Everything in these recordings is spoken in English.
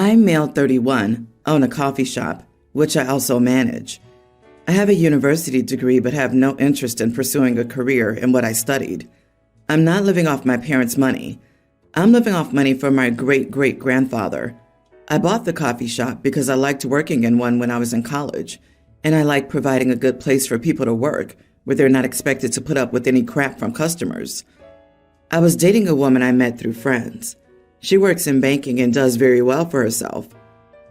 I'm male 31, own a coffee shop, which I also manage. I have a university degree but have no interest in pursuing a career in what I studied. I'm not living off my parents' money. I'm living off money from my great-great-grandfather. I bought the coffee shop because I liked working in one when I was in college, and I like providing a good place for people to work where they're not expected to put up with any crap from customers. I was dating a woman I met through friends. She works in banking and does very well for herself.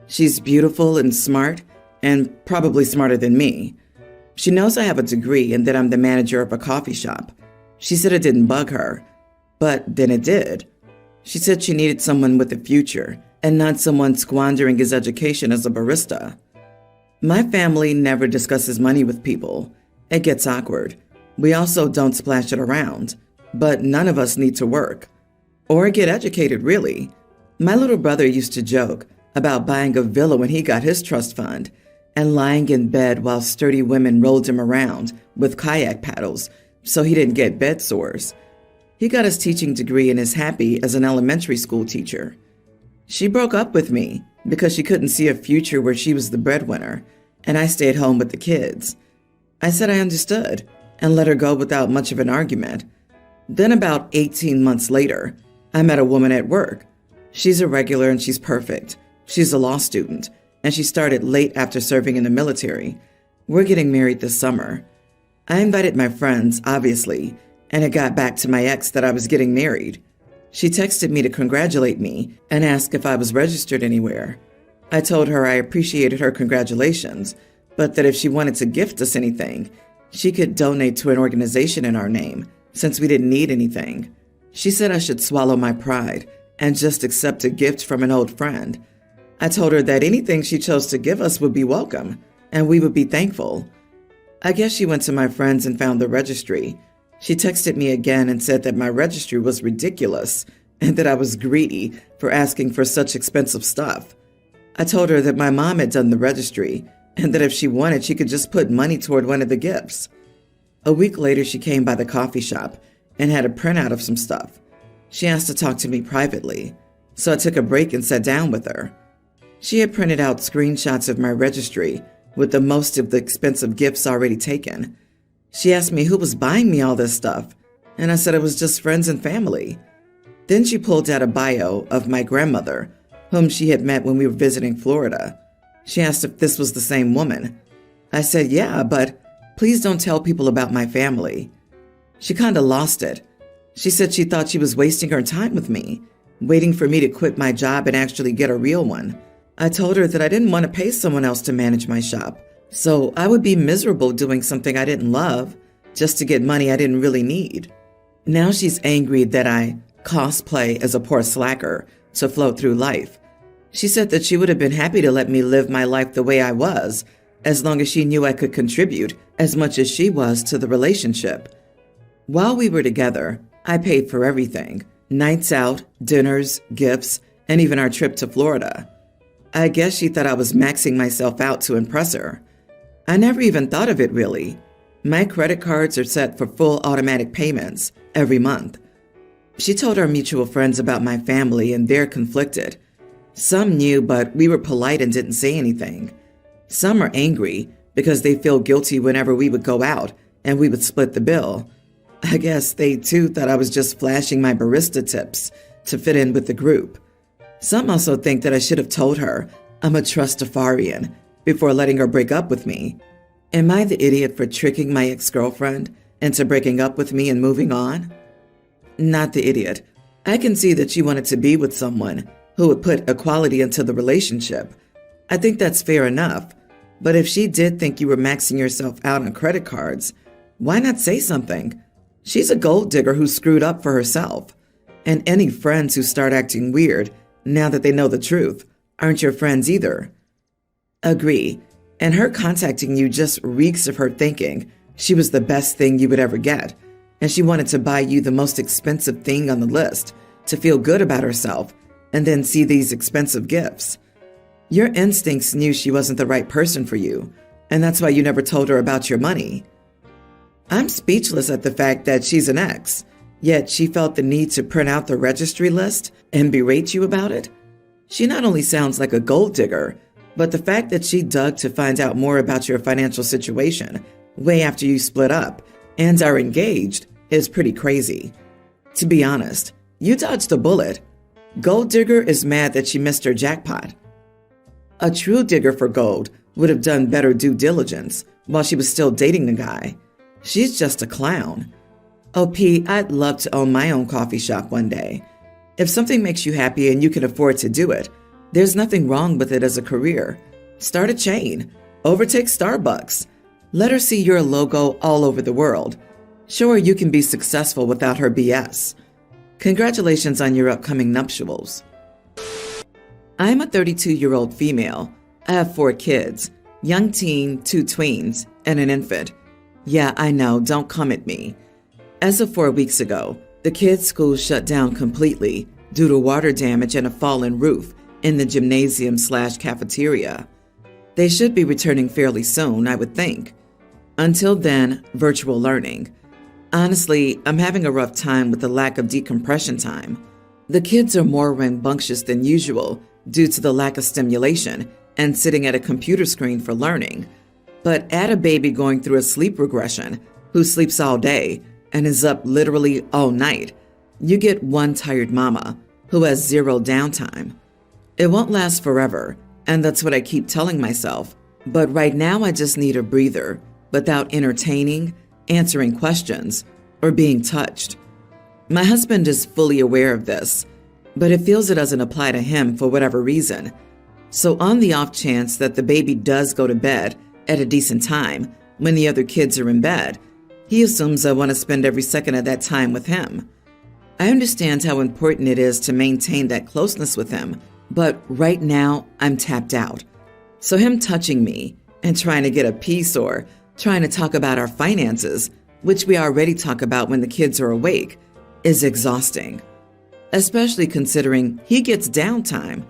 She's beautiful and smart, and probably smarter than me. She knows I have a degree and that I'm the manager of a coffee shop. She said it didn't bug her, but then it did. She said she needed someone with a future and not someone squandering his education as a barista. My family never discusses money with people. It gets awkward. We also don't splash it around, but none of us need to work. Or get educated, really. My little brother used to joke about buying a villa when he got his trust fund and lying in bed while sturdy women rolled him around with kayak paddles so he didn't get bed sores. He got his teaching degree and is happy as an elementary school teacher. She broke up with me because she couldn't see a future where she was the breadwinner and I stayed home with the kids. I said I understood and let her go without much of an argument. Then about 18 months later, I met a woman at work. She's a regular and she's perfect. She's a law student, and she started late after serving in the military. We're getting married this summer. I invited my friends, obviously, and it got back to my ex that I was getting married. She texted me to congratulate me and ask if I was registered anywhere. I told her I appreciated her congratulations, but that if she wanted to gift us anything, she could donate to an organization in our name, since we didn't need anything. She said I should swallow my pride and just accept a gift from an old friend. I told her that anything she chose to give us would be welcome, and we would be thankful. I guess she went to my friends and found the registry. She texted me again and said that my registry was ridiculous and that I was greedy for asking for such expensive stuff. I told her that my mom had done the registry and that if she wanted, she could just put money toward one of the gifts. A week later, she came by the coffee shop and had a printout of some stuff. She asked to talk to me privately, so I took a break and sat down with her. She had printed out screenshots of my registry with the most of the expensive gifts already taken. She asked me who was buying me all this stuff, and I said it was just friends and family. Then she pulled out a bio of my grandmother, whom she had met when we were visiting Florida. She asked if this was the same woman. I said, yeah, but please don't tell people about my family. She kind of lost it. She said she thought she was wasting her time with me, waiting for me to quit my job and actually get a real one. I told her that I didn't want to pay someone else to manage my shop, so I would be miserable doing something I didn't love just to get money I didn't really need. Now she's angry that I cosplay as a poor slacker to float through life. She said that she would have been happy to let me live my life the way I was, as long as she knew I could contribute as much as she was to the relationship. While we were together, I paid for everything: nights out, dinners, gifts, and even our trip to Florida. I guess she thought I was maxing myself out to impress her. I never even thought of it, really. My credit cards are set for full automatic payments every month. She told our mutual friends about my family, and they're conflicted. Some knew, but we were polite and didn't say anything. Some are angry because they feel guilty whenever we would go out and we would split the bill. I guess they too thought I was just flashing my barista tips to fit in with the group. Some also think that I should have told her I'm a trustafarian before letting her break up with me. Am I the idiot for tricking my ex-girlfriend into breaking up with me and moving on? Not the idiot. I can see that she wanted to be with someone who would put equality into the relationship. I think that's fair enough. But if she did think you were maxing yourself out on credit cards, why not say something? She's a gold digger who screwed up for herself. And any friends who start acting weird now that they know the truth aren't your friends either. Agree. And her contacting you just reeks of her thinking she was the best thing you would ever get, and she wanted to buy you the most expensive thing on the list to feel good about herself and then see these expensive gifts. Your instincts knew she wasn't the right person for you, and that's why you never told her about your money. I'm speechless at the fact that she's an ex, yet she felt the need to print out the registry list and berate you about it. She not only sounds like a gold digger, but the fact that she dug to find out more about your financial situation way after you split up and are engaged is pretty crazy. To be honest, you dodged a bullet. Gold digger is mad that she missed her jackpot. A true digger for gold would have done better due diligence while she was still dating the guy. She's just a clown. OP, I'd love to own my own coffee shop one day. If something makes you happy and you can afford to do it, there's nothing wrong with it as a career. Start a chain. Overtake Starbucks. Let her see your logo all over the world. Show her you can be successful without her BS. Congratulations on your upcoming nuptials. I'm a 32-year-old female. I have 4 kids, young teen, 2 tweens, and an infant. Yeah, I know, don't come at me. As of 4 weeks ago, the kids' school shut down completely due to water damage and a fallen roof in the gymnasium/cafeteria. They should be returning fairly soon, I would think. Until then, virtual learning. Honestly, I'm having a rough time with the lack of decompression time. The kids are more rambunctious than usual due to the lack of stimulation and sitting at a computer screen for learning. But add a baby going through a sleep regression who sleeps all day and is up literally all night. You get one tired mama who has 0 downtime. It won't last forever, and that's what I keep telling myself. But right now I just need a breather without entertaining, answering questions, or being touched. My husband is fully aware of this, but it feels it doesn't apply to him for whatever reason. So on the off chance that the baby does go to bed at a decent time when the other kids are in bed, he assumes I want to spend every second of that time with him. I understand how important it is to maintain that closeness with him, but right now I'm tapped out. So him touching me and trying to get a piece or trying to talk about our finances, which we already talk about when the kids are awake, is exhausting. Especially considering he gets downtime.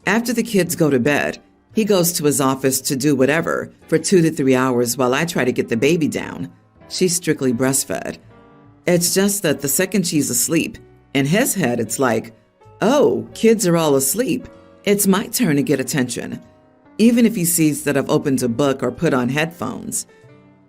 After the kids go to bed, he goes to his office to do whatever for 2 to 3 hours while I try to get the baby down. She's strictly breastfed. It's just that the second she's asleep, in his head it's like, oh, kids are all asleep. It's my turn to get attention. Even if he sees that I've opened a book or put on headphones.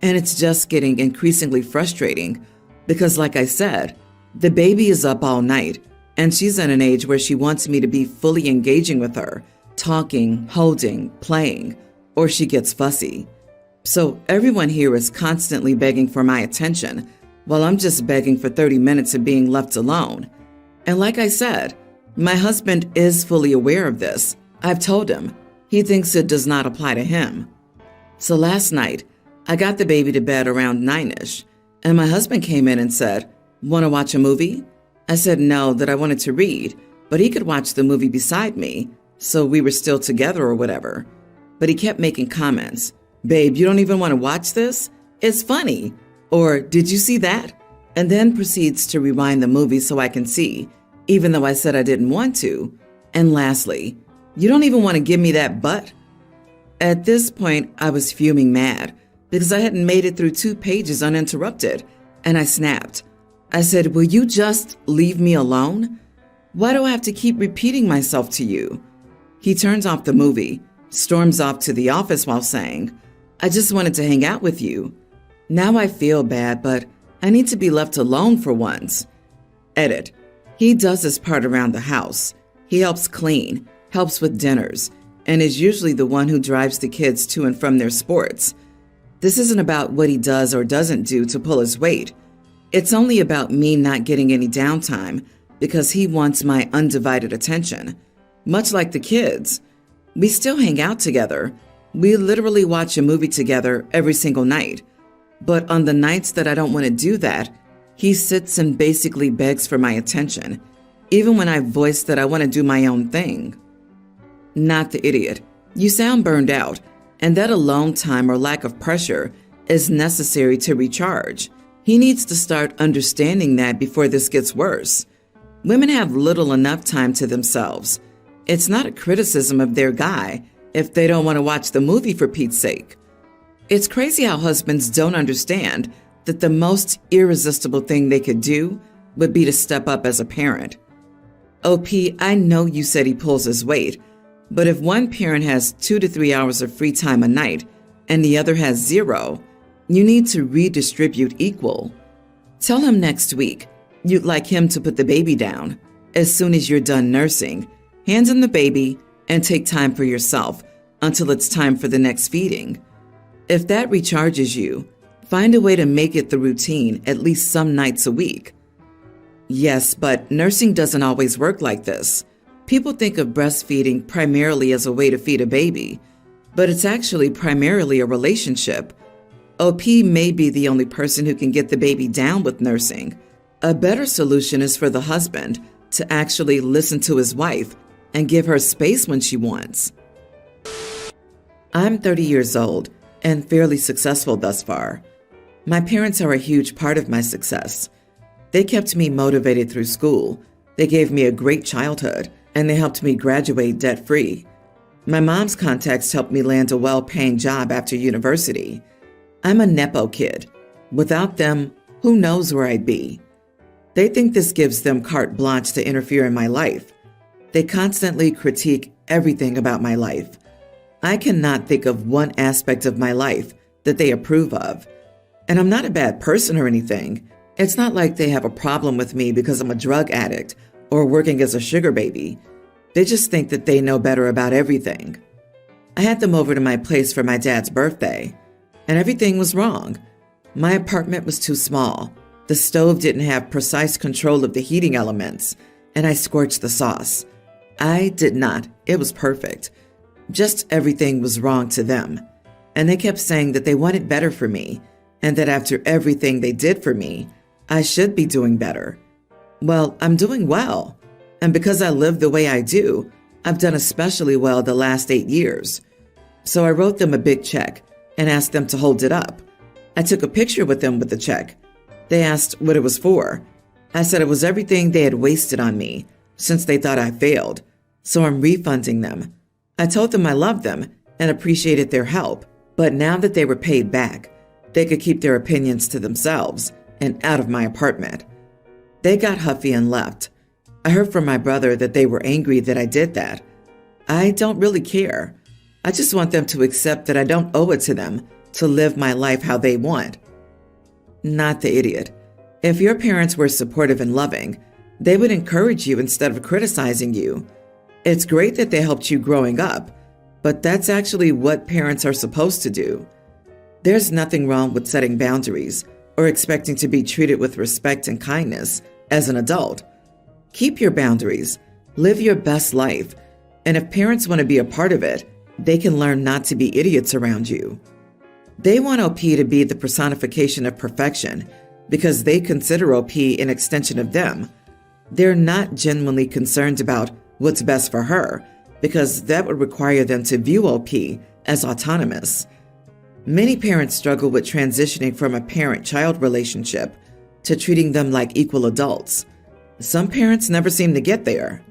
And it's just getting increasingly frustrating because, like I said, the baby is up all night and she's at an age where she wants me to be fully engaging with her, talking, holding, playing, or she gets fussy. So everyone here is constantly begging for my attention while I'm just begging for 30 minutes of being left alone. And like I said, my husband is fully aware of this. I've told him. He thinks it does not apply to him. So last night, I got the baby to bed around 9-ish, and my husband came in and said, "Want to watch a movie?" I said no, that I wanted to read, but he could watch the movie beside me, so we were still together or whatever. But he kept making comments. "Babe, you don't even want to watch this? It's funny." Or, "Did you see that?" And then proceeds to rewind the movie so I can see, even though I said I didn't want to. And lastly, "You don't even want to give me that butt?" At this point, I was fuming mad because I hadn't made it through 2 pages uninterrupted, and I snapped. I said, "Will you just leave me alone? Why do I have to keep repeating myself to you?" He turns off the movie, storms off to the office while saying, "I just wanted to hang out with you." Now I feel bad, but I need to be left alone for once. Edit. He does his part around the house. He helps clean, helps with dinners, and is usually the one who drives the kids to and from their sports. This isn't about what he does or doesn't do to pull his weight. It's only about me not getting any downtime because he wants my undivided attention. Much like the kids, we still hang out together. We literally watch a movie together every single night. But on the nights that I don't want to do that, he sits and basically begs for my attention, even when I voice that I want to do my own thing. Not the idiot. You sound burned out, and that alone time or lack of pressure is necessary to recharge. He needs to start understanding that before this gets worse. Women have little enough time to themselves. It's not a criticism of their guy if they don't want to watch the movie for Pete's sake. It's crazy how husbands don't understand that the most irresistible thing they could do would be to step up as a parent. OP, I know you said he pulls his weight, but if one parent has 2 to 3 hours of free time a night and the other has 0, you need to redistribute equal. Tell him next week you'd like him to put the baby down as soon as you're done nursing. Hand him the baby and take time for yourself until it's time for the next feeding. If that recharges you, find a way to make it the routine at least some nights a week. Yes, but nursing doesn't always work like this. People think of breastfeeding primarily as a way to feed a baby, but it's actually primarily a relationship. OP may be the only person who can get the baby down with nursing. A better solution is for the husband to actually listen to his wife and give her space when she wants. I'm 30 years old and fairly successful thus far. My parents are a huge part of my success. They kept me motivated through school. They gave me a great childhood, and they helped me graduate debt-free. My mom's contacts helped me land a well-paying job after university. I'm a Nepo kid. Without them, who knows where I'd be? They think this gives them carte blanche to interfere in my life. They constantly critique everything about my life. I cannot think of one aspect of my life that they approve of. And I'm not a bad person or anything. It's not like they have a problem with me because I'm a drug addict or working as a sugar baby. They just think that they know better about everything. I had them over to my place for my dad's birthday, and everything was wrong. My apartment was too small. The stove didn't have precise control of the heating elements, and I scorched the sauce. I did not. It was perfect. Just everything was wrong to them. And they kept saying that they wanted better for me, and that after everything they did for me, I should be doing better. Well, I'm doing well. And because I live the way I do, I've done especially well the last 8 years. So I wrote them a big check and asked them to hold it up. I took a picture with them with the check. They asked what it was for. I said it was everything they had wasted on me since they thought I failed. So I'm refunding them. I told them I loved them and appreciated their help. But now that they were paid back, they could keep their opinions to themselves and out of my apartment. They got huffy and left. I heard from my brother that they were angry that I did that. I don't really care. I just want them to accept that I don't owe it to them to live my life how they want. Not the idiot. If your parents were supportive and loving, they would encourage you instead of criticizing you. It's great that they helped you growing up, but that's actually what parents are supposed to do. There's nothing wrong with setting boundaries or expecting to be treated with respect and kindness as an adult. Keep your boundaries, live your best life, and if parents want to be a part of it, they can learn not to be idiots around you. They want OP to be the personification of perfection because they consider OP an extension of them. They're not genuinely concerned about what's best for her because that would require them to view OP as autonomous. Many parents struggle with transitioning from a parent-child relationship to treating them like equal adults. Some parents never seem to get there.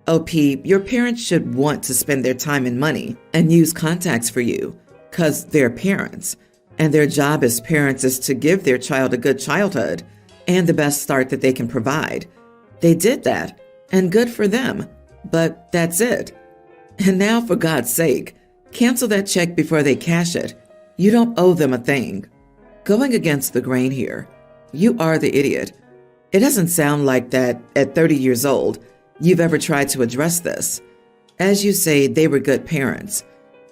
OP, your parents should want to spend their time and money and use contacts for you because they're parents, and their job as parents is to give their child a good childhood and the best start that they can provide. They did that, and good for them, but that's it. And now, for God's sake, cancel that check before they cash it. You don't owe them a thing. Going against the grain here, you are the idiot. It doesn't sound like that at 30 years old you've ever tried to address this. As you say, they were good parents.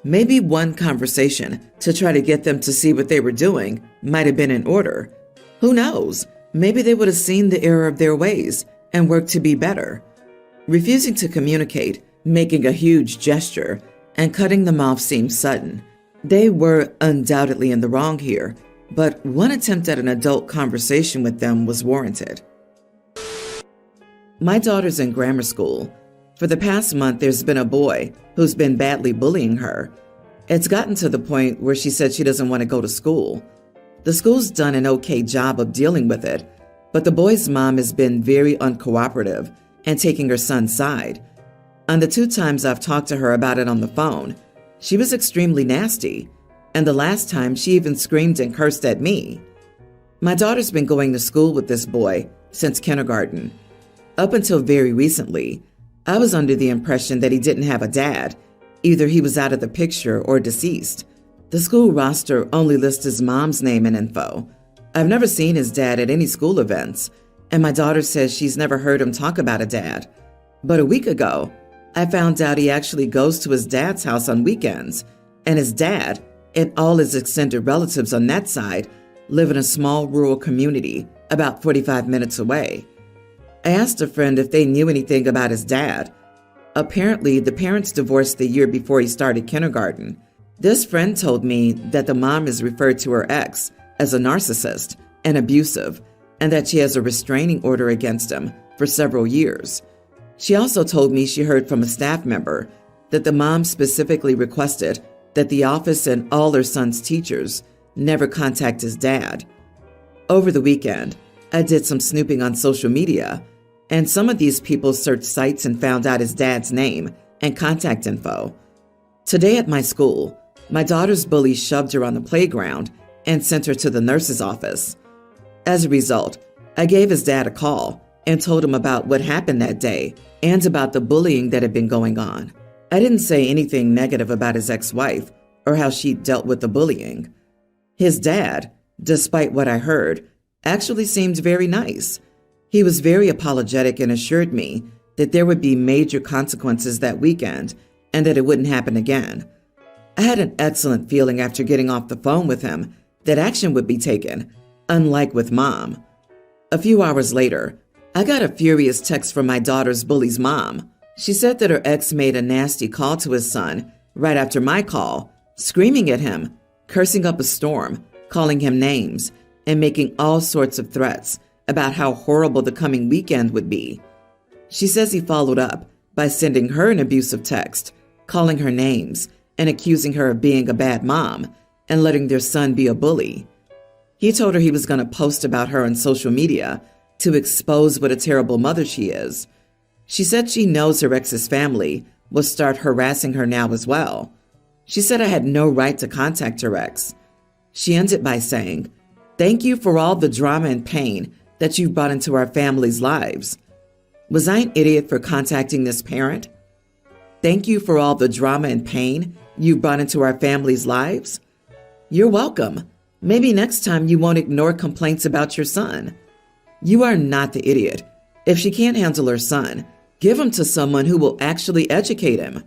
Maybe one conversation to try to get them to see what they were doing might have been in order. Who knows? Maybe they would have seen the error of their ways and worked to be better. Refusing to communicate, making a huge gesture, and cutting them off seems sudden. They were undoubtedly in the wrong here, but one attempt at an adult conversation with them was warranted. My daughter's in grammar school. For the past month, there's been a boy who's been badly bullying her. It's gotten to the point where she said she doesn't want to go to school. The school's done an okay job of dealing with it, but the boy's mom has been very uncooperative and taking her son's side. On the 2 times I've talked to her about it on the phone, she was extremely nasty, and the last time she even screamed and cursed at me. My daughter's been going to school with this boy since kindergarten. Up until very recently, I was under the impression that he didn't have a dad. Either he was out of the picture or deceased. The school roster only lists his mom's name and info. I've never seen his dad at any school events, and my daughter says she's never heard him talk about a dad. But a week ago, I found out he actually goes to his dad's house on weekends, and his dad and all his extended relatives on that side live in a small rural community about 45 minutes away. I asked a friend if they knew anything about his dad. Apparently, the parents divorced the year before he started kindergarten. This friend told me that the mom is referred to her ex as a narcissist and abusive, and that she has a restraining order against him for several years. She also told me she heard from a staff member that the mom specifically requested that the office and all her son's teachers never contact his dad. Over the weekend, I did some snooping on social media, and some of these people searched sites and found out his dad's name and contact info. Today at my school, my daughter's bully shoved her on the playground and sent her to the nurse's office. As a result, I gave his dad a call and told him about what happened that day and about the bullying that had been going on. I didn't say anything negative about his ex-wife or how she dealt with the bullying. His dad, despite what I heard, actually seemed very nice. He was very apologetic and assured me that there would be major consequences that weekend and that it wouldn't happen again. I had an excellent feeling after getting off the phone with him that action would be taken, unlike with Mom. A few hours later, I got a furious text from my daughter's bully's mom. She said that her ex made a nasty call to his son right after my call, screaming at him, cursing up a storm, calling him names, and making all sorts of threats about how horrible the coming weekend would be. She says he followed up by sending her an abusive text, calling her names, and accusing her of being a bad mom and letting their son be a bully. He told her he was going to post about her on social media to expose what a terrible mother she is. She said she knows her ex's family will start harassing her now as well. She said I had no right to contact her ex. She ended by saying, "Thank you for all the drama and pain that you've brought into our family's lives." Was I an idiot for contacting this parent? Thank you for all the drama and pain you brought into our family's lives? You're welcome. Maybe next time you won't ignore complaints about your son. You are not the idiot. If she can't handle her son, give him to someone who will actually educate him.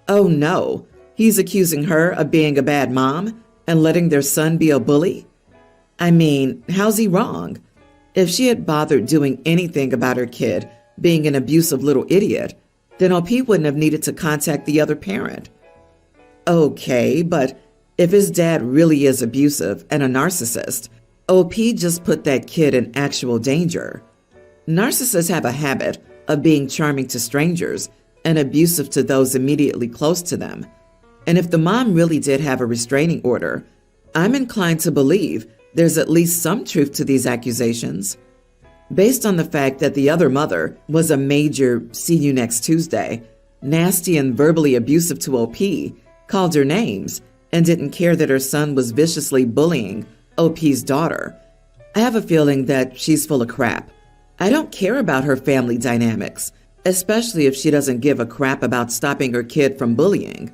Oh no, he's accusing her of being a bad mom and letting their son be a bully? I mean, how's he wrong? If she had bothered doing anything about her kid being an abusive little idiot, then OP wouldn't have needed to contact the other parent. Okay, but if his dad really is abusive and a narcissist, OP just put that kid in actual danger. Narcissists have a habit of being charming to strangers and abusive to those immediately close to them. And if the mom really did have a restraining order, I'm inclined to believe there's at least some truth to these accusations. Based on the fact that the other mother was a major "see you next Tuesday," nasty and verbally abusive to OP, called her names, and didn't care that her son was viciously bullying OP's daughter, I have a feeling that she's full of crap. I don't care about her family dynamics, especially if she doesn't give a crap about stopping her kid from bullying.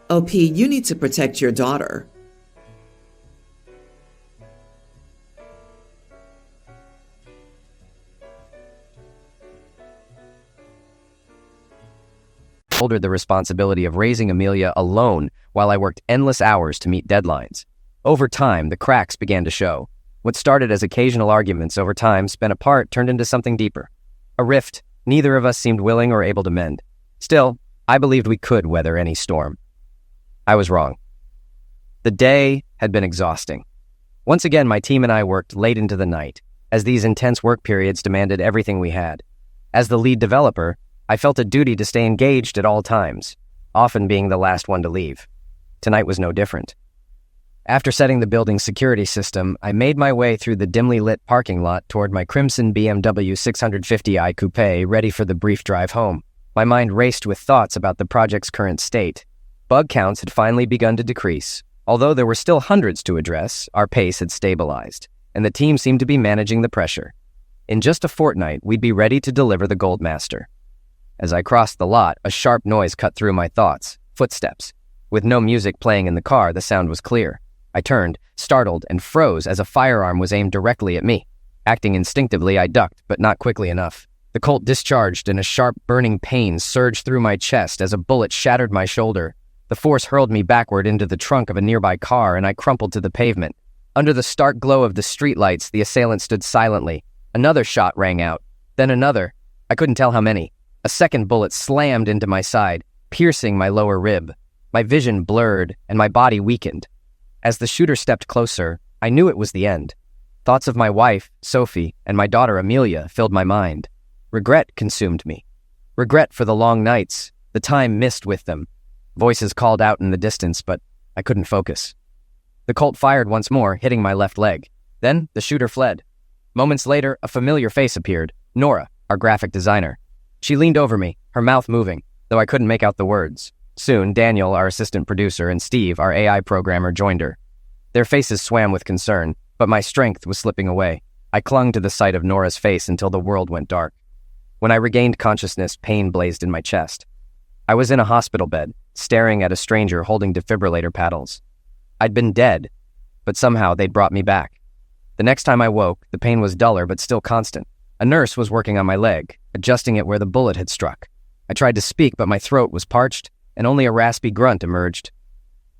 OP, you need to protect your daughter. Shouldered the responsibility of raising Amelia alone while I worked endless hours to meet deadlines. Over time, the cracks began to show. What started as occasional arguments over time spent apart turned into something deeper. A rift neither of us seemed willing or able to mend. Still, I believed we could weather any storm. I was wrong. The day had been exhausting. Once again, my team and I worked late into the night, as these intense work periods demanded everything we had. As the lead developer, I felt a duty to stay engaged at all times, often being the last one to leave. Tonight was no different. After setting the building's security system, I made my way through the dimly lit parking lot toward my crimson BMW 650i Coupe, ready for the brief drive home. My mind raced with thoughts about the project's current state. Bug counts had finally begun to decrease. Although there were still hundreds to address, our pace had stabilized, and the team seemed to be managing the pressure. In just a fortnight, we'd be ready to deliver the Goldmaster. As I crossed the lot, a sharp noise cut through my thoughts. Footsteps. With no music playing in the car, the sound was clear. I turned, startled, and froze as a firearm was aimed directly at me. Acting instinctively, I ducked, but not quickly enough. The Colt discharged and a sharp, burning pain surged through my chest as a bullet shattered my shoulder. The force hurled me backward into the trunk of a nearby car, and I crumpled to the pavement. Under the stark glow of the streetlights, the assailant stood silently. Another shot rang out, then another. I couldn't tell how many. A second bullet slammed into my side, piercing my lower rib. My vision blurred, and my body weakened. As the shooter stepped closer, I knew it was the end. Thoughts of my wife, Sophie, and my daughter, Amelia, filled my mind. Regret consumed me. Regret for the long nights, the time missed with them. Voices called out in the distance, but I couldn't focus. The Colt fired once more, hitting my left leg. Then the shooter fled. Moments later, a familiar face appeared. Nora, our graphic designer. She leaned over me, her mouth moving, though I couldn't make out the words. Soon, Daniel, our assistant producer, and Steve, our AI programmer, joined her. Their faces swam with concern, but my strength was slipping away. I clung to the sight of Nora's face until the world went dark. When I regained consciousness, pain blazed in my chest. I was in a hospital bed, staring at a stranger holding defibrillator paddles. I'd been dead, but somehow they'd brought me back. The next time I woke, the pain was duller but still constant. A nurse was working on my leg, adjusting it where the bullet had struck. I tried to speak, but my throat was parched, and only a raspy grunt emerged.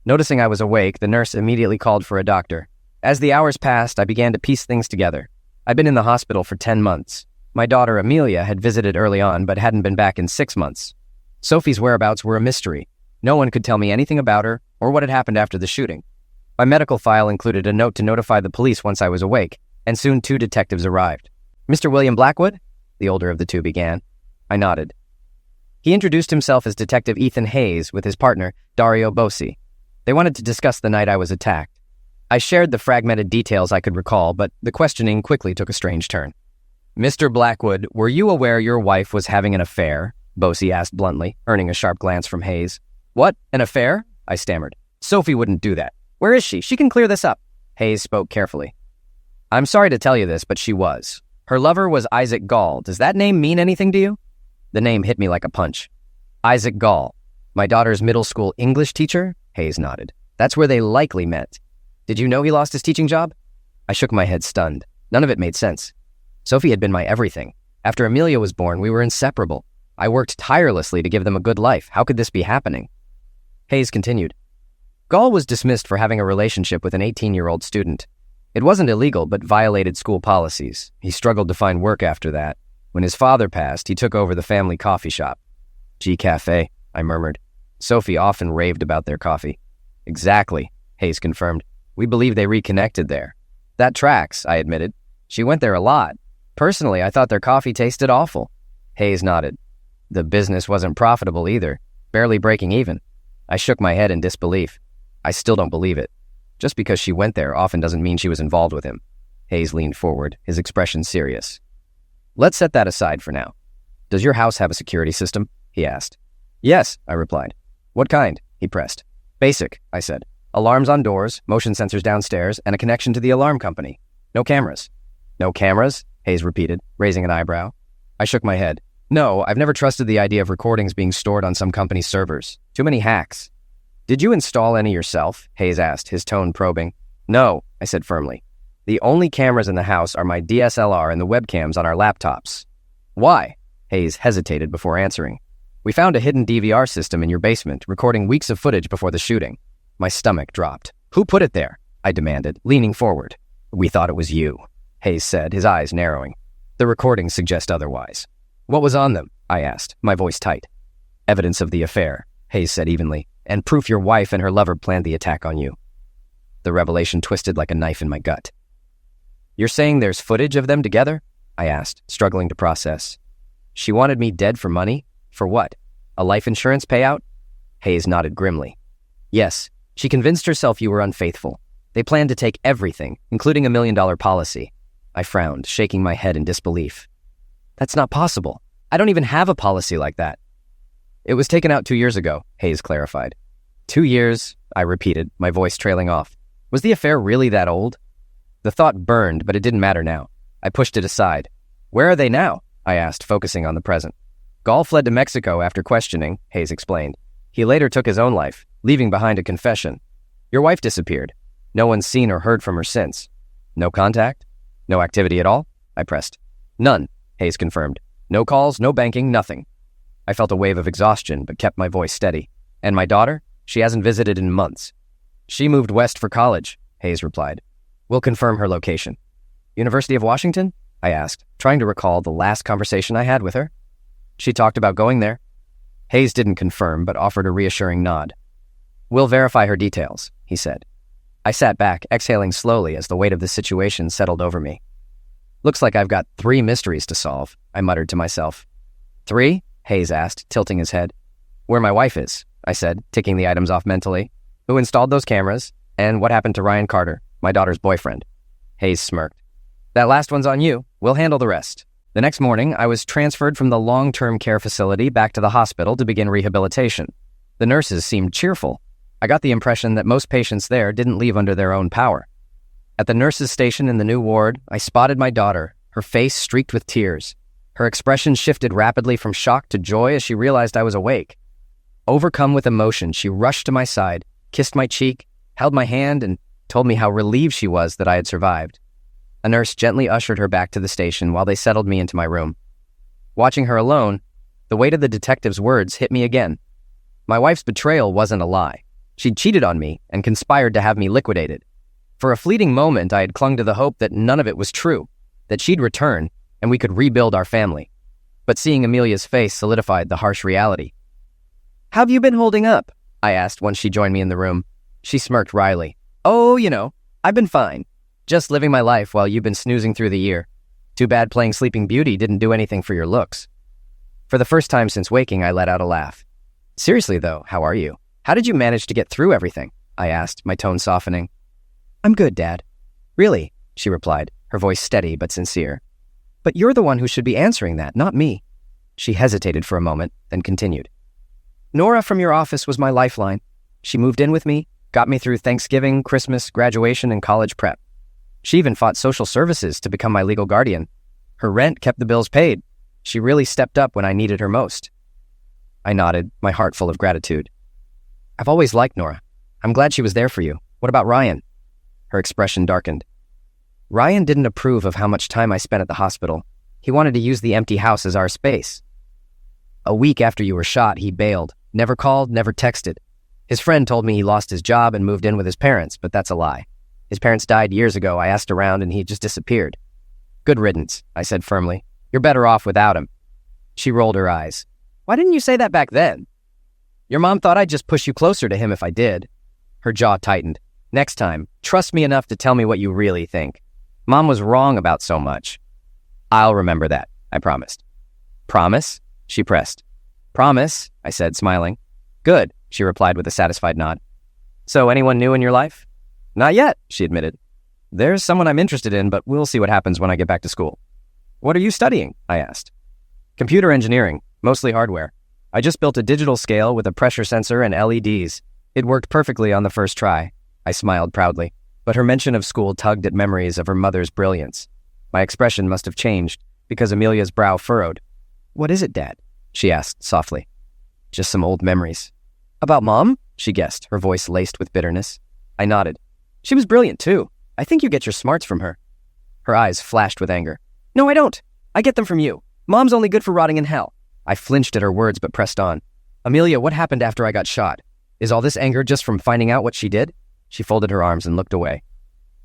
Noticing I was awake, the nurse immediately called for a doctor. As the hours passed, I began to piece things together. I'd been in the hospital for 10 months. My daughter, Amelia, had visited early on, but hadn't been back in 6 months. Sophie's whereabouts were a mystery. No one could tell me anything about her or what had happened after the shooting. My medical file included a note to notify the police once I was awake, and soon 2 detectives arrived. "Mr. William Blackwood?" the older of the 2 began. I nodded. He introduced himself as Detective Ethan Hayes with his partner, Dario Bossi. They wanted to discuss the night I was attacked. I shared the fragmented details I could recall, but the questioning quickly took a strange turn. "Mr. Blackwood, were you aware your wife was having an affair?" Bossi asked bluntly, earning a sharp glance from Hayes. "What? An affair?" I stammered. "Sophie wouldn't do that. Where is she? She can clear this up." Hayes spoke carefully. "I'm sorry to tell you this, but she was. Her lover was Isaac Gall. Does that name mean anything to you?" The name hit me like a punch. "Isaac Gall. My daughter's middle school English teacher?" Hayes nodded. "That's where they likely met. Did you know he lost his teaching job?" I shook my head, stunned. None of it made sense. Sophie had been my everything. After Amelia was born, we were inseparable. I worked tirelessly to give them a good life. How could this be happening? Hayes continued. "Gall was dismissed for having a relationship with an 18-year-old student. It wasn't illegal, but violated school policies. He struggled to find work after that. When his father passed, he took over the family coffee shop." "G Cafe," I murmured. Sophie often raved about their coffee. "Exactly," Hayes confirmed. "We believe they reconnected there." "That tracks," I admitted. "She went there a lot. Personally, I thought their coffee tasted awful." Hayes nodded. "The business wasn't profitable either, barely breaking even." I shook my head in disbelief. I still don't believe it. Just because she went there often doesn't mean she was involved with him. Hayes leaned forward, his expression serious. "Let's set that aside for now. Does your house have a security system?" he asked. "Yes," I replied. "What kind?" he pressed. "Basic," I said. "Alarms on doors, motion sensors downstairs, and a connection to the alarm company. No cameras." "No cameras?" Hayes repeated, raising an eyebrow. I shook my head. "No, I've never trusted the idea of recordings being stored on some company's servers. Too many hacks." "Did you install any yourself?" Hayes asked, his tone probing. "No," I said firmly. "The only cameras in the house are my DSLR and the webcams on our laptops." "Why?" Hayes hesitated before answering. "We found a hidden DVR system in your basement, recording weeks of footage before the shooting." My stomach dropped. "Who put it there?" I demanded, leaning forward. "We thought it was you," Hayes said, his eyes narrowing. "The recordings suggest otherwise." "What was on them?" I asked, my voice tight. "Evidence of the affair," Hayes said evenly, "and proof your wife and her lover planned the attack on you." The revelation twisted like a knife in my gut. "You're saying there's footage of them together?" I asked, struggling to process. "She wanted me dead for money? For what? A life insurance payout?" Hayes nodded grimly. "Yes, she convinced herself you were unfaithful. They planned to take everything, including $1 million policy." I frowned, shaking my head in disbelief. "That's not possible. I don't even have a policy like that." "It was taken out 2 years ago," Hayes clarified. 2 years, I repeated, my voice trailing off. Was the affair really that old? The thought burned, but it didn't matter now. I pushed it aside. Where are they now? I asked, focusing on the present. Gall fled to Mexico after questioning, Hayes explained. He later took his own life, leaving behind a confession. Your wife disappeared. No one's seen or heard from her since. No contact? No activity at all? I pressed. None, Hayes confirmed. No calls, no banking, nothing. I felt a wave of exhaustion, but kept my voice steady. And my daughter? She hasn't visited in months. She moved west for college, Hayes replied. We'll confirm her location. University of Washington? I asked, trying to recall the last conversation I had with her. She talked about going there. Hayes didn't confirm, but offered a reassuring nod. We'll verify her details, he said. I sat back, exhaling slowly as the weight of the situation settled over me. Looks like I've got 3 mysteries to solve, I muttered to myself. 3? Hayes asked, tilting his head. Where my wife is, I said, ticking the items off mentally. Who installed those cameras? And what happened to Ryan Carter, my daughter's boyfriend? Hayes smirked. That last one's on you. We'll handle the rest. The next morning, I was transferred from the long-term care facility back to the hospital to begin rehabilitation. The nurses seemed cheerful. I got the impression that most patients there didn't leave under their own power. At the nurses' station in the new ward, I spotted my daughter, her face streaked with tears. Her expression shifted rapidly from shock to joy as she realized I was awake. Overcome with emotion, she rushed to my side, kissed my cheek, held my hand, and told me how relieved she was that I had survived. A nurse gently ushered her back to the station while they settled me into my room. Watching her alone, the weight of the detective's words hit me again. My wife's betrayal wasn't a lie. She'd cheated on me and conspired to have me liquidated. For a fleeting moment, I had clung to the hope that none of it was true, that she'd return and we could rebuild our family. But seeing Amelia's face solidified the harsh reality. How've you been holding up? I asked once she joined me in the room. She smirked wryly. Oh, I've been fine. Just living my life while you've been snoozing through the year. Too bad playing Sleeping Beauty didn't do anything for your looks. For the first time since waking, I let out a laugh. Seriously, though, how are you? How did you manage to get through everything? I asked, my tone softening. I'm good, Dad. Really? She replied, her voice steady but sincere. But you're the one who should be answering that, not me. She hesitated for a moment, then continued. Nora from your office was my lifeline. She moved in with me, got me through Thanksgiving, Christmas, graduation, and college prep. She even fought social services to become my legal guardian. Her rent kept the bills paid. She really stepped up when I needed her most. I nodded, my heart full of gratitude. I've always liked Nora. I'm glad she was there for you. What about Ryan? Her expression darkened. Ryan didn't approve of how much time I spent at the hospital. He wanted to use the empty house as our space. A week after you were shot, he bailed. Never called, never texted. His friend told me he lost his job and moved in with his parents, but that's a lie. His parents died years ago. I asked around and he just disappeared. Good riddance, I said firmly. You're better off without him. She rolled her eyes. Why didn't you say that back then? Your mom thought I'd just push you closer to him if I did. Her jaw tightened. Next time, trust me enough to tell me what you really think. Mom was wrong about so much. I'll remember that, I promised. Promise? She pressed. Promise, I said, smiling. Good, she replied with a satisfied nod. So anyone new in your life? Not yet, she admitted. There's someone I'm interested in, but we'll see what happens when I get back to school. What are you studying? I asked. Computer engineering, mostly hardware. I just built a digital scale with a pressure sensor and LEDs. It worked perfectly on the first try. I smiled proudly, but her mention of school tugged at memories of her mother's brilliance. My expression must have changed because Amelia's brow furrowed. What is it, Dad? She asked softly. Just some old memories. About Mom? She guessed, her voice laced with bitterness. I nodded. She was brilliant, too. I think you get your smarts from her. Her eyes flashed with anger. No, I don't. I get them from you. Mom's only good for rotting in hell. I flinched at her words but pressed on. Amelia, what happened after I got shot? Is all this anger just from finding out what she did? She folded her arms and looked away.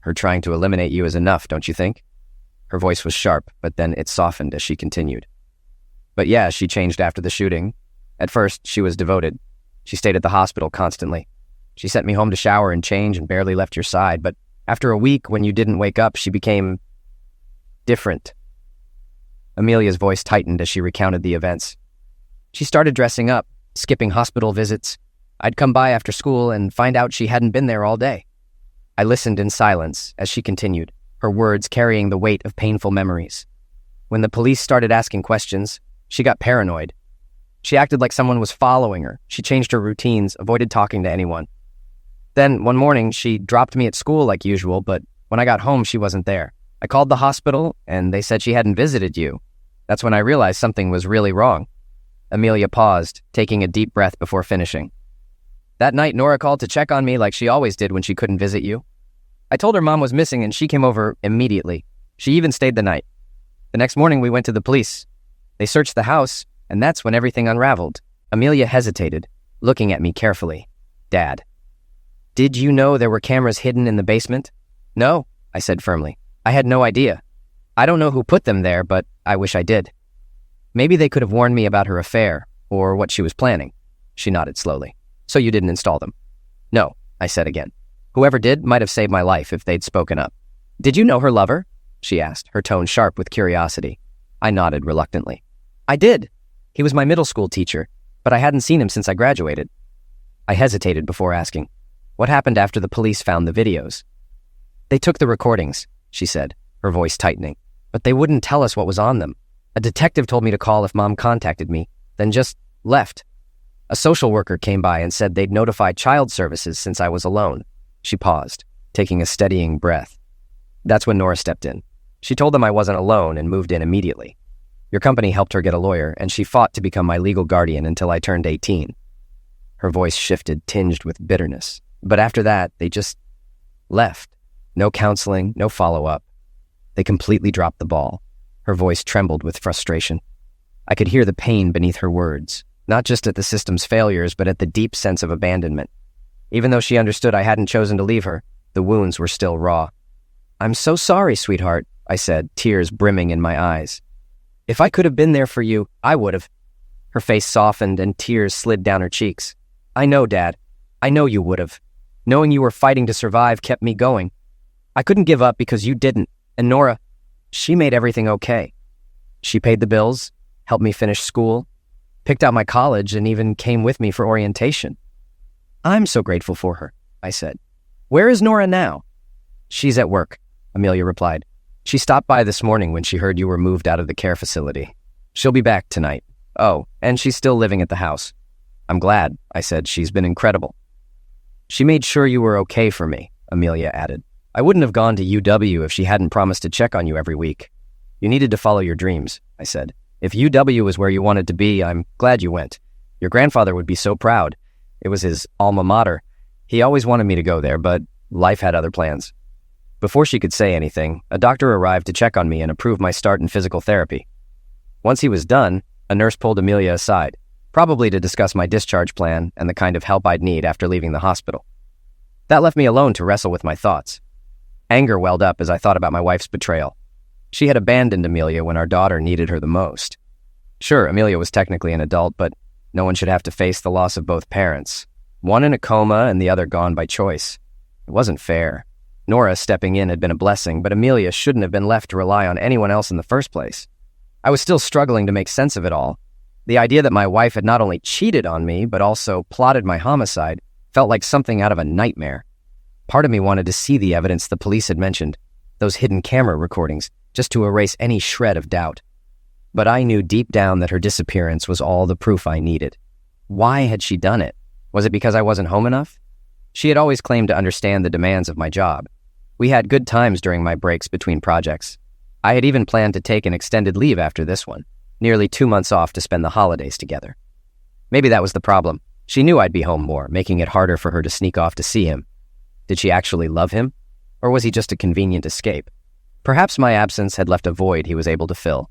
Her trying to eliminate you is enough, don't you think? Her voice was sharp, but then it softened as she continued. But yeah, she changed after the shooting. At first, she was devoted. She stayed at the hospital constantly. She sent me home to shower and change and barely left your side, but after a week, when you didn't wake up, she became different. Amelia's voice tightened as she recounted the events. She started dressing up, skipping hospital visits. I'd come by after school and find out she hadn't been there all day. I listened in silence as she continued, her words carrying the weight of painful memories. When the police started asking questions, she got paranoid. She acted like someone was following her. She changed her routines, avoided talking to anyone. Then, one morning, she dropped me at school like usual, but when I got home, she wasn't there. I called the hospital, and they said she hadn't visited you. That's when I realized something was really wrong." Amelia paused, taking a deep breath before finishing. "That night, Nora called to check on me like she always did when she couldn't visit you. I told her mom was missing, and she came over immediately. She even stayed the night. The next morning, we went to the police. They searched the house, and that's when everything unraveled." Amelia hesitated, looking at me carefully. "Dad, did you know there were cameras hidden in the basement?" "No," I said firmly. "I had no idea. I don't know who put them there, but I wish I did. Maybe they could have warned me about her affair, or what she was planning." She nodded slowly. "So you didn't install them?" "No," I said again. "Whoever did might have saved my life if they'd spoken up." "Did you know her lover?" she asked, her tone sharp with curiosity. I nodded reluctantly. "I did. He was my middle school teacher, but I hadn't seen him since I graduated." I hesitated before asking, "What happened after the police found the videos?" "They took the recordings," she said, her voice tightening, "but they wouldn't tell us what was on them. A detective told me to call if Mom contacted me, then just left. A social worker came by and said they'd notified child services since I was alone." She paused, taking a steadying breath. "That's when Nora stepped in. She told them I wasn't alone and moved in immediately. Your company helped her get a lawyer, and she fought to become my legal guardian until I turned 18. Her voice shifted, tinged with bitterness. "But after that, they just left. No counseling, no follow-up. They completely dropped the ball." Her voice trembled with frustration. I could hear the pain beneath her words, not just at the system's failures, but at the deep sense of abandonment. Even though she understood I hadn't chosen to leave her, the wounds were still raw. "I'm so sorry, sweetheart," I said, tears brimming in my eyes. "If I could have been there for you, I would have." Her face softened and tears slid down her cheeks. "I know, Dad. I know you would have. Knowing you were fighting to survive kept me going. I couldn't give up because you didn't, and Nora, she made everything okay. She paid the bills, helped me finish school, picked out my college, and even came with me for orientation. I'm so grateful for her," I said. "Where is Nora now?" "She's at work," Amelia replied. "She stopped by this morning when she heard you were moved out of the care facility. She'll be back tonight. Oh, and she's still living at the house." "I'm glad," I said. "She's been incredible." "She made sure you were okay for me," Amelia added. "I wouldn't have gone to UW if she hadn't promised to check on you every week. You needed to follow your dreams," I said. "If UW was where you wanted to be, I'm glad you went. Your grandfather would be so proud. It was his alma mater. He always wanted me to go there, but life had other plans." Before she could say anything, a doctor arrived to check on me and approve my start in physical therapy. Once he was done, a nurse pulled Amelia aside, probably to discuss my discharge plan and the kind of help I'd need after leaving the hospital. That left me alone to wrestle with my thoughts. Anger welled up as I thought about my wife's betrayal. She had abandoned Amelia when our daughter needed her the most. Sure, Amelia was technically an adult, but no one should have to face the loss of both parents. One in a coma and the other gone by choice. It wasn't fair. Nora stepping in had been a blessing, but Amelia shouldn't have been left to rely on anyone else in the first place. I was still struggling to make sense of it all. The idea that my wife had not only cheated on me, but also plotted my homicide felt like something out of a nightmare. Part of me wanted to see the evidence the police had mentioned, those hidden camera recordings, just to erase any shred of doubt. But I knew deep down that her disappearance was all the proof I needed. Why had she done it? Was it because I wasn't home enough? She had always claimed to understand the demands of my job. We had good times during my breaks between projects. I had even planned to take an extended leave after this one, nearly 2 months off to spend the holidays together. Maybe that was the problem. She knew I'd be home more, making it harder for her to sneak off to see him. Did she actually love him? Or was he just a convenient escape? Perhaps my absence had left a void he was able to fill.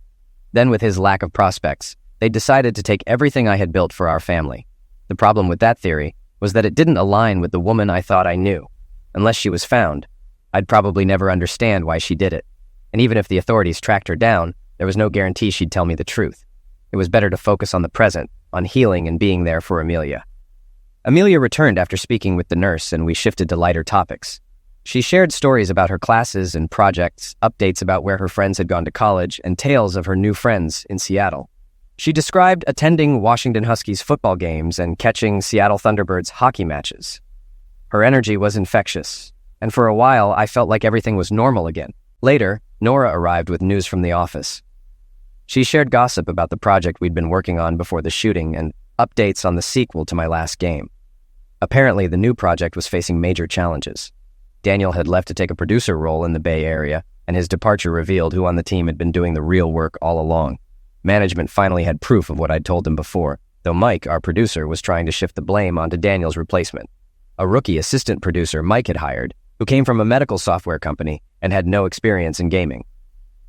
Then, with his lack of prospects, they decided to take everything I had built for our family. The problem with that theory was that it didn't align with the woman I thought I knew. Unless she was found, I'd probably never understand why she did it. And even if the authorities tracked her down, there was no guarantee she'd tell me the truth. It was better to focus on the present, on healing and being there for Amelia. Amelia returned after speaking with the nurse, and we shifted to lighter topics. She shared stories about her classes and projects, updates about where her friends had gone to college, and tales of her new friends in Seattle. She described attending Washington Huskies football games and catching Seattle Thunderbirds hockey matches. Her energy was infectious, and for a while I felt like everything was normal again. Later, Nora arrived with news from the office. She shared gossip about the project we'd been working on before the shooting and updates on the sequel to my last game. Apparently, the new project was facing major challenges. Daniel had left to take a producer role in the Bay Area, and his departure revealed who on the team had been doing the real work all along. Management finally had proof of what I'd told them before, though Mike, our producer, was trying to shift the blame onto Daniel's replacement, a rookie assistant producer Mike had hired, who came from a medical software company and had no experience in gaming.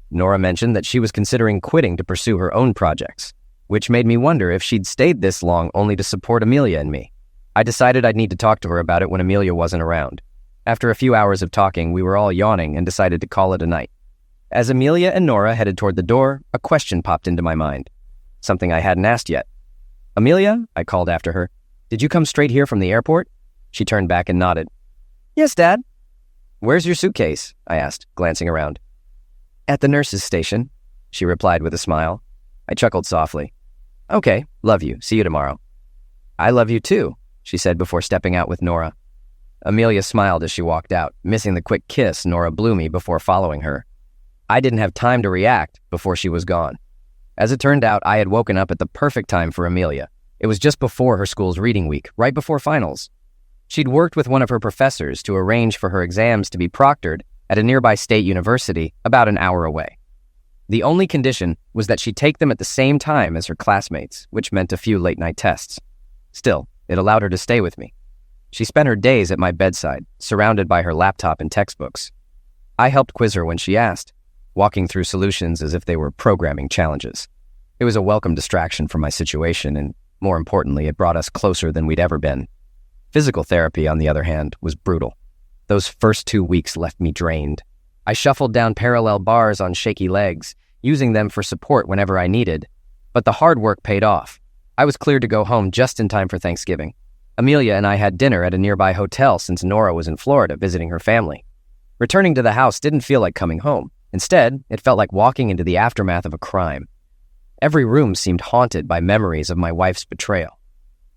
Nora mentioned that she was considering quitting to pursue her own projects, which made me wonder if she'd stayed this long only to support Amelia and me. I decided I'd need to talk to her about it when Amelia wasn't around. After a few hours of talking, we were all yawning and decided to call it a night. As Amelia and Nora headed toward the door, a question popped into my mind, something I hadn't asked yet. "Amelia," I called after her, "did you come straight here from the airport?" She turned back and nodded. "Yes, Dad." "Where's your suitcase?" I asked, glancing around. "At the nurse's station," she replied with a smile. I chuckled softly. "Okay, love you. See you tomorrow." "I love you too," she said before stepping out with Nora. Amelia smiled as she walked out, missing the quick kiss Nora blew me before following her. I didn't have time to react before she was gone. As it turned out, I had woken up at the perfect time for Amelia. It was just before her school's reading week, right before finals. She'd worked with one of her professors to arrange for her exams to be proctored at a nearby state university about an hour away. The only condition was that she take them at the same time as her classmates, which meant a few late-night tests. Still, it allowed her to stay with me. She spent her days at my bedside, surrounded by her laptop and textbooks. I helped quiz her when she asked, walking through solutions as if they were programming challenges. It was a welcome distraction from my situation, and more importantly, it brought us closer than we'd ever been. Physical therapy, on the other hand, was brutal. Those first 2 weeks left me drained. I shuffled down parallel bars on shaky legs, using them for support whenever I needed. But the hard work paid off. I was cleared to go home just in time for Thanksgiving. Amelia and I had dinner at a nearby hotel since Nora was in Florida visiting her family. Returning to the house didn't feel like coming home. Instead, it felt like walking into the aftermath of a crime. Every room seemed haunted by memories of my wife's betrayal.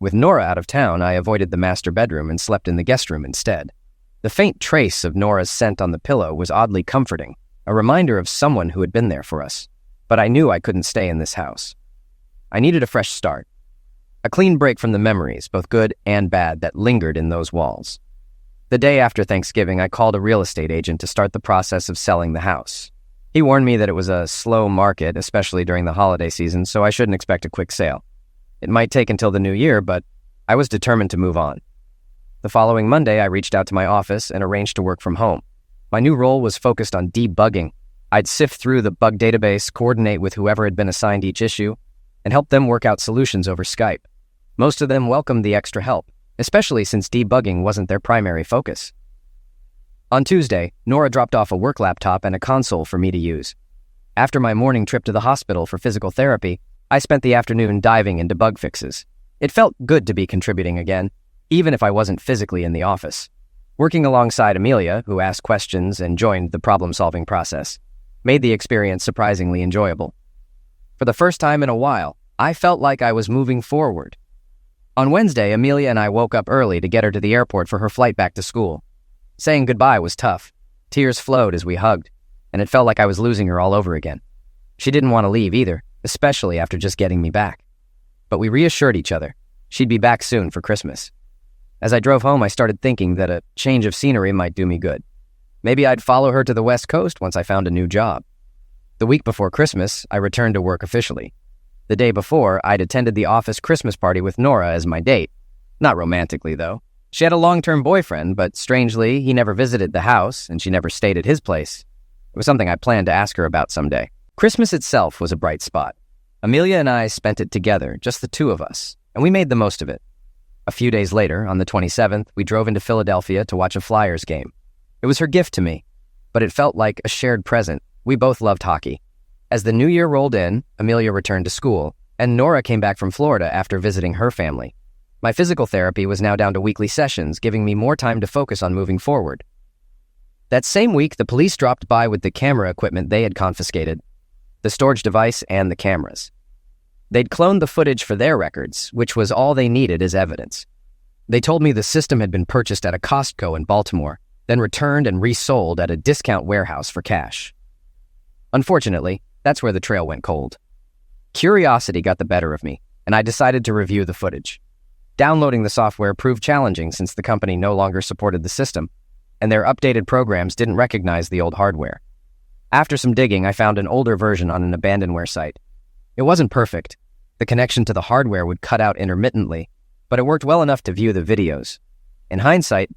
With Nora out of town, I avoided the master bedroom and slept in the guest room instead. The faint trace of Nora's scent on the pillow was oddly comforting, a reminder of someone who had been there for us. But I knew I couldn't stay in this house. I needed a fresh start. A clean break from the memories, both good and bad, that lingered in those walls. The day after Thanksgiving, I called a real estate agent to start the process of selling the house. He warned me that it was a slow market, especially during the holiday season, so I shouldn't expect a quick sale. It might take until the new year, but I was determined to move on. The following Monday, I reached out to my office and arranged to work from home. My new role was focused on debugging. I'd sift through the bug database, coordinate with whoever had been assigned each issue, and help them work out solutions over Skype. Most of them welcomed the extra help, especially since debugging wasn't their primary focus. On Tuesday, Nora dropped off a work laptop and a console for me to use. After my morning trip to the hospital for physical therapy, I spent the afternoon diving into bug fixes. It felt good to be contributing again, even if I wasn't physically in the office. Working alongside Amelia, who asked questions and joined the problem-solving process, made the experience surprisingly enjoyable. For the first time in a while, I felt like I was moving forward. On Wednesday, Amelia and I woke up early to get her to the airport for her flight back to school. Saying goodbye was tough. Tears flowed as we hugged, and it felt like I was losing her all over again. She didn't want to leave either, especially after just getting me back. But we reassured each other. She'd be back soon for Christmas. As I drove home, I started thinking that a change of scenery might do me good. Maybe I'd follow her to the West Coast once I found a new job. The week before Christmas, I returned to work officially. The day before, I'd attended the office Christmas party with Nora as my date. Not romantically, though. She had a long-term boyfriend, but strangely, he never visited the house, and she never stayed at his place. It was something I planned to ask her about someday. Christmas itself was a bright spot. Amelia and I spent it together, just the two of us, and we made the most of it. A few days later, on the 27th, we drove into Philadelphia to watch a Flyers game. It was her gift to me, but it felt like a shared present. We both loved hockey. As the new year rolled in, Amelia returned to school, and Nora came back from Florida after visiting her family. My physical therapy was now down to weekly sessions, giving me more time to focus on moving forward. That same week, the police dropped by with the camera equipment they had confiscated, the storage device and the cameras. They'd cloned the footage for their records, which was all they needed as evidence. They told me the system had been purchased at a Costco in Baltimore, then returned and resold at a discount warehouse for cash. Unfortunately, that's where the trail went cold. Curiosity got the better of me, and I decided to review the footage. Downloading the software proved challenging since the company no longer supported the system, and their updated programs didn't recognize the old hardware. After some digging, I found an older version on an abandonware site. It wasn't perfect. The connection to the hardware would cut out intermittently, but it worked well enough to view the videos. In hindsight,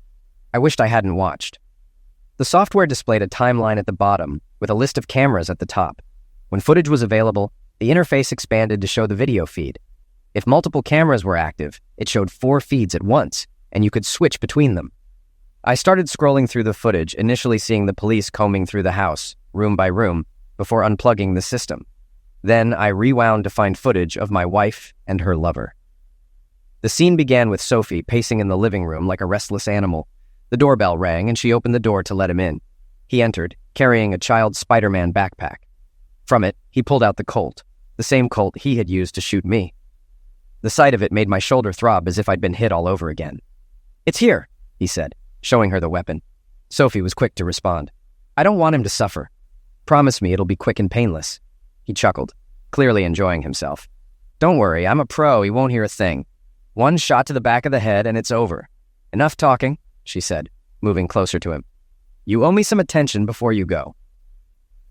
I wished I hadn't watched. The software displayed a timeline at the bottom with a list of cameras at the top. When footage was available, the interface expanded to show the video feed. If multiple cameras were active, it showed 4 feeds at once, and you could switch between them. I started scrolling through the footage, initially seeing the police combing through the house, room by room, before unplugging the system. Then I rewound to find footage of my wife and her lover. The scene began with Sophie pacing in the living room like a restless animal. The doorbell rang and she opened the door to let him in. He entered, carrying a child's Spider-Man backpack. From it, he pulled out the Colt, the same Colt he had used to shoot me. The sight of it made my shoulder throb as if I'd been hit all over again. "It's here," he said, showing her the weapon. Sophie was quick to respond. "I don't want him to suffer. Promise me it'll be quick and painless." He chuckled, clearly enjoying himself. "Don't worry, I'm a pro, he won't hear a thing. 1 shot to the back of the head and it's over. Enough talking," she said, moving closer to him. "You owe me some attention before you go."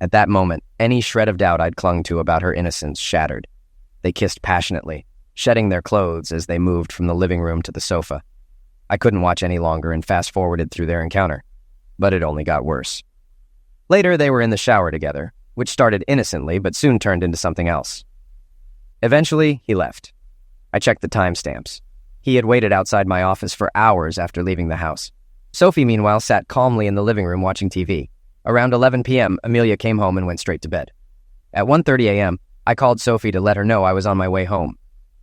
At that moment, any shred of doubt I'd clung to about her innocence shattered. They kissed passionately, shedding their clothes as they moved from the living room to the sofa. I couldn't watch any longer and fast-forwarded through their encounter, but it only got worse. Later, they were in the shower together, which started innocently but soon turned into something else. Eventually, he left. I checked the timestamps. He had waited outside my office for hours after leaving the house. Sophie, meanwhile, sat calmly in the living room watching TV. Around 11 p.m., Amelia came home and went straight to bed. At 1:30 a.m., I called Sophie to let her know I was on my way home.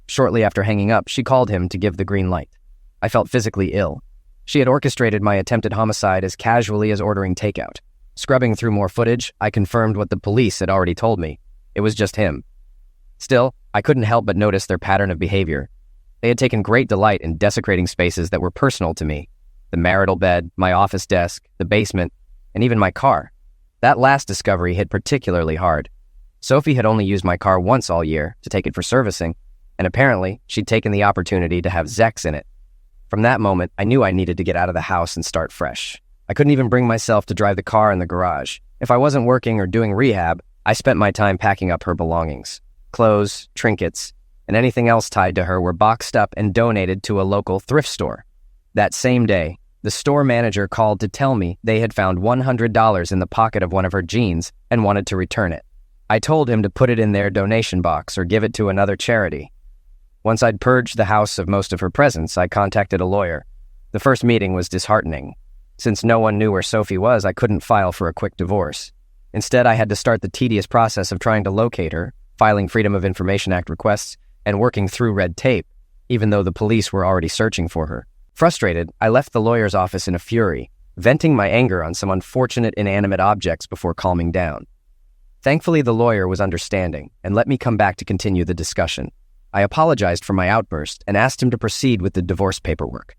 Shortly after hanging up, she called him to give the green light. I felt physically ill. She had orchestrated my attempted homicide as casually as ordering takeout. Scrubbing through more footage, I confirmed what the police had already told me. It was just him. Still, I couldn't help but notice their pattern of behavior. They had taken great delight in desecrating spaces that were personal to me. The marital bed, my office desk, the basement, and even my car. That last discovery hit particularly hard. Sophie had only used my car once all year to take it for servicing, and apparently she'd taken the opportunity to have Zex in it. From that moment, I knew I needed to get out of the house and start fresh. I couldn't even bring myself to drive the car in the garage. If I wasn't working or doing rehab, I spent my time packing up her belongings. Clothes, trinkets, and anything else tied to her were boxed up and donated to a local thrift store. That same day, the store manager called to tell me they had found $100 in the pocket of one of her jeans and wanted to return it. I told him to put it in their donation box or give it to another charity. Once I'd purged the house of most of her presents, I contacted a lawyer. The first meeting was disheartening. Since no one knew where Sophie was, I couldn't file for a quick divorce. Instead, I had to start the tedious process of trying to locate her, filing Freedom of Information Act requests, and working through red tape, even though the police were already searching for her. Frustrated, I left the lawyer's office in a fury, venting my anger on some unfortunate inanimate objects before calming down. Thankfully, the lawyer was understanding and let me come back to continue the discussion. I apologized for my outburst and asked him to proceed with the divorce paperwork.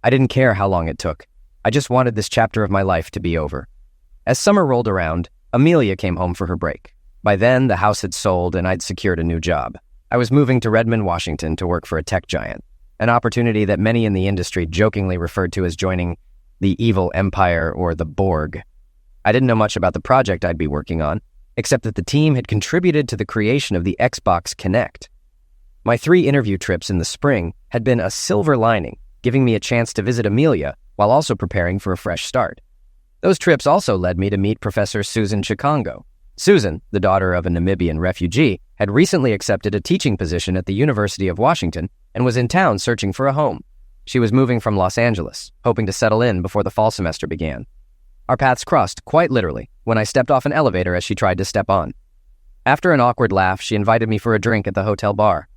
I didn't care how long it took. I just wanted this chapter of my life to be over. As summer rolled around, Amelia came home for her break. By then, the house had sold and I'd secured a new job. I was moving to Redmond, Washington to work for a tech giant, an opportunity that many in the industry jokingly referred to as joining the evil empire or the Borg. I didn't know much about the project I'd be working on, except that the team had contributed to the creation of the Xbox Kinect. My 3 interview trips in the spring had been a silver lining, giving me a chance to visit Amelia while also preparing for a fresh start. Those trips also led me to meet Professor Susan Chikongo. Susan, the daughter of a Namibian refugee, had recently accepted a teaching position at the University of Washington and was in town searching for a home. She was moving from Los Angeles, hoping to settle in before the fall semester began. Our paths crossed, quite literally, when I stepped off an elevator as she tried to step on. After an awkward laugh, she invited me for a drink at the hotel bar.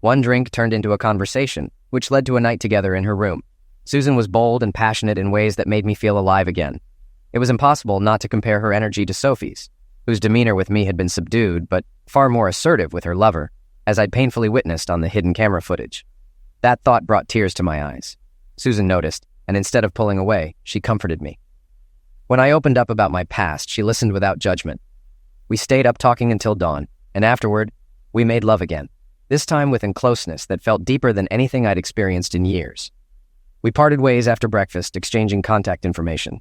One drink turned into a conversation, which led to a night together in her room. Susan was bold and passionate in ways that made me feel alive again. It was impossible not to compare her energy to Sophie's, whose demeanor with me had been subdued, but far more assertive with her lover, as I'd painfully witnessed on the hidden camera footage. That thought brought tears to my eyes. Susan noticed, and instead of pulling away, she comforted me. When I opened up about my past, she listened without judgment. We stayed up talking until dawn, and afterward, we made love again, this time with a closeness that felt deeper than anything I'd experienced in years. We parted ways after breakfast, exchanging contact information.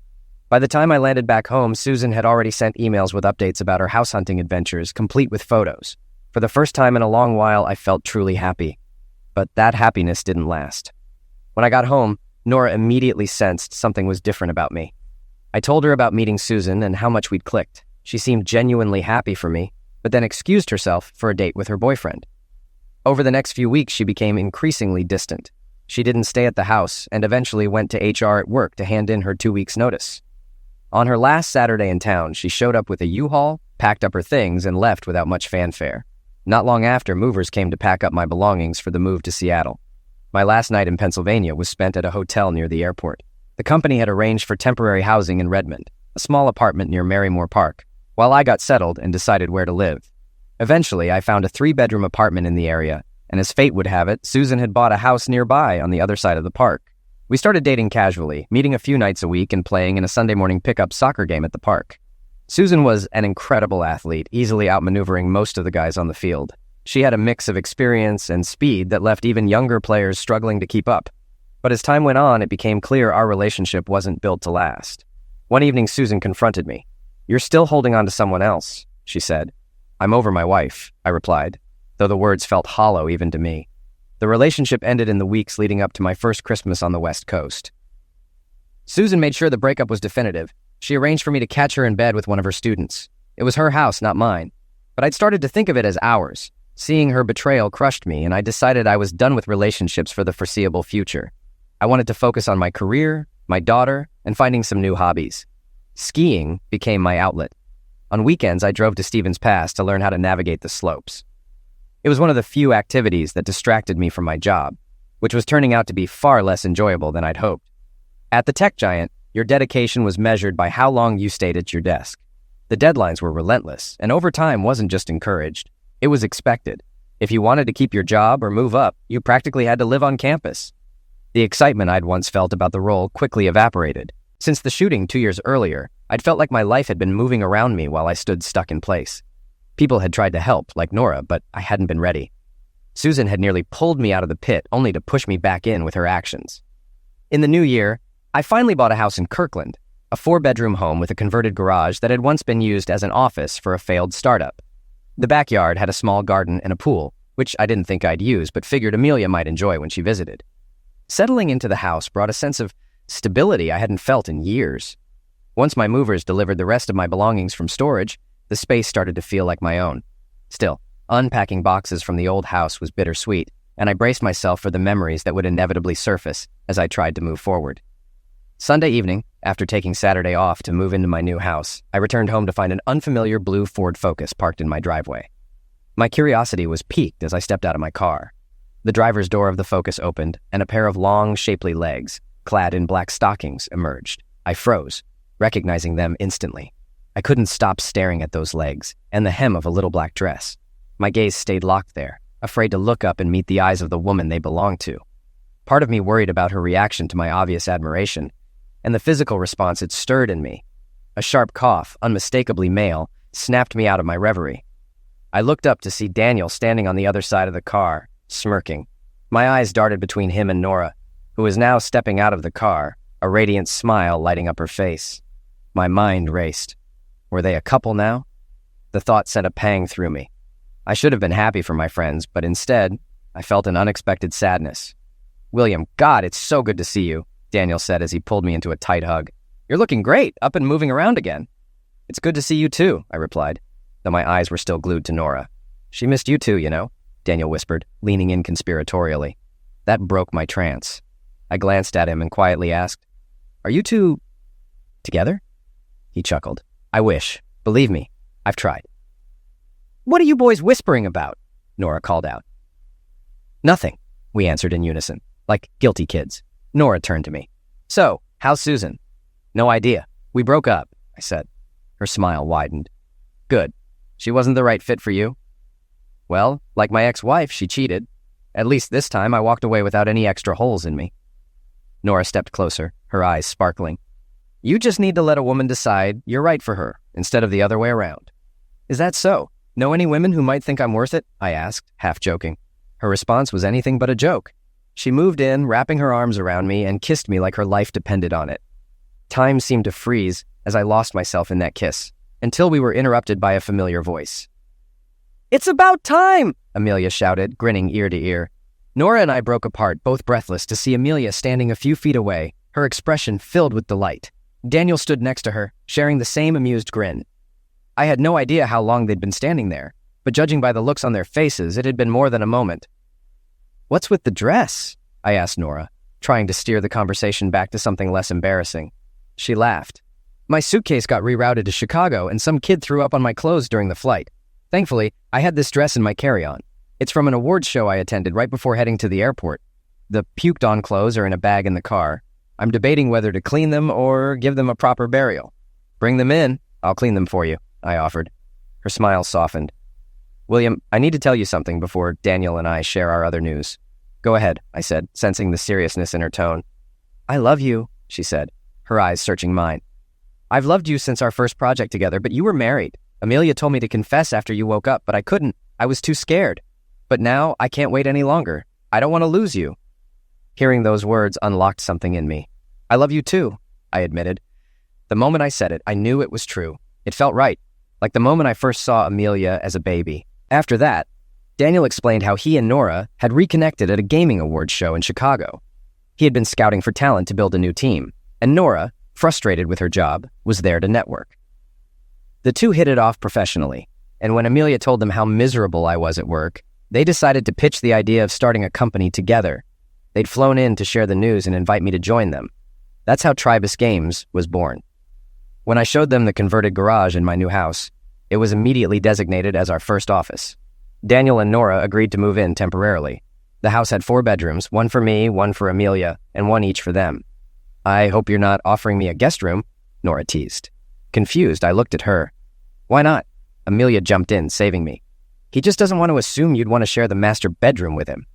By the time I landed back home, Susan had already sent emails with updates about her house hunting adventures, complete with photos. For the first time in a long while, I felt truly happy. But that happiness didn't last. When I got home, Nora immediately sensed something was different about me. I told her about meeting Susan and how much we'd clicked. She seemed genuinely happy for me, but then excused herself for a date with her boyfriend. Over the next few weeks, she became increasingly distant. She didn't stay at the house and eventually went to HR at work to hand in her 2 weeks' notice. On her last Saturday in town, she showed up with a U-Haul, packed up her things, and left without much fanfare. Not long after, movers came to pack up my belongings for the move to Seattle. My last night in Pennsylvania was spent at a hotel near the airport. The company had arranged for temporary housing in Redmond, a small apartment near Marymore Park, while I got settled and decided where to live. Eventually, I found a 3-bedroom apartment in the area, and as fate would have it, Susan had bought a house nearby on the other side of the park. We started dating casually, meeting a few nights a week and playing in a Sunday morning pickup soccer game at the park. Susan was an incredible athlete, easily outmaneuvering most of the guys on the field. She had a mix of experience and speed that left even younger players struggling to keep up. But as time went on, it became clear our relationship wasn't built to last. One evening, Susan confronted me. "You're still holding on to someone else," she said. "I'm over my wife," I replied, though the words felt hollow even to me. The relationship ended in the weeks leading up to my first Christmas on the West Coast. Susan made sure the breakup was definitive. She arranged for me to catch her in bed with one of her students. It was her house, not mine. But I'd started to think of it as ours. Seeing her betrayal crushed me, and I decided I was done with relationships for the foreseeable future. I wanted to focus on my career, my daughter, and finding some new hobbies. Skiing became my outlet. On weekends, I drove to Stevens Pass to learn how to navigate the slopes. It was one of the few activities that distracted me from my job, which was turning out to be far less enjoyable than I'd hoped. At the tech giant, your dedication was measured by how long you stayed at your desk. The deadlines were relentless, and overtime wasn't just encouraged. It was expected. If you wanted to keep your job or move up, you practically had to live on campus. The excitement I'd once felt about the role quickly evaporated. Since the shooting 2 years earlier, I'd felt like my life had been moving around me while I stood stuck in place. People had tried to help, like Nora, but I hadn't been ready. Susan had nearly pulled me out of the pit, only to push me back in with her actions. In the new year, I finally bought a house in Kirkland, a 4-bedroom home with a converted garage that had once been used as an office for a failed startup. The backyard had a small garden and a pool, which I didn't think I'd use, but figured Amelia might enjoy when she visited. Settling into the house brought a sense of stability I hadn't felt in years. Once my movers delivered the rest of my belongings from storage, the space started to feel like my own. Still, unpacking boxes from the old house was bittersweet, and I braced myself for the memories that would inevitably surface as I tried to move forward. Sunday evening, after taking Saturday off to move into my new house, I returned home to find an unfamiliar blue Ford Focus parked in my driveway. My curiosity was piqued as I stepped out of my car. The driver's door of the Focus opened, and a pair of long, shapely legs, clad in black stockings, emerged. I froze, recognizing them instantly. I couldn't stop staring at those legs and the hem of a little black dress. My gaze stayed locked there, afraid to look up and meet the eyes of the woman they belonged to. Part of me worried about her reaction to my obvious admiration, and the physical response it stirred in me. A sharp cough, unmistakably male, snapped me out of my reverie. I looked up to see Daniel standing on the other side of the car, smirking. My eyes darted between him and Nora, who was now stepping out of the car, a radiant smile lighting up her face. My mind raced. Were they a couple now? The thought sent a pang through me. I should have been happy for my friends, but instead, I felt an unexpected sadness. "William, God, it's so good to see you," Daniel said as he pulled me into a tight hug. "You're looking great, up and moving around again." "It's good to see you too," I replied, though my eyes were still glued to Nora. "She missed you too, you know," Daniel whispered, leaning in conspiratorially. That broke my trance. I glanced at him and quietly asked, "Are you two together?" He chuckled. "I wish. Believe me, I've tried." "What are you boys whispering about?" Nora called out. "Nothing," we answered in unison, like guilty kids. Nora turned to me. "So, how's Susan?" "No idea. We broke up," I said. Her smile widened. "Good. She wasn't the right fit for you?" "Well, like my ex-wife, she cheated. At least this time I walked away without any extra holes in me." Nora stepped closer, her eyes sparkling. "You just need to let a woman decide you're right for her, instead of the other way around." "Is that so? Know any women who might think I'm worth it?" I asked, half joking. Her response was anything but a joke. She moved in, wrapping her arms around me, and kissed me like her life depended on it. Time seemed to freeze as I lost myself in that kiss, until we were interrupted by a familiar voice. "It's about time!" Amelia shouted, grinning ear to ear. Nora and I broke apart, both breathless, to see Amelia standing a few feet away, her expression filled with delight. Daniel stood next to her, sharing the same amused grin. I had no idea how long they'd been standing there, but judging by the looks on their faces, it had been more than a moment. "What's with the dress?" I asked Nora, trying to steer the conversation back to something less embarrassing. She laughed. "My suitcase got rerouted to Chicago, and some kid threw up on my clothes during the flight. Thankfully, I had this dress in my carry-on. It's from an awards show I attended right before heading to the airport. The puked-on clothes are in a bag in the car. I'm debating whether to clean them or give them a proper burial." "Bring them in. I'll clean them for you," I offered. Her smile softened. "William, I need to tell you something before Daniel and I share our other news." "Go ahead," I said, sensing the seriousness in her tone. "I love you," she said, her eyes searching mine. "I've loved you since our first project together, but you were married. Amelia told me to confess after you woke up, but I couldn't. I was too scared. But now I can't wait any longer. I don't want to lose you." Hearing those words unlocked something in me. "I love you too," I admitted. The moment I said it, I knew it was true. It felt right, like the moment I first saw Amelia as a baby. After that, Daniel explained how he and Nora had reconnected at a gaming awards show in Chicago. He had been scouting for talent to build a new team, and Nora, frustrated with her job, was there to network. The two hit it off professionally, and when Amelia told them how miserable I was at work, they decided to pitch the idea of starting a company together. They'd flown in to share the news and invite me to join them. That's how Tribus Games was born. When I showed them the converted garage in my new house, it was immediately designated as our first office. Daniel and Nora agreed to move in temporarily. The house had 4 bedrooms, one for me, one for Amelia, and one each for them. "I hope you're not offering me a guest room," Nora teased. Confused, I looked at her. "Why not?" Amelia jumped in, saving me. "He just doesn't want to assume you'd want to share the master bedroom with him."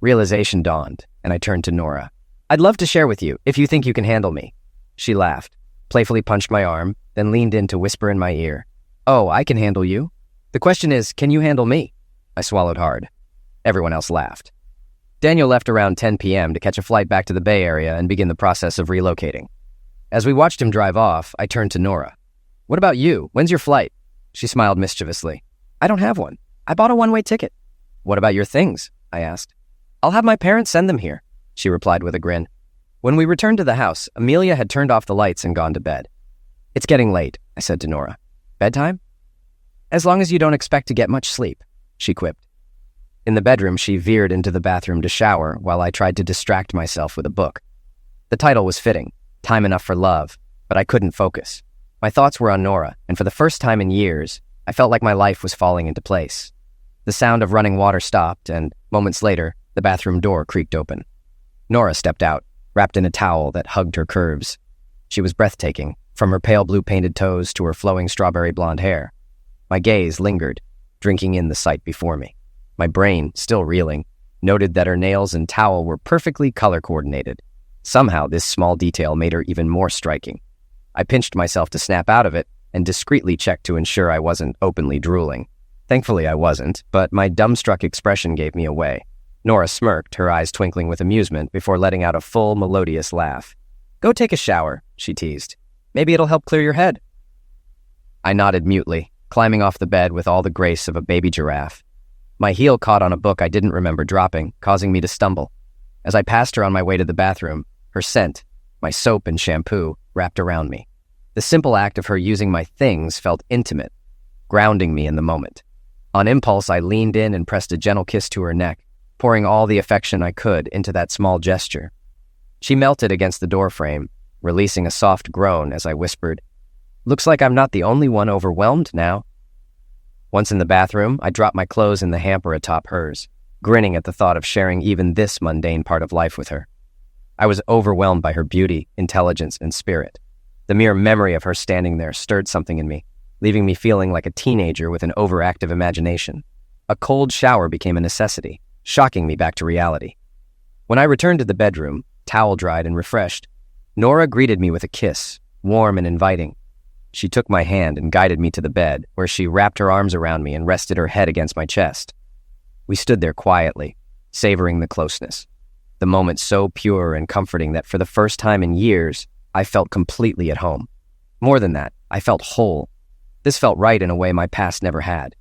Realization dawned, and I turned to Nora. "I'd love to share with you, if you think you can handle me." She laughed, playfully punched my arm, then leaned in to whisper in my ear. "Oh, I can handle you. The question is, can you handle me?" I swallowed hard. Everyone else laughed. Daniel left around 10 p.m. to catch a flight back to the Bay Area and begin the process of relocating. As we watched him drive off, I turned to Nora. "What about you? When's your flight?" She smiled mischievously. "I don't have one. I bought a one-way ticket." "What about your things?" I asked. "I'll have my parents send them here," she replied with a grin. When we returned to the house, Amelia had turned off the lights and gone to bed. "It's getting late," I said to Nora. "Bedtime?" "As long as you don't expect to get much sleep," she quipped. In the bedroom, she veered into the bathroom to shower while I tried to distract myself with a book. The title was fitting, Time Enough for Love, but I couldn't focus. My thoughts were on Nora, and for the first time in years, I felt like my life was falling into place. The sound of running water stopped, and moments later, the bathroom door creaked open. Nora stepped out, wrapped in a towel that hugged her curves. She was breathtaking, from her pale blue painted toes to her flowing strawberry blonde hair. My gaze lingered, drinking in the sight before me. My brain, still reeling, noted that her nails and towel were perfectly color-coordinated. Somehow, this small detail made her even more striking. I pinched myself to snap out of it and discreetly checked to ensure I wasn't openly drooling. Thankfully, I wasn't, but my dumbstruck expression gave me away. Nora smirked, her eyes twinkling with amusement, before letting out a full, melodious laugh. "Go take a shower," she teased. "Maybe it'll help clear your head." I nodded mutely, climbing off the bed with all the grace of a baby giraffe. My heel caught on a book I didn't remember dropping, causing me to stumble. As I passed her on my way to the bathroom, her scent, my soap and shampoo, wrapped around me. The simple act of her using my things felt intimate, grounding me in the moment. On impulse, I leaned in and pressed a gentle kiss to her neck, pouring all the affection I could into that small gesture. She melted against the doorframe, releasing a soft groan as I whispered, "Looks like I'm not the only one overwhelmed now." Once in the bathroom, I dropped my clothes in the hamper atop hers, grinning at the thought of sharing even this mundane part of life with her. I was overwhelmed by her beauty, intelligence, and spirit. The mere memory of her standing there stirred something in me, leaving me feeling like a teenager with an overactive imagination. A cold shower became a necessity, shocking me back to reality. When I returned to the bedroom, towel-dried and refreshed, Nora greeted me with a kiss, warm and inviting. She took my hand and guided me to the bed, where she wrapped her arms around me and rested her head against my chest. We stood there quietly, savoring the closeness, the moment so pure and comforting that for the first time in years, I felt completely at home. More than that, I felt whole. This felt right in a way my past never had.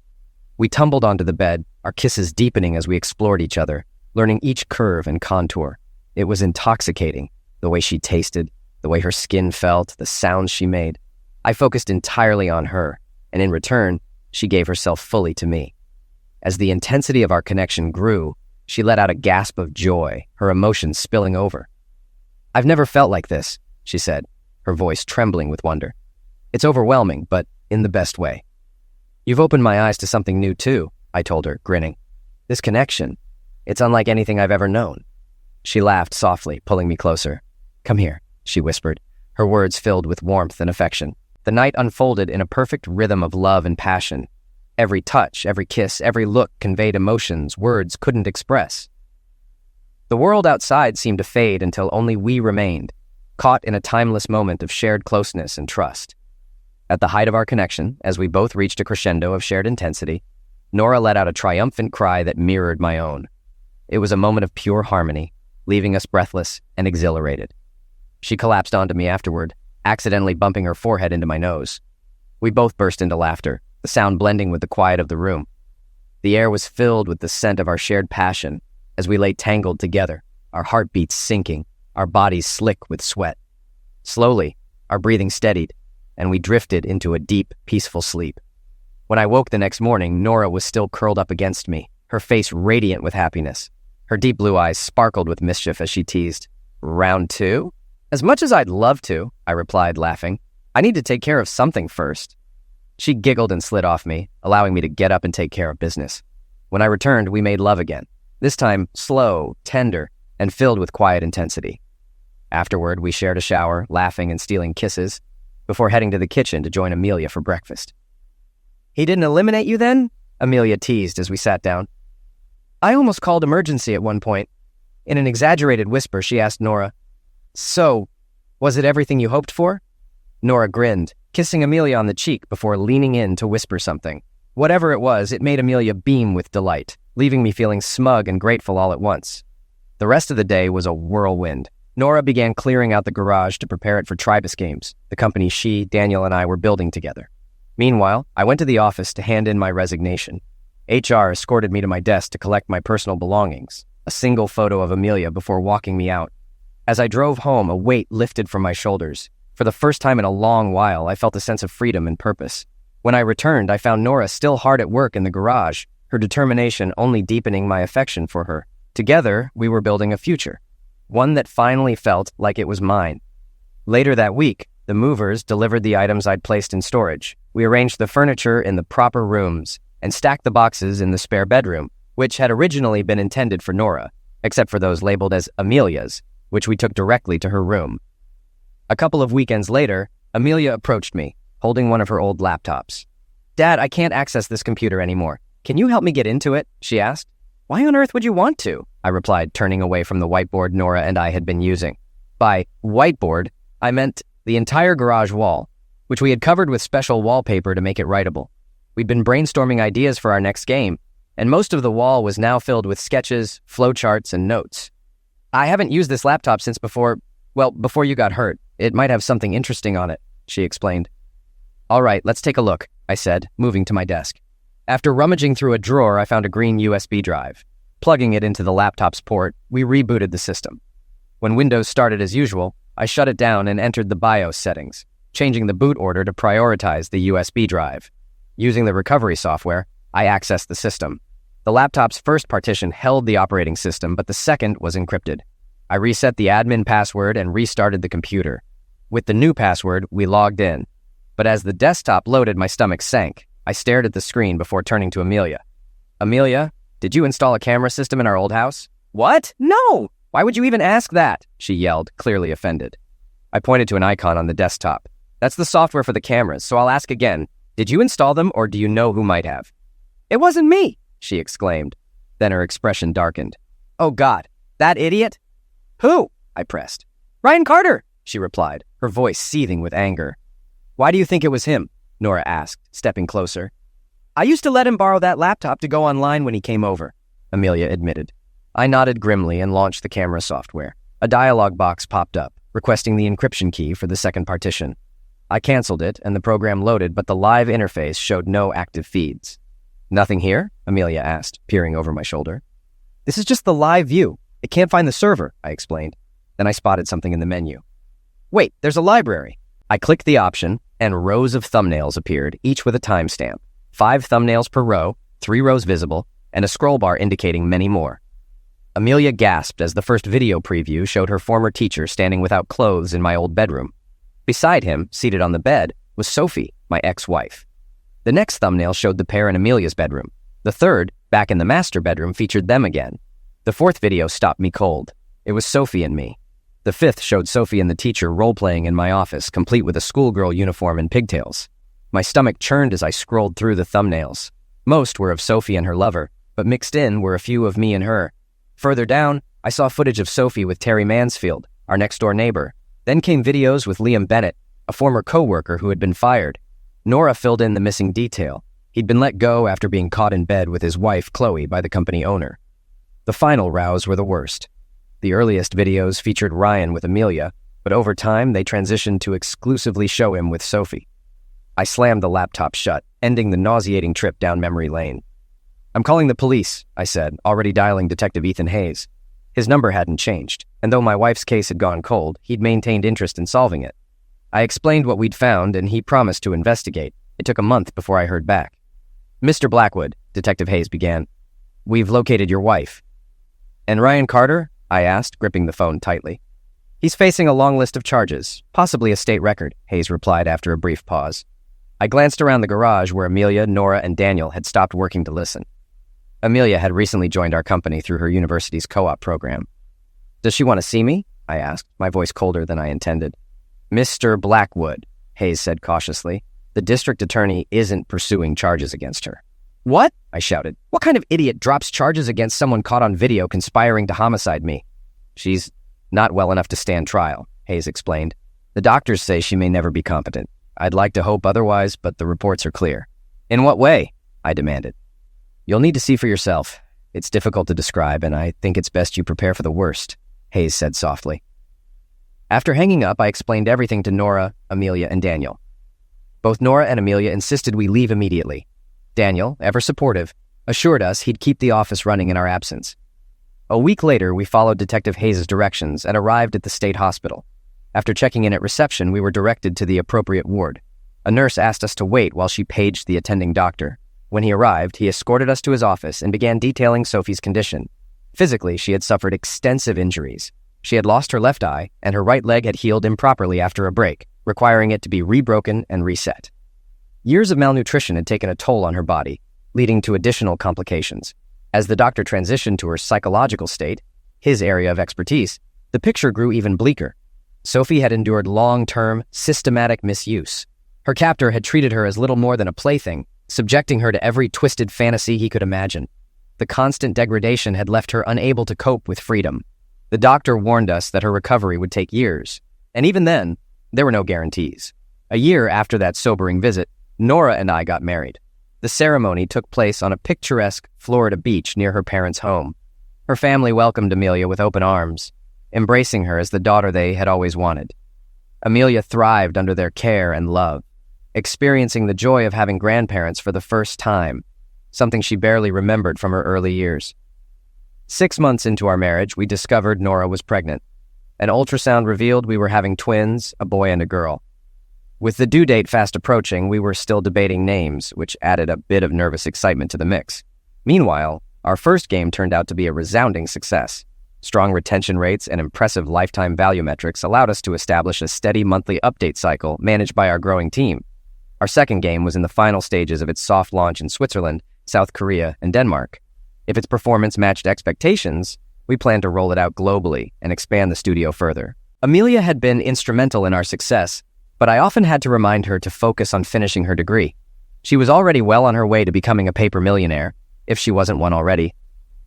We tumbled onto the bed, our kisses deepening as we explored each other, learning each curve and contour. It was intoxicating, the way she tasted, the way her skin felt, the sounds she made. I focused entirely on her, and in return, she gave herself fully to me. As the intensity of our connection grew, she let out a gasp of joy, her emotions spilling over. "I've never felt like this," she said, her voice trembling with wonder. "It's overwhelming, but in the best way." "You've opened my eyes to something new too," I told her, grinning. "This connection, it's unlike anything I've ever known." She laughed softly, pulling me closer. "Come here," she whispered, her words filled with warmth and affection. The night unfolded in a perfect rhythm of love and passion. Every touch, every kiss, every look conveyed emotions words couldn't express. The world outside seemed to fade until only we remained, caught in a timeless moment of shared closeness and trust. At the height of our connection, as we both reached a crescendo of shared intensity, Nora let out a triumphant cry that mirrored my own. It was a moment of pure harmony, leaving us breathless and exhilarated. She collapsed onto me afterward, accidentally bumping her forehead into my nose. We both burst into laughter, the sound blending with the quiet of the room. The air was filled with the scent of our shared passion as we lay tangled together, our heartbeats sinking, our bodies slick with sweat. Slowly, our breathing steadied, and we drifted into a deep, peaceful sleep. When I woke the next morning, Nora was still curled up against me, her face radiant with happiness. Her deep blue eyes sparkled with mischief as she teased. "Round two?" "As much as I'd love to," I replied, laughing. "I need to take care of something first." She giggled and slid off me, allowing me to get up and take care of business. When I returned, we made love again, this time slow, tender, and filled with quiet intensity. Afterward, we shared a shower, laughing and stealing kisses, before heading to the kitchen to join Amelia for breakfast. "He didn't eliminate you then?" Amelia teased as we sat down. "I almost called emergency at one point." In an exaggerated whisper, she asked Nora, "So, was it everything you hoped for?" Nora grinned, kissing Amelia on the cheek before leaning in to whisper something. Whatever it was, it made Amelia beam with delight, leaving me feeling smug and grateful all at once. The rest of the day was a whirlwind. Nora began clearing out the garage to prepare it for Tribus Games, the company she, Daniel, and I were building together. Meanwhile, I went to the office to hand in my resignation. HR escorted me to my desk to collect my personal belongings, a single photo of Amelia before walking me out. As I drove home, a weight lifted from my shoulders. For the first time in a long while, I felt a sense of freedom and purpose. When I returned, I found Nora still hard at work in the garage, her determination only deepening my affection for her. Together, we were building a future, one that finally felt like it was mine. Later that week, the movers delivered the items I'd placed in storage. We arranged the furniture in the proper rooms and stacked the boxes in the spare bedroom, which had originally been intended for Nora, except for those labeled as Amelia's, which we took directly to her room. A couple of weekends later, Amelia approached me, holding one of her old laptops. "Dad, I can't access this computer anymore. Can you help me get into it?" she asked. "Why on earth would you want to?" I replied, turning away from the whiteboard Nora and I had been using. By whiteboard, I meant the entire garage wall, which we had covered with special wallpaper to make it writable. We'd been brainstorming ideas for our next game, and most of the wall was now filled with sketches, flowcharts, and notes. "I haven't used this laptop since before you got hurt. It might have something interesting on it," she explained. "All right, let's take a look," I said, moving to my desk. After rummaging through a drawer, I found a green USB drive. Plugging it into the laptop's port, we rebooted the system. When Windows started as usual, I shut it down and entered the BIOS settings, changing the boot order to prioritize the USB drive. Using the recovery software, I accessed the system. The laptop's first partition held the operating system, but the second was encrypted. I reset the admin password and restarted the computer. With the new password, we logged in. But as the desktop loaded, my stomach sank. I stared at the screen before turning to Amelia. "Amelia, did you install a camera system in our old house?" "What? No! Why would you even ask that?" she yelled, clearly offended. I pointed to an icon on the desktop. "That's the software for the cameras, so I'll ask again. Did you install them, or do you know who might have?" "It wasn't me!" she exclaimed. Then her expression darkened. "Oh God, that idiot?" "Who?" I pressed. "Ryan Carter," she replied, her voice seething with anger. "Why do you think it was him?" Nora asked, stepping closer. "I used to let him borrow that laptop to go online when he came over," Amelia admitted. I nodded grimly and launched the camera software. A dialog box popped up, requesting the encryption key for the second partition. I canceled it, and the program loaded, but the live interface showed no active feeds. "Nothing here?" Amelia asked, peering over my shoulder. "This is just the live view. It can't find the server," I explained. Then I spotted something in the menu. "Wait, there's a library." I clicked the option, and rows of thumbnails appeared, each with a timestamp. 5 thumbnails per row, 3 rows visible, and a scroll bar indicating many more. Amelia gasped as the first video preview showed her former teacher standing without clothes in my old bedroom. Beside him, seated on the bed, was Sophie, my ex-wife. The next thumbnail showed the pair in Amelia's bedroom. The third, back in the master bedroom, featured them again. The fourth video stopped me cold. It was Sophie and me. The fifth showed Sophie and the teacher role-playing in my office, complete with a schoolgirl uniform and pigtails. My stomach churned as I scrolled through the thumbnails. Most were of Sophie and her lover, but mixed in were a few of me and her. Further down, I saw footage of Sophie with Terry Mansfield, our next-door neighbor. Then came videos with Liam Bennett, a former co-worker who had been fired. Nora filled in the missing detail. He'd been let go after being caught in bed with his wife, Chloe, by the company owner. The final rows were the worst. The earliest videos featured Ryan with Amelia, but over time they transitioned to exclusively show him with Sophie. I slammed the laptop shut, ending the nauseating trip down memory lane. "I'm calling the police," I said, already dialing Detective Ethan Hayes. His number hadn't changed, and though my wife's case had gone cold, he'd maintained interest in solving it. I explained what we'd found, and he promised to investigate. It took a month before I heard back. "Mr. Blackwood," Detective Hayes began, "we've located your wife." "And Ryan Carter?" I asked, gripping the phone tightly. "He's facing a long list of charges, possibly a state record," Hayes replied after a brief pause. I glanced around the garage where Amelia, Nora, and Daniel had stopped working to listen. Amelia had recently joined our company through her university's co-op program. "Does she want to see me?" I asked, my voice colder than I intended. "Mr. Blackwood," Hayes said cautiously, "the district attorney isn't pursuing charges against her." "What?" I shouted. "What kind of idiot drops charges against someone caught on video conspiring to homicide me?" "She's not well enough to stand trial," Hayes explained. "The doctors say she may never be competent. I'd like to hope otherwise, but the reports are clear." "In what way?" I demanded. "You'll need to see for yourself. It's difficult to describe, and I think it's best you prepare for the worst," Hayes said softly. After hanging up, I explained everything to Nora, Amelia, and Daniel. Both Nora and Amelia insisted we leave immediately. Daniel, ever supportive, assured us he'd keep the office running in our absence. A week later, we followed Detective Hayes' directions and arrived at the state hospital. After checking in at reception, we were directed to the appropriate ward. A nurse asked us to wait while she paged the attending doctor. When he arrived, he escorted us to his office and began detailing Sophie's condition. Physically, she had suffered extensive injuries. She had lost her left eye, and her right leg had healed improperly after a break, requiring it to be rebroken and reset. Years of malnutrition had taken a toll on her body, leading to additional complications. As the doctor transitioned to her psychological state, his area of expertise, the picture grew even bleaker. Sophie had endured long-term, systematic misuse. Her captor had treated her as little more than a plaything, subjecting her to every twisted fantasy he could imagine. The constant degradation had left her unable to cope with freedom. The doctor warned us that her recovery would take years, and even then, there were no guarantees. A year after that sobering visit, Nora and I got married. The ceremony took place on a picturesque Florida beach near her parents' home. Her family welcomed Amelia with open arms, embracing her as the daughter they had always wanted. Amelia thrived under their care and love, experiencing the joy of having grandparents for the first time, something she barely remembered from her early years. 6 months into our marriage, we discovered Nora was pregnant. An ultrasound revealed we were having twins, a boy and a girl. With the due date fast approaching, we were still debating names, which added a bit of nervous excitement to the mix. Meanwhile, our first game turned out to be a resounding success. Strong retention rates and impressive lifetime value metrics allowed us to establish a steady monthly update cycle managed by our growing team. Our second game was in the final stages of its soft launch in Switzerland, South Korea, and Denmark. If its performance matched expectations, we planned to roll it out globally and expand the studio further. Amelia had been instrumental in our success, but I often had to remind her to focus on finishing her degree. She was already well on her way to becoming a paper millionaire, if she wasn't one already,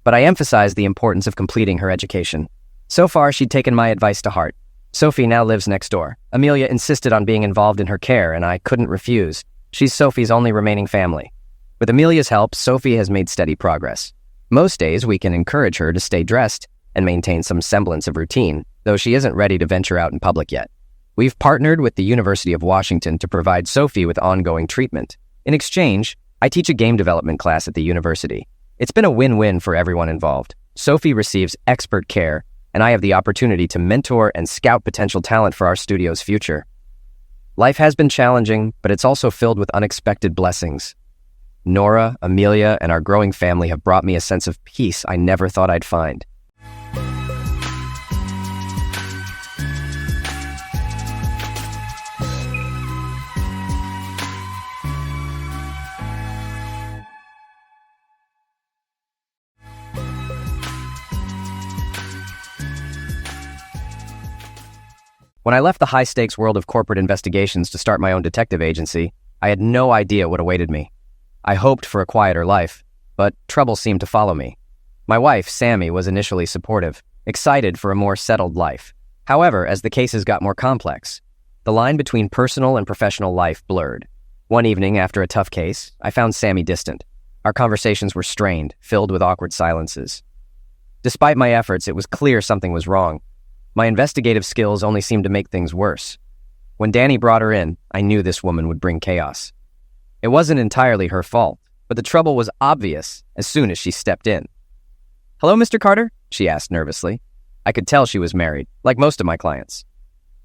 but I emphasized the importance of completing her education. So far, she'd taken my advice to heart. Sophie now lives next door. Amelia insisted on being involved in her care, and I couldn't refuse. She's Sophie's only remaining family. With Amelia's help, Sophie has made steady progress. Most days, we can encourage her to stay dressed, and maintain some semblance of routine, though she isn't ready to venture out in public yet. We've partnered with the University of Washington to provide Sophie with ongoing treatment. In exchange, I teach a game development class at the university. It's been a win-win for everyone involved. Sophie receives expert care, and I have the opportunity to mentor and scout potential talent for our studio's future. Life has been challenging, but it's also filled with unexpected blessings. Nora, Amelia, and our growing family have brought me a sense of peace I never thought I'd find. When I left the high-stakes world of corporate investigations to start my own detective agency, I had no idea what awaited me. I hoped for a quieter life, but trouble seemed to follow me. My wife, Sammy, was initially supportive, excited for a more settled life. However, as the cases got more complex, the line between personal and professional life blurred. One evening, after a tough case, I found Sammy distant. Our conversations were strained, filled with awkward silences. Despite my efforts, it was clear something was wrong. My investigative skills only seemed to make things worse. When Danny brought her in, I knew this woman would bring chaos. It wasn't entirely her fault, but the trouble was obvious as soon as she stepped in. "Hello, Mr. Carter?" she asked nervously. I could tell she was married, like most of my clients.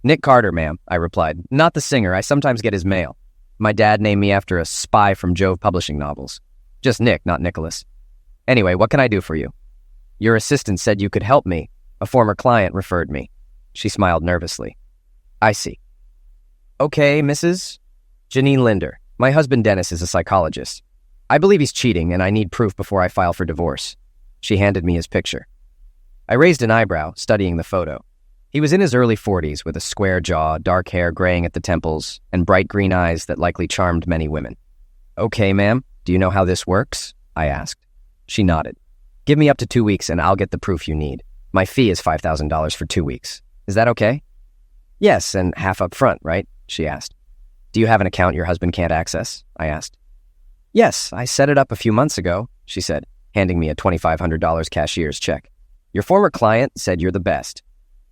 "Nick Carter, ma'am," I replied. "Not the singer. I sometimes get his mail. My dad named me after a spy from Jove Publishing novels. Just Nick, not Nicholas. Anyway, what can I do for you?" "Your assistant said you could help me. A former client referred me." She smiled nervously. "I see. Okay, Mrs. Janine Linder. My husband Dennis is a psychologist. I believe he's cheating, and I need proof before I file for divorce." She handed me his picture. I raised an eyebrow, studying the photo. He was in his early 40s with a square jaw, dark hair graying at the temples, and bright green eyes that likely charmed many women. "Okay, ma'am. Do you know how this works?" I asked. She nodded. "Give me up to 2 weeks, and I'll get the proof you need. My fee is $5,000 for 2 weeks. Is that okay?" "Yes, and half up front, right?" she asked. "Do you have an account your husband can't access?" I asked. "Yes, I set it up a few months ago," she said, handing me a $2,500 cashier's check. "Your former client said you're the best."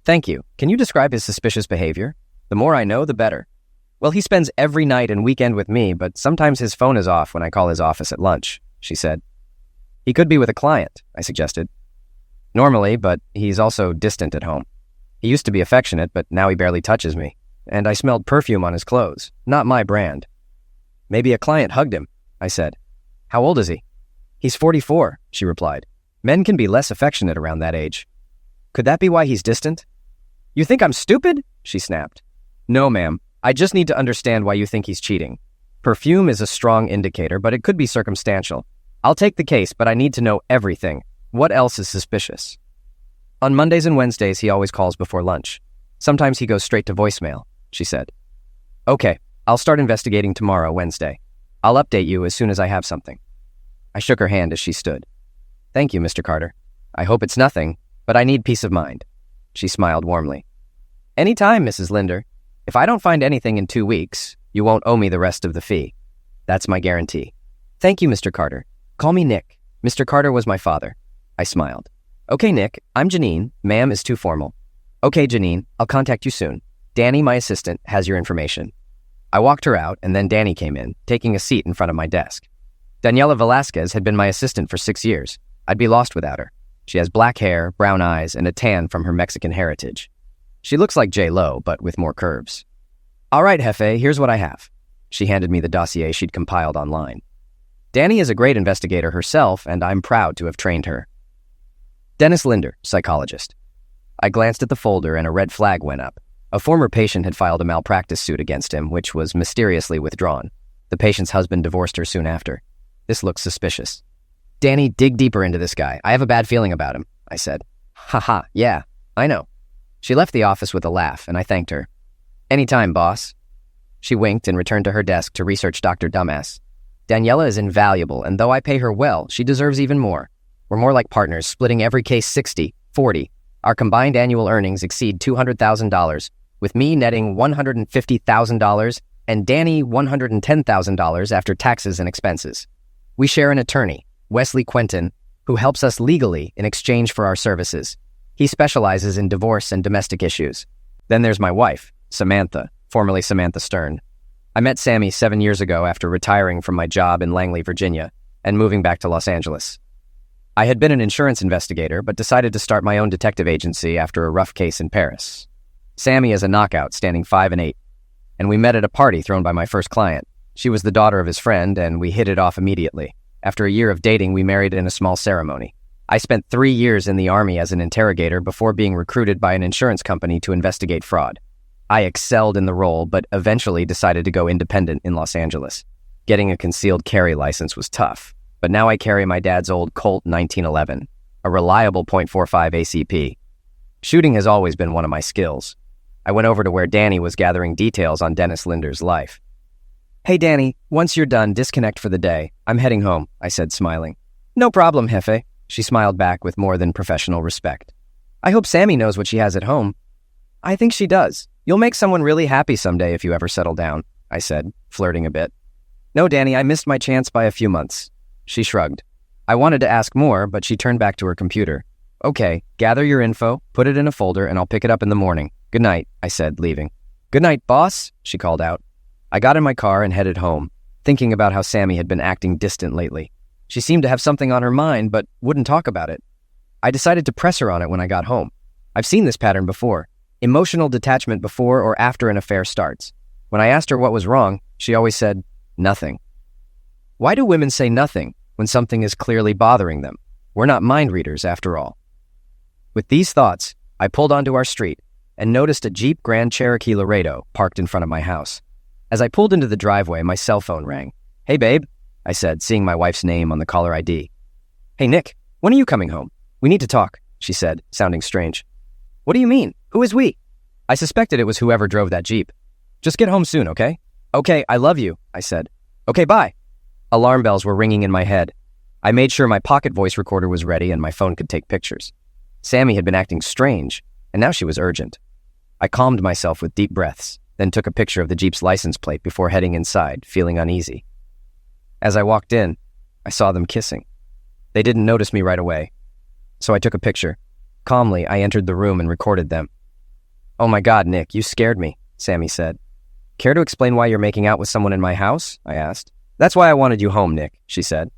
"Thank you. Can you describe his suspicious behavior? The more I know, the better." "Well, he spends every night and weekend with me, but sometimes his phone is off when I call his office at lunch," she said. "He could be with a client," I suggested. "Normally, but he's also distant at home. He used to be affectionate, but now he barely touches me. And I smelled perfume on his clothes. Not my brand." "Maybe a client hugged him," I said. "How old is he?" "He's 44, she replied. "Men can be less affectionate around that age." "Could that be why he's distant?" "You think I'm stupid?" she snapped. "No, ma'am. I just need to understand why you think he's cheating. Perfume is a strong indicator, but it could be circumstantial. I'll take the case, but I need to know everything. What else is suspicious?" "On Mondays and Wednesdays, he always calls before lunch. Sometimes he goes straight to voicemail," she said. "Okay, I'll start investigating tomorrow, Wednesday. I'll update you as soon as I have something." I shook her hand as she stood. "Thank you, Mr. Carter. I hope it's nothing, but I need peace of mind." She smiled warmly. "Any time, Mrs. Linder. If I don't find anything in 2 weeks, you won't owe me the rest of the fee. That's my guarantee." "Thank you, Mr. Carter. Call me Nick. Mr. Carter was my father." I smiled. "Okay, Nick, I'm Janine. Ma'am is too formal." "Okay, Janine, I'll contact you soon. Danny, my assistant, has your information." I walked her out, and then Danny came in, taking a seat in front of my desk. Daniela Velasquez had been my assistant for 6 years. I'd be lost without her. She has black hair, brown eyes, and a tan from her Mexican heritage. She looks like J-Lo, but with more curves. "All right, Jefe, here's what I have." She handed me the dossier she'd compiled online. Danny is a great investigator herself, and I'm proud to have trained her. Dennis Linder, psychologist. I glanced at the folder and a red flag went up. A former patient had filed a malpractice suit against him, which was mysteriously withdrawn. The patient's husband divorced her soon after. This looks suspicious. "Danny, dig deeper into this guy. I have a bad feeling about him," I said. "Haha, yeah, I know." She left the office with a laugh, and I thanked her. "Anytime, boss." She winked and returned to her desk to research Dr. Dumbass. Daniela is invaluable, and though I pay her well, she deserves even more. We're more like partners, splitting every case 60-40. Our combined annual earnings exceed $200,000, with me netting $150,000 and Danny $110,000 after taxes and expenses. We share an attorney, Wesley Quentin, who helps us legally in exchange for our services. He specializes in divorce and domestic issues. Then there's my wife, Samantha, formerly Samantha Stern. I met Sammy 7 years ago after retiring from my job in Langley, Virginia, and moving back to Los Angeles. I had been an insurance investigator, but decided to start my own detective agency after a rough case in Paris. Sammy is a knockout, standing 5'8", and we met at a party thrown by my first client. She was the daughter of his friend, and we hit it off immediately. After a year of dating, we married in a small ceremony. I spent 3 years in the Army as an interrogator before being recruited by an insurance company to investigate fraud. I excelled in the role, but eventually decided to go independent in Los Angeles. Getting a concealed carry license was tough, but now I carry my dad's old Colt 1911, a reliable .45 ACP. Shooting has always been one of my skills. I went over to where Danny was gathering details on Dennis Linder's life. "Hey, Danny, once you're done, disconnect for the day. I'm heading home," I said, smiling. "No problem, Jefe." She smiled back with more than professional respect. "I hope Sammy knows what she has at home." "I think she does. You'll make someone really happy someday if you ever settle down," I said, flirting a bit. "No, Danny, I missed my chance by a few months." She shrugged. I wanted to ask more, but she turned back to her computer. "Okay, gather your info, put it in a folder, and I'll pick it up in the morning. Good night," I said, leaving. "Good night, boss," she called out. I got in my car and headed home, thinking about how Sammy had been acting distant lately. She seemed to have something on her mind, but wouldn't talk about it. I decided to press her on it when I got home. I've seen this pattern before. Emotional detachment before or after an affair starts. When I asked her what was wrong, she always said, "Nothing." Why do women say nothing when something is clearly bothering them? We're not mind readers, after all. With these thoughts, I pulled onto our street and noticed a Jeep Grand Cherokee Laredo parked in front of my house. As I pulled into the driveway, my cell phone rang. "Hey, babe," I said, seeing my wife's name on the caller ID. "Hey, Nick, when are you coming home? We need to talk," she said, sounding strange. "What do you mean? Who is we?" I suspected it was whoever drove that Jeep. "Just get home soon, okay?" "Okay, I love you," I said. "Okay, bye." Alarm bells were ringing in my head. I made sure my pocket voice recorder was ready and my phone could take pictures. Sammy had been acting strange, and now she was urgent. I calmed myself with deep breaths, then took a picture of the Jeep's license plate before heading inside, feeling uneasy. As I walked in, I saw them kissing. They didn't notice me right away, so I took a picture. Calmly, I entered the room and recorded them. "Oh my God, Nick, you scared me," Sammy said. "Care to explain why you're making out with someone in my house?" I asked. "That's why I wanted you home, Nick," she said.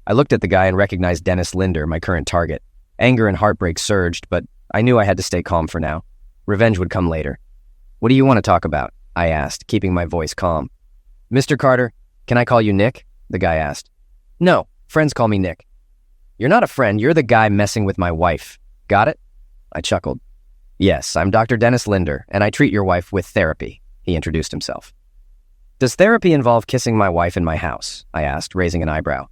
I looked at the guy and recognized Dennis Linder, my current target. Anger and heartbreak surged, but I knew I had to stay calm for now. Revenge would come later. "What do you want to talk about?" I asked, keeping my voice calm. "Mr. Carter, can I call you Nick?" the guy asked. "No, friends call me Nick." "You're not a friend, you're the guy messing with my wife. Got it?" I chuckled. "Yes, I'm Dr. Dennis Linder, and I treat your wife with therapy," he introduced himself. "Does therapy involve kissing my wife in my house?" I asked, raising an eyebrow.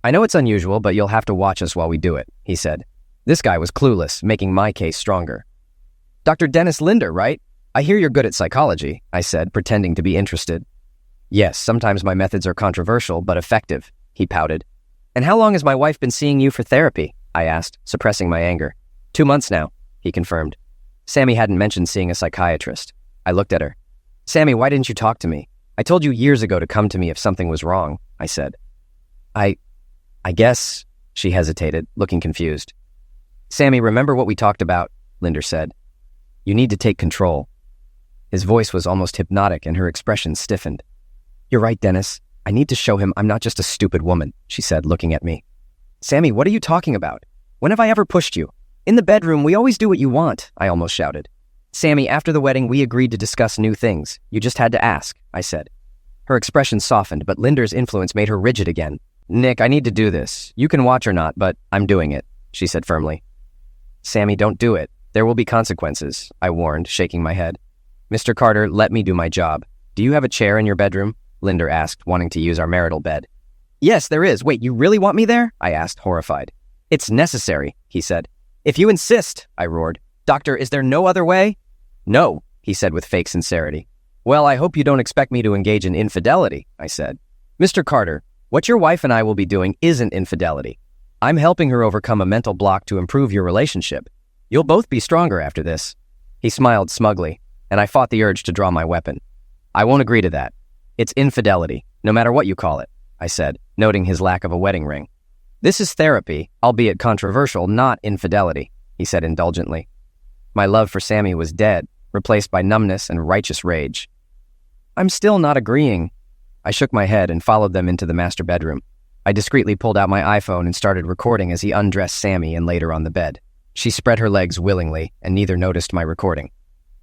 "I know it's unusual, but you'll have to watch us while we do it," he said. This guy was clueless, making my case stronger. "Dr. Dennis Linder, right? I hear you're good at psychology," I said, pretending to be interested. "Yes, sometimes my methods are controversial, but effective," he pouted. "And how long has my wife been seeing you for therapy?" I asked, suppressing my anger. 2 months now," he confirmed. Sammy hadn't mentioned seeing a psychiatrist. I looked at her. "Sammy, why didn't you talk to me? I told you years ago to come to me if something was wrong," I said. I guess," she hesitated, looking confused. "Sammy, remember what we talked about?" Linder said. "You need to take control." His voice was almost hypnotic and her expression stiffened. "You're right, Dennis. I need to show him I'm not just a stupid woman," she said, looking at me. "Sammy, what are you talking about? When have I ever pushed you? In the bedroom, we always do what you want," I almost shouted. "Sammy, after the wedding, we agreed to discuss new things. You just had to ask," I said. Her expression softened, but Linder's influence made her rigid again. "Nick, I need to do this. You can watch or not, but I'm doing it," she said firmly. "Sammy, don't do it. There will be consequences," I warned, shaking my head. "Mr. Carter, let me do my job. Do you have a chair in your bedroom?" Linder asked, wanting to use our marital bed. "Yes, there is. Wait, you really want me there?" I asked, horrified. "It's necessary," he said. "If you insist," I roared. "Doctor, is there no other way?" "No," he said with fake sincerity. "Well, I hope you don't expect me to engage in infidelity," I said. "Mr. Carter, what your wife and I will be doing isn't infidelity. I'm helping her overcome a mental block to improve your relationship. You'll both be stronger after this." He smiled smugly, and I fought the urge to draw my weapon. "I won't agree to that. It's infidelity, no matter what you call it," I said, noting his lack of a wedding ring. "This is therapy, albeit controversial, not infidelity. he said indulgently. My love for Sammy was dead, replaced by numbness and righteous rage. I'm still not agreeing. I shook my head and followed them into the master bedroom. I discreetly pulled out my iPhone and started recording as he undressed Sammy and laid her on the bed. She spread her legs willingly, and neither noticed my recording.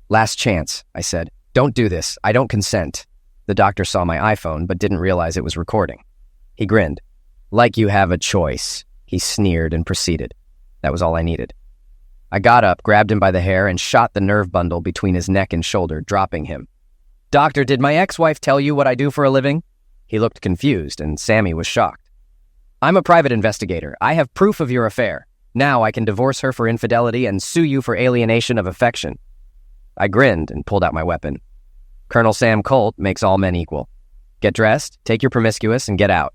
Last chance, I said. Don't do this. I don't consent. The doctor saw my iPhone, but didn't realize it was recording. He grinned. Like you have a choice, he sneered and proceeded. That was all I needed. I got up, grabbed him by the hair, and shot the nerve bundle between his neck and shoulder, dropping him. Doctor, did my ex-wife tell you what I do for a living? He looked confused, and Sammy was shocked. I'm a private investigator. I have proof of your affair. Now I can divorce her for infidelity and sue you for alienation of affection. I grinned and pulled out my weapon. Colonel Sam Colt makes all men equal. Get dressed, take your promiscuous, and get out.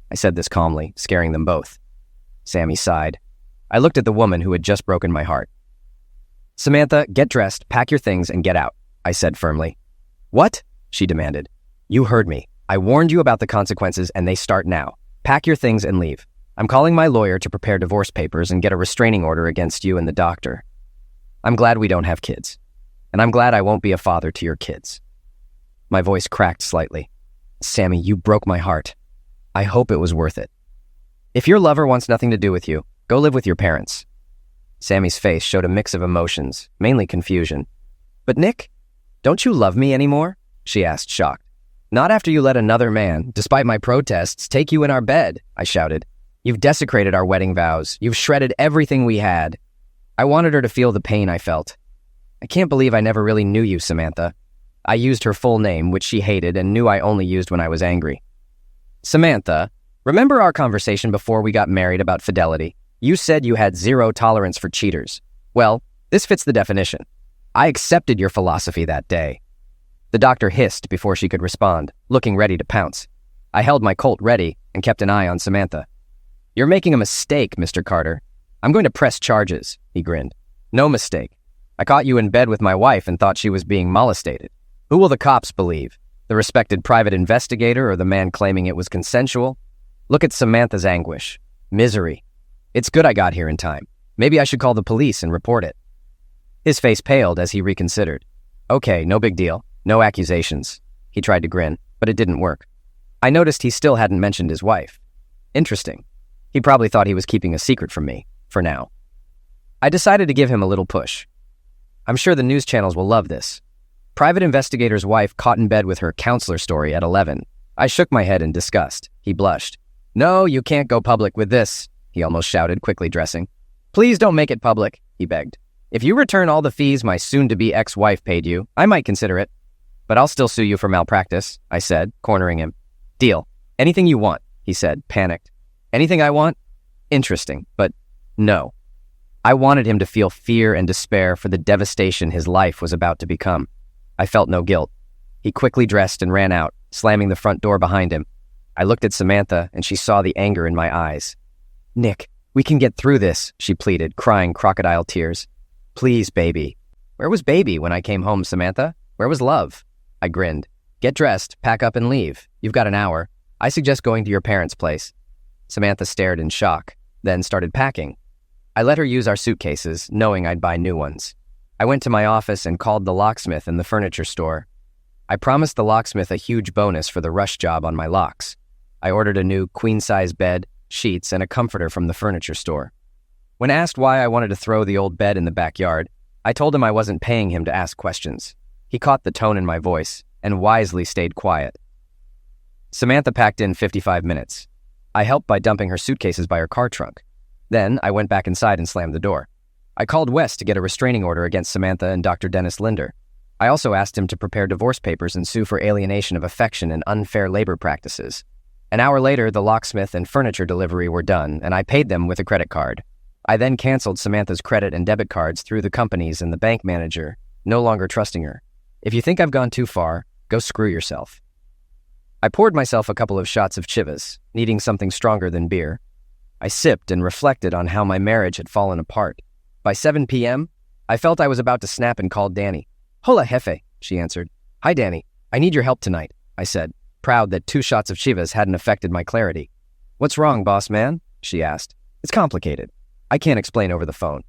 I said this calmly, scaring them both. Sammy sighed. I looked at the woman who had just broken my heart. Samantha, get dressed, pack your things, and get out, I said firmly. What? She demanded. You heard me. I warned you about the consequences, and they start now. Pack your things and leave. I'm calling my lawyer to prepare divorce papers and get a restraining order against you and the doctor. I'm glad we don't have kids. And I'm glad I won't be a father to your kids. My voice cracked slightly. Sammy, you broke my heart. I hope it was worth it. If your lover wants nothing to do with you, go live with your parents. Sammy's face showed a mix of emotions, mainly confusion. But Nick, don't you love me anymore? She asked, shocked. Not after you let another man, despite my protests, take you in our bed, I shouted. You've desecrated our wedding vows. You've shredded everything we had. I wanted her to feel the pain I felt. I can't believe I never really knew you, Samantha. I used her full name, which she hated and knew I only used when I was angry. Samantha, remember our conversation before we got married about fidelity? You said you had zero tolerance for cheaters. Well, this fits the definition. I accepted your philosophy that day. The doctor hissed before she could respond, looking ready to pounce. I held my Colt ready and kept an eye on Samantha. You're making a mistake, Mr. Carter. I'm going to press charges, he grinned. No mistake. I caught you in bed with my wife and thought she was being molested. Who will the cops believe? The respected private investigator or the man claiming it was consensual? Look at Samantha's anguish. Misery. It's good I got here in time. Maybe I should call the police and report it. His face paled as he reconsidered. Okay, no big deal. No accusations. He tried to grin, but it didn't work. I noticed he still hadn't mentioned his wife. Interesting. He probably thought he was keeping a secret from me, for now. I decided to give him a little push. I'm sure the news channels will love this. Private investigator's wife caught in bed with her counselor story at 11. I shook my head in disgust. He blushed. No, you can't go public with this, he almost shouted, quickly dressing. Please don't make it public, he begged. If you return all the fees my soon-to-be ex-wife paid you, I might consider it. But I'll still sue you for malpractice, I said, cornering him. Deal. Anything you want, he said, panicked. Anything I want? Interesting, but no. I wanted him to feel fear and despair for the devastation his life was about to become. I felt no guilt. He quickly dressed and ran out, slamming the front door behind him. I looked at Samantha, and she saw the anger in my eyes. Nick, we can get through this, she pleaded, crying crocodile tears. Please, baby. Where was baby when I came home, Samantha? Where was love? I grinned. Get dressed, pack up and leave. You've got an hour. I suggest going to your parents' place. Samantha stared in shock, then started packing. I let her use our suitcases, knowing I'd buy new ones. I went to my office and called the locksmith in the furniture store. I promised the locksmith a huge bonus for the rush job on my locks. I ordered a new queen-size bed, sheets, and a comforter from the furniture store. When asked why I wanted to throw the old bed in the backyard, I told him I wasn't paying him to ask questions. He caught the tone in my voice and wisely stayed quiet. Samantha packed in 55 minutes. I helped by dumping her suitcases by her car trunk. Then I went back inside and slammed the door. I called Wes to get a restraining order against Samantha and Dr. Dennis Linder. I also asked him to prepare divorce papers and sue for alienation of affection and unfair labor practices. An hour later, the locksmith and furniture delivery were done, and I paid them with a credit card. I then canceled Samantha's credit and debit cards through the companies and the bank manager, no longer trusting her. If you think I've gone too far, go screw yourself. I poured myself a couple of shots of Chivas, needing something stronger than beer. I sipped and reflected on how my marriage had fallen apart. By 7 p.m., I felt I was about to snap and called Danny. Hola, jefe, she answered. Hi, Danny. I need your help tonight, I said, proud that 2 shots of Chivas hadn't affected my clarity. What's wrong, boss man? She asked. It's complicated. I can't explain over the phone.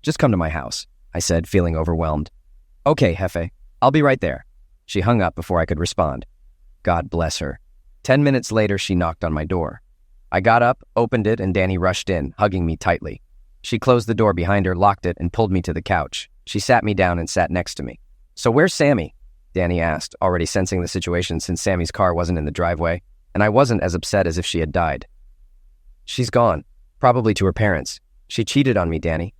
Just come to my house, I said, feeling overwhelmed. Okay, Jefe, I'll be right there. She hung up before I could respond. God bless her. 10 minutes later, she knocked on my door. I got up, opened it, and Danny rushed in, hugging me tightly. She closed the door behind her, locked it, and pulled me to the couch. She sat me down and sat next to me. So where's Sammy? Danny asked, already sensing the situation since Sammy's car wasn't in the driveway, and I wasn't as upset as if she had died. She's gone, probably to her parents. She cheated on me, Danny.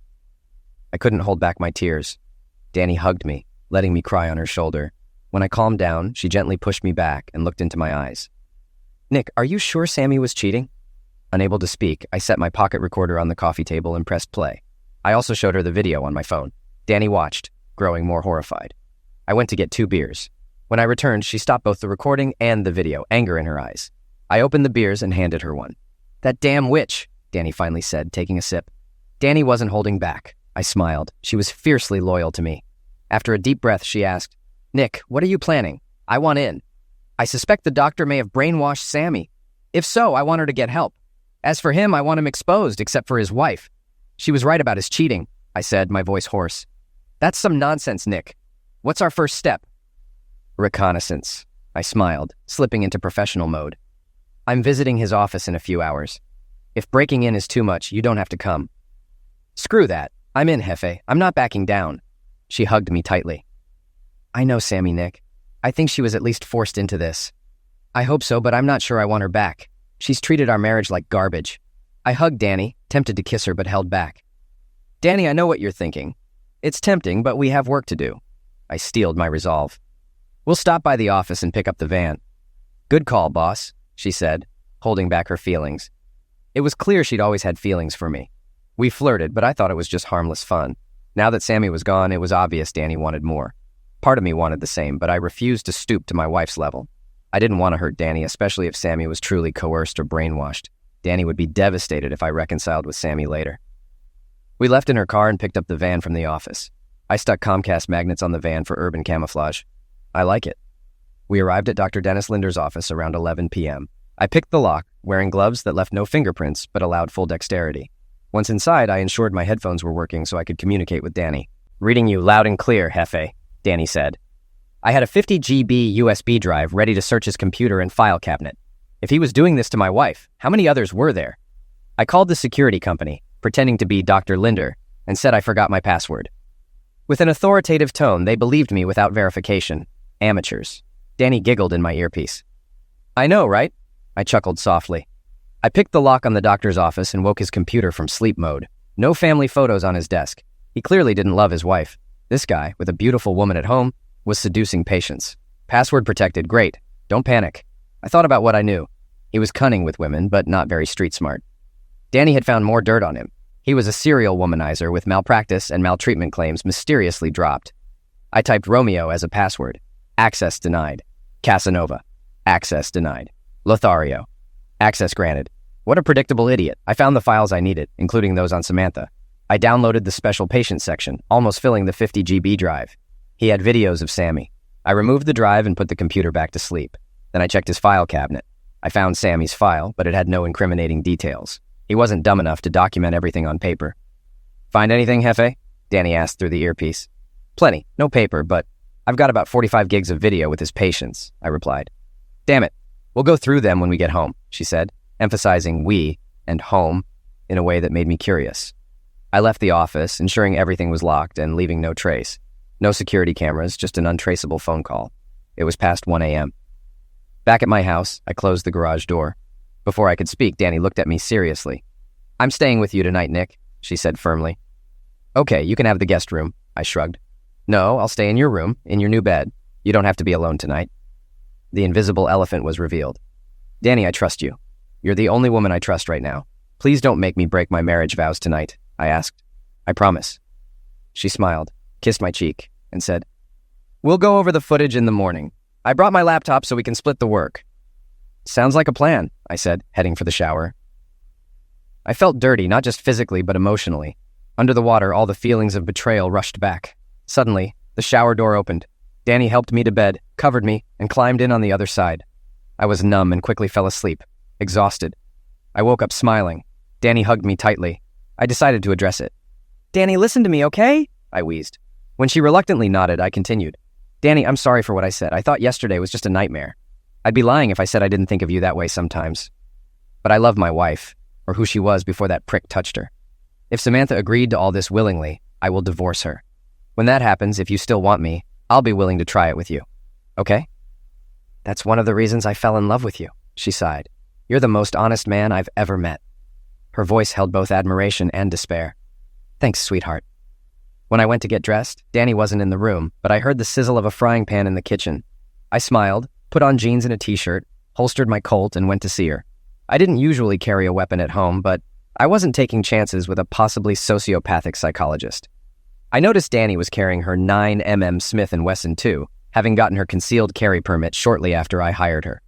I couldn't hold back my tears. Danny hugged me, letting me cry on her shoulder. When I calmed down, she gently pushed me back and looked into my eyes. Nick, are you sure Sammy was cheating? Unable to speak, I set my pocket recorder on the coffee table and pressed play. I also showed her the video on my phone. Danny watched, growing more horrified. I went to get 2 beers. When I returned, she stopped both the recording and the video, anger in her eyes. I opened the beers and handed her one. That damn witch, Danny finally said, taking a sip. Danny wasn't holding back. I smiled. She was fiercely loyal to me. After a deep breath, she asked, Nick, what are you planning? I want in. I suspect the doctor may have brainwashed Sammy. If so, I want her to get help. As for him, I want him exposed, except for his wife. She was right about his cheating, I said, my voice hoarse. That's some nonsense, Nick. What's our first step? Reconnaissance. I smiled, slipping into professional mode. I'm visiting his office in a few hours. If breaking in is too much, you don't have to come. Screw that. I'm in, Jefe. I'm not backing down. She hugged me tightly. I know Sammy, Nick. I think she was at least forced into this. I hope so, but I'm not sure I want her back. She's treated our marriage like garbage. I hugged Danny, tempted to kiss her but held back. Danny, I know what you're thinking. It's tempting, but we have work to do. I steeled my resolve. We'll stop by the office and pick up the van. Good call, boss, she said, holding back her feelings. It was clear she'd always had feelings for me. We flirted, but I thought it was just harmless fun. Now that Sammy was gone, it was obvious Danny wanted more. Part of me wanted the same, but I refused to stoop to my wife's level. I didn't want to hurt Danny, especially if Sammy was truly coerced or brainwashed. Danny would be devastated if I reconciled with Sammy later. We left in her car and picked up the van from the office. I stuck Comcast magnets on the van for urban camouflage. I like it. We arrived at Dr. Dennis Linder's office around 11 p.m. I picked the lock, wearing gloves that left no fingerprints but allowed full dexterity. Once inside, I ensured my headphones were working so I could communicate with Danny. Reading you loud and clear, Jefe, Danny said. I had a 50 GB USB drive ready to search his computer and file cabinet. If he was doing this to my wife, how many others were there? I called the security company, pretending to be Dr. Linder, and said I forgot my password. With an authoritative tone, they believed me without verification. Amateurs. Danny giggled in my earpiece. I know, right? I chuckled softly. I picked the lock on the doctor's office and woke his computer from sleep mode. No family photos on his desk. He clearly didn't love his wife. This guy, with a beautiful woman at home, was seducing patients. Password protected, great. Don't panic. I thought about what I knew. He was cunning with women, but not very street smart. Danny had found more dirt on him. He was a serial womanizer with malpractice and maltreatment claims mysteriously dropped. I typed Romeo as a password. Access denied. Casanova. Access denied. Lothario. Access granted. What a predictable idiot. I found the files I needed, including those on Samantha. I downloaded the special patient section, almost filling the 50 GB drive. He had videos of Sammy. I removed the drive and put the computer back to sleep. Then I checked his file cabinet. I found Sammy's file, but it had no incriminating details. He wasn't dumb enough to document everything on paper. Find anything, Jefe? Danny asked through the earpiece. Plenty. No paper, but I've got about 45 gigs of video with his patients, I replied. Damn it. We'll go through them when we get home, she said, emphasizing we and home in a way that made me curious. I left the office, ensuring everything was locked and leaving no trace. No security cameras, just an untraceable phone call. It was past 1 a.m. Back at my house, I closed the garage door. Before I could speak, Danny looked at me seriously. I'm staying with you tonight, Nick, she said firmly. Okay, you can have the guest room, I shrugged. No, I'll stay in your room, in your new bed. You don't have to be alone tonight. The invisible elephant was revealed. Danny, I trust you. You're the only woman I trust right now. Please don't make me break my marriage vows tonight, I asked. I promise. She smiled, kissed my cheek, and said, We'll go over the footage in the morning. I brought my laptop so we can split the work. Sounds like a plan, I said, heading for the shower. I felt dirty, not just physically, but emotionally. Under the water, all the feelings of betrayal rushed back. Suddenly, the shower door opened. Danny helped me to bed, covered me, and climbed in on the other side. I was numb and quickly fell asleep, exhausted. I woke up smiling. Danny hugged me tightly. I decided to address it. Danny, listen to me, okay? I wheezed. When she reluctantly nodded, I continued. Danny, I'm sorry for what I said. I thought yesterday was just a nightmare. I'd be lying if I said I didn't think of you that way sometimes. But I love my wife, or who she was before that prick touched her. If Samantha agreed to all this willingly, I will divorce her. When that happens, if you still want me, I'll be willing to try it with you. Okay? That's one of the reasons I fell in love with you, she sighed. You're the most honest man I've ever met. Her voice held both admiration and despair. Thanks, sweetheart. When I went to get dressed, Danny wasn't in the room, but I heard the sizzle of a frying pan in the kitchen. I smiled, put on jeans and a t-shirt, holstered my Colt, and went to see her. I didn't usually carry a weapon at home, but I wasn't taking chances with a possibly sociopathic psychologist. I noticed Danny was carrying her 9mm Smith & Wesson too, having gotten her concealed carry permit shortly after I hired her.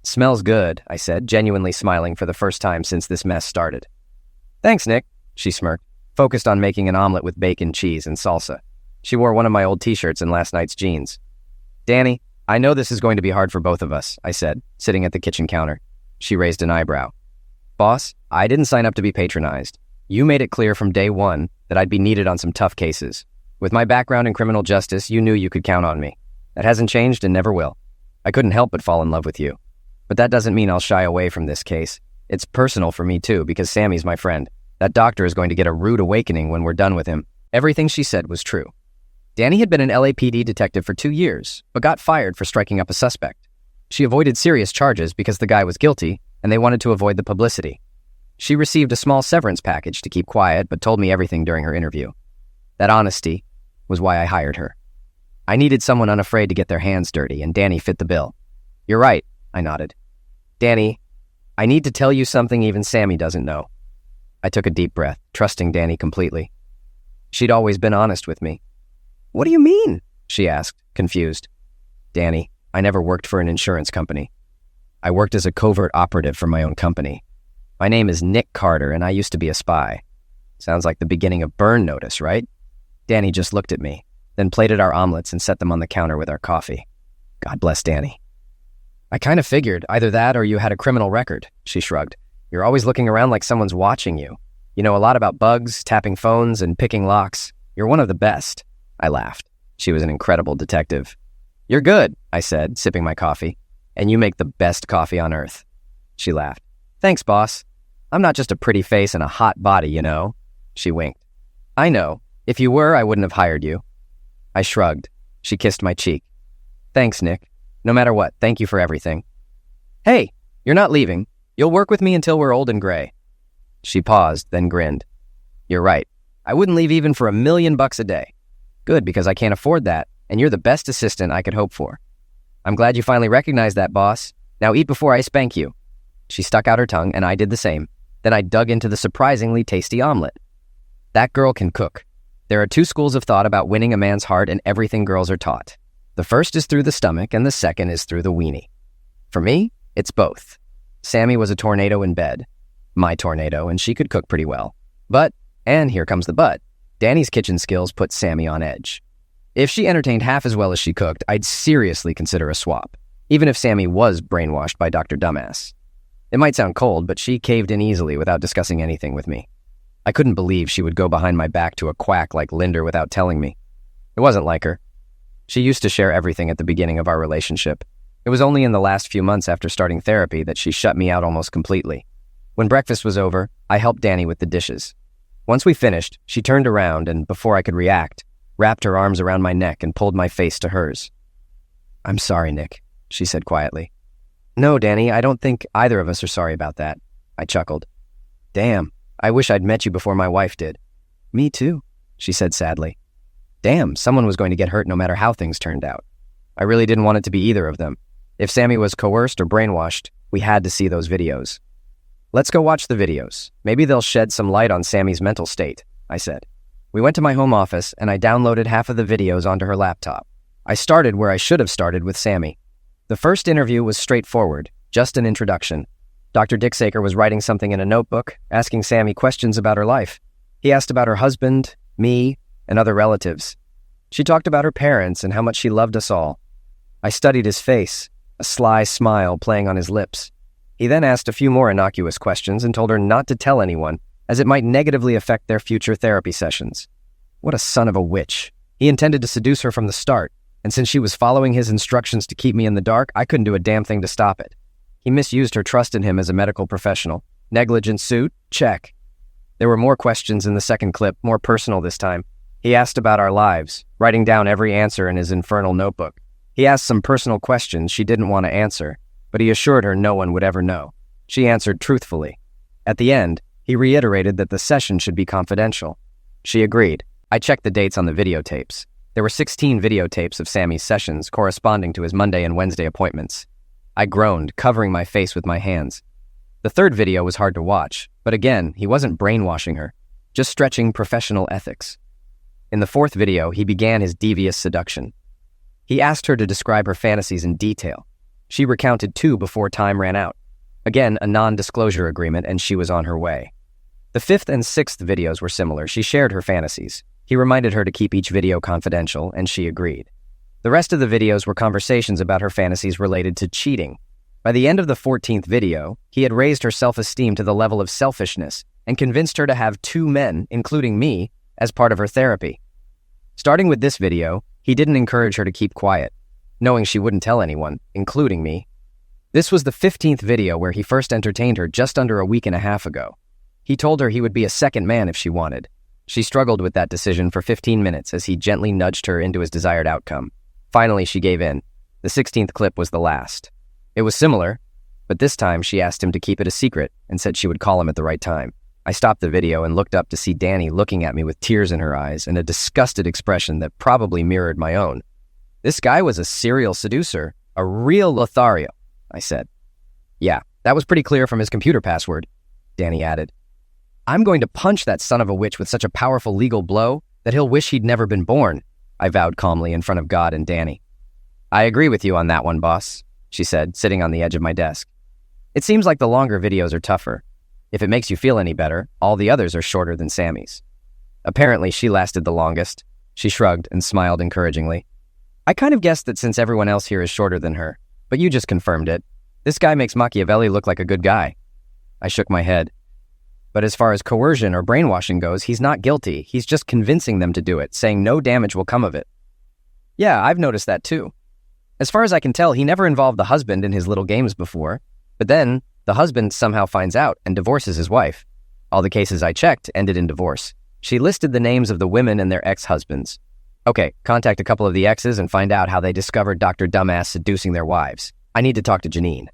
Smells good, I said, genuinely smiling for the first time since this mess started. Thanks, Nick, she smirked, focused on making an omelet with bacon, cheese, and salsa. She wore one of my old t-shirts and last night's jeans. Danny, I know this is going to be hard for both of us, I said, sitting at the kitchen counter. She raised an eyebrow. Boss, I didn't sign up to be patronized. You made it clear from day one that I'd be needed on some tough cases. With my background in criminal justice, you knew you could count on me. That hasn't changed and never will. I couldn't help but fall in love with you. But that doesn't mean I'll shy away from this case. It's personal for me too, because Sammy's my friend. That doctor is going to get a rude awakening when we're done with him. Everything she said was true. Danny had been an LAPD detective for 2 years, but got fired for striking up a suspect. She avoided serious charges because the guy was guilty, and they wanted to avoid the publicity. She received a small severance package to keep quiet, but told me everything during her interview. That honesty was why I hired her. I needed someone unafraid to get their hands dirty, and Danny fit the bill. You're right, I nodded. Danny, I need to tell you something even Sammy doesn't know. I took a deep breath, trusting Danny completely. She'd always been honest with me. What do you mean? She asked, confused. Danny, I never worked for an insurance company. I worked as a covert operative for my own company. My name is Nick Carter, and I used to be a spy. Sounds like the beginning of Burn Notice, right? Danny just looked at me, then plated our omelets and set them on the counter with our coffee. God bless Danny. I kind of figured either that or you had a criminal record, she shrugged. You're always looking around like someone's watching you. You know a lot about bugs, tapping phones, and picking locks. You're one of the best. I laughed. She was an incredible detective. You're good, I said, sipping my coffee. And you make the best coffee on earth. She laughed. Thanks, boss. I'm not just a pretty face and a hot body, you know. She winked. I know. If you were, I wouldn't have hired you. I shrugged. She kissed my cheek. Thanks, Nick. No matter what, thank you for everything. Hey, you're not leaving. You'll work with me until we're old and gray. She paused, then grinned. You're right. I wouldn't leave even for $1 million a day. Good, because I can't afford that, and you're the best assistant I could hope for. I'm glad you finally recognized that, boss. Now eat before I spank you. She stuck out her tongue, and I did the same. Then I dug into the surprisingly tasty omelet. That girl can cook. There are 2 schools of thought about winning a man's heart and everything girls are taught. The first is through the stomach, and the second is through the weenie. For me, it's both. Sammy was a tornado in bed. My tornado, and she could cook pretty well. But, and here comes the but, Danny's kitchen skills put Sammy on edge. If she entertained half as well as she cooked, I'd seriously consider a swap, even if Sammy was brainwashed by Dr. Dumbass. It might sound cold, but she caved in easily without discussing anything with me. I couldn't believe she would go behind my back to a quack like Linder without telling me. It wasn't like her. She used to share everything at the beginning of our relationship. It was only in the last few months after starting therapy that she shut me out almost completely. When breakfast was over, I helped Danny with the dishes. Once we finished, she turned around and, before I could react, wrapped her arms around my neck and pulled my face to hers. I'm sorry, Nick, she said quietly. No, Danny, I don't think either of us are sorry about that. I chuckled. Damn, I wish I'd met you before my wife did. Me too, she said sadly. Damn, someone was going to get hurt no matter how things turned out. I really didn't want it to be either of them. If Sammy was coerced or brainwashed, we had to see those videos. Let's go watch the videos. Maybe they'll shed some light on Sammy's mental state, I said. We went to my home office, and I downloaded half of the videos onto her laptop. I started where I should have started with Sammy. The first interview was straightforward, just an introduction. Dr. Dicksaker was writing something in a notebook, asking Sammy questions about her life. He asked about her husband, me, and other relatives. She talked about her parents and how much she loved us all. I studied his face, a sly smile playing on his lips. He then asked a few more innocuous questions and told her not to tell anyone, as it might negatively affect their future therapy sessions. What a son of a witch. He intended to seduce her from the start, and since she was following his instructions to keep me in the dark, I couldn't do a damn thing to stop it. He misused her trust in him as a medical professional. Negligent suit? Check. There were more questions in the second clip, more personal this time. He asked about our lives, writing down every answer in his infernal notebook. He asked some personal questions she didn't want to answer, but he assured her no one would ever know. She answered truthfully. At the end, he reiterated that the session should be confidential. She agreed. I checked the dates on the videotapes. There were 16 videotapes of Sammy's sessions corresponding to his Monday and Wednesday appointments. I groaned, covering my face with my hands. The third video was hard to watch, but again, he wasn't brainwashing her, just stretching professional ethics. In the fourth video, he began his devious seduction. He asked her to describe her fantasies in detail. She recounted 2 before time ran out. Again, a non-disclosure agreement, and she was on her way. The 5th and 6th videos were similar. She shared her fantasies. He reminded her to keep each video confidential, and she agreed. The rest of the videos were conversations about her fantasies related to cheating. By the end of the 14th video, he had raised her self-esteem to the level of selfishness and convinced her to have 2 men, including me, as part of her therapy. Starting with this video, he didn't encourage her to keep quiet, knowing she wouldn't tell anyone, including me. This was the 15th video where he first entertained her just under a week and a half ago. He told her he would be a second man if she wanted. She struggled with that decision for 15 minutes as he gently nudged her into his desired outcome. Finally, she gave in. The 16th clip was the last. It was similar, but this time she asked him to keep it a secret and said she would call him at the right time. I stopped the video and looked up to see Danny looking at me with tears in her eyes and a disgusted expression that probably mirrored my own. This guy was a serial seducer, a real Lothario, I said. Yeah, that was pretty clear from his computer password, Danny added. I'm going to punch that son of a witch with such a powerful legal blow that he'll wish he'd never been born, I vowed calmly in front of God and Danny. I agree with you on that one, boss, she said, sitting on the edge of my desk. It seems like the longer videos are tougher. If it makes you feel any better, all the others are shorter than Sammy's. Apparently, she lasted the longest. She shrugged and smiled encouragingly. I kind of guessed that since everyone else here is shorter than her, but you just confirmed it. This guy makes Machiavelli look like a good guy. I shook my head. But as far as coercion or brainwashing goes, he's not guilty. He's just convincing them to do it, saying no damage will come of it. Yeah, I've noticed that too. As far as I can tell, he never involved the husband in his little games before. But then, the husband somehow finds out and divorces his wife. All the cases I checked ended in divorce. She listed the names of the women and their ex-husbands. Okay, contact a couple of the exes and find out how they discovered Dr. Dumbass seducing their wives. I need to talk to Janine.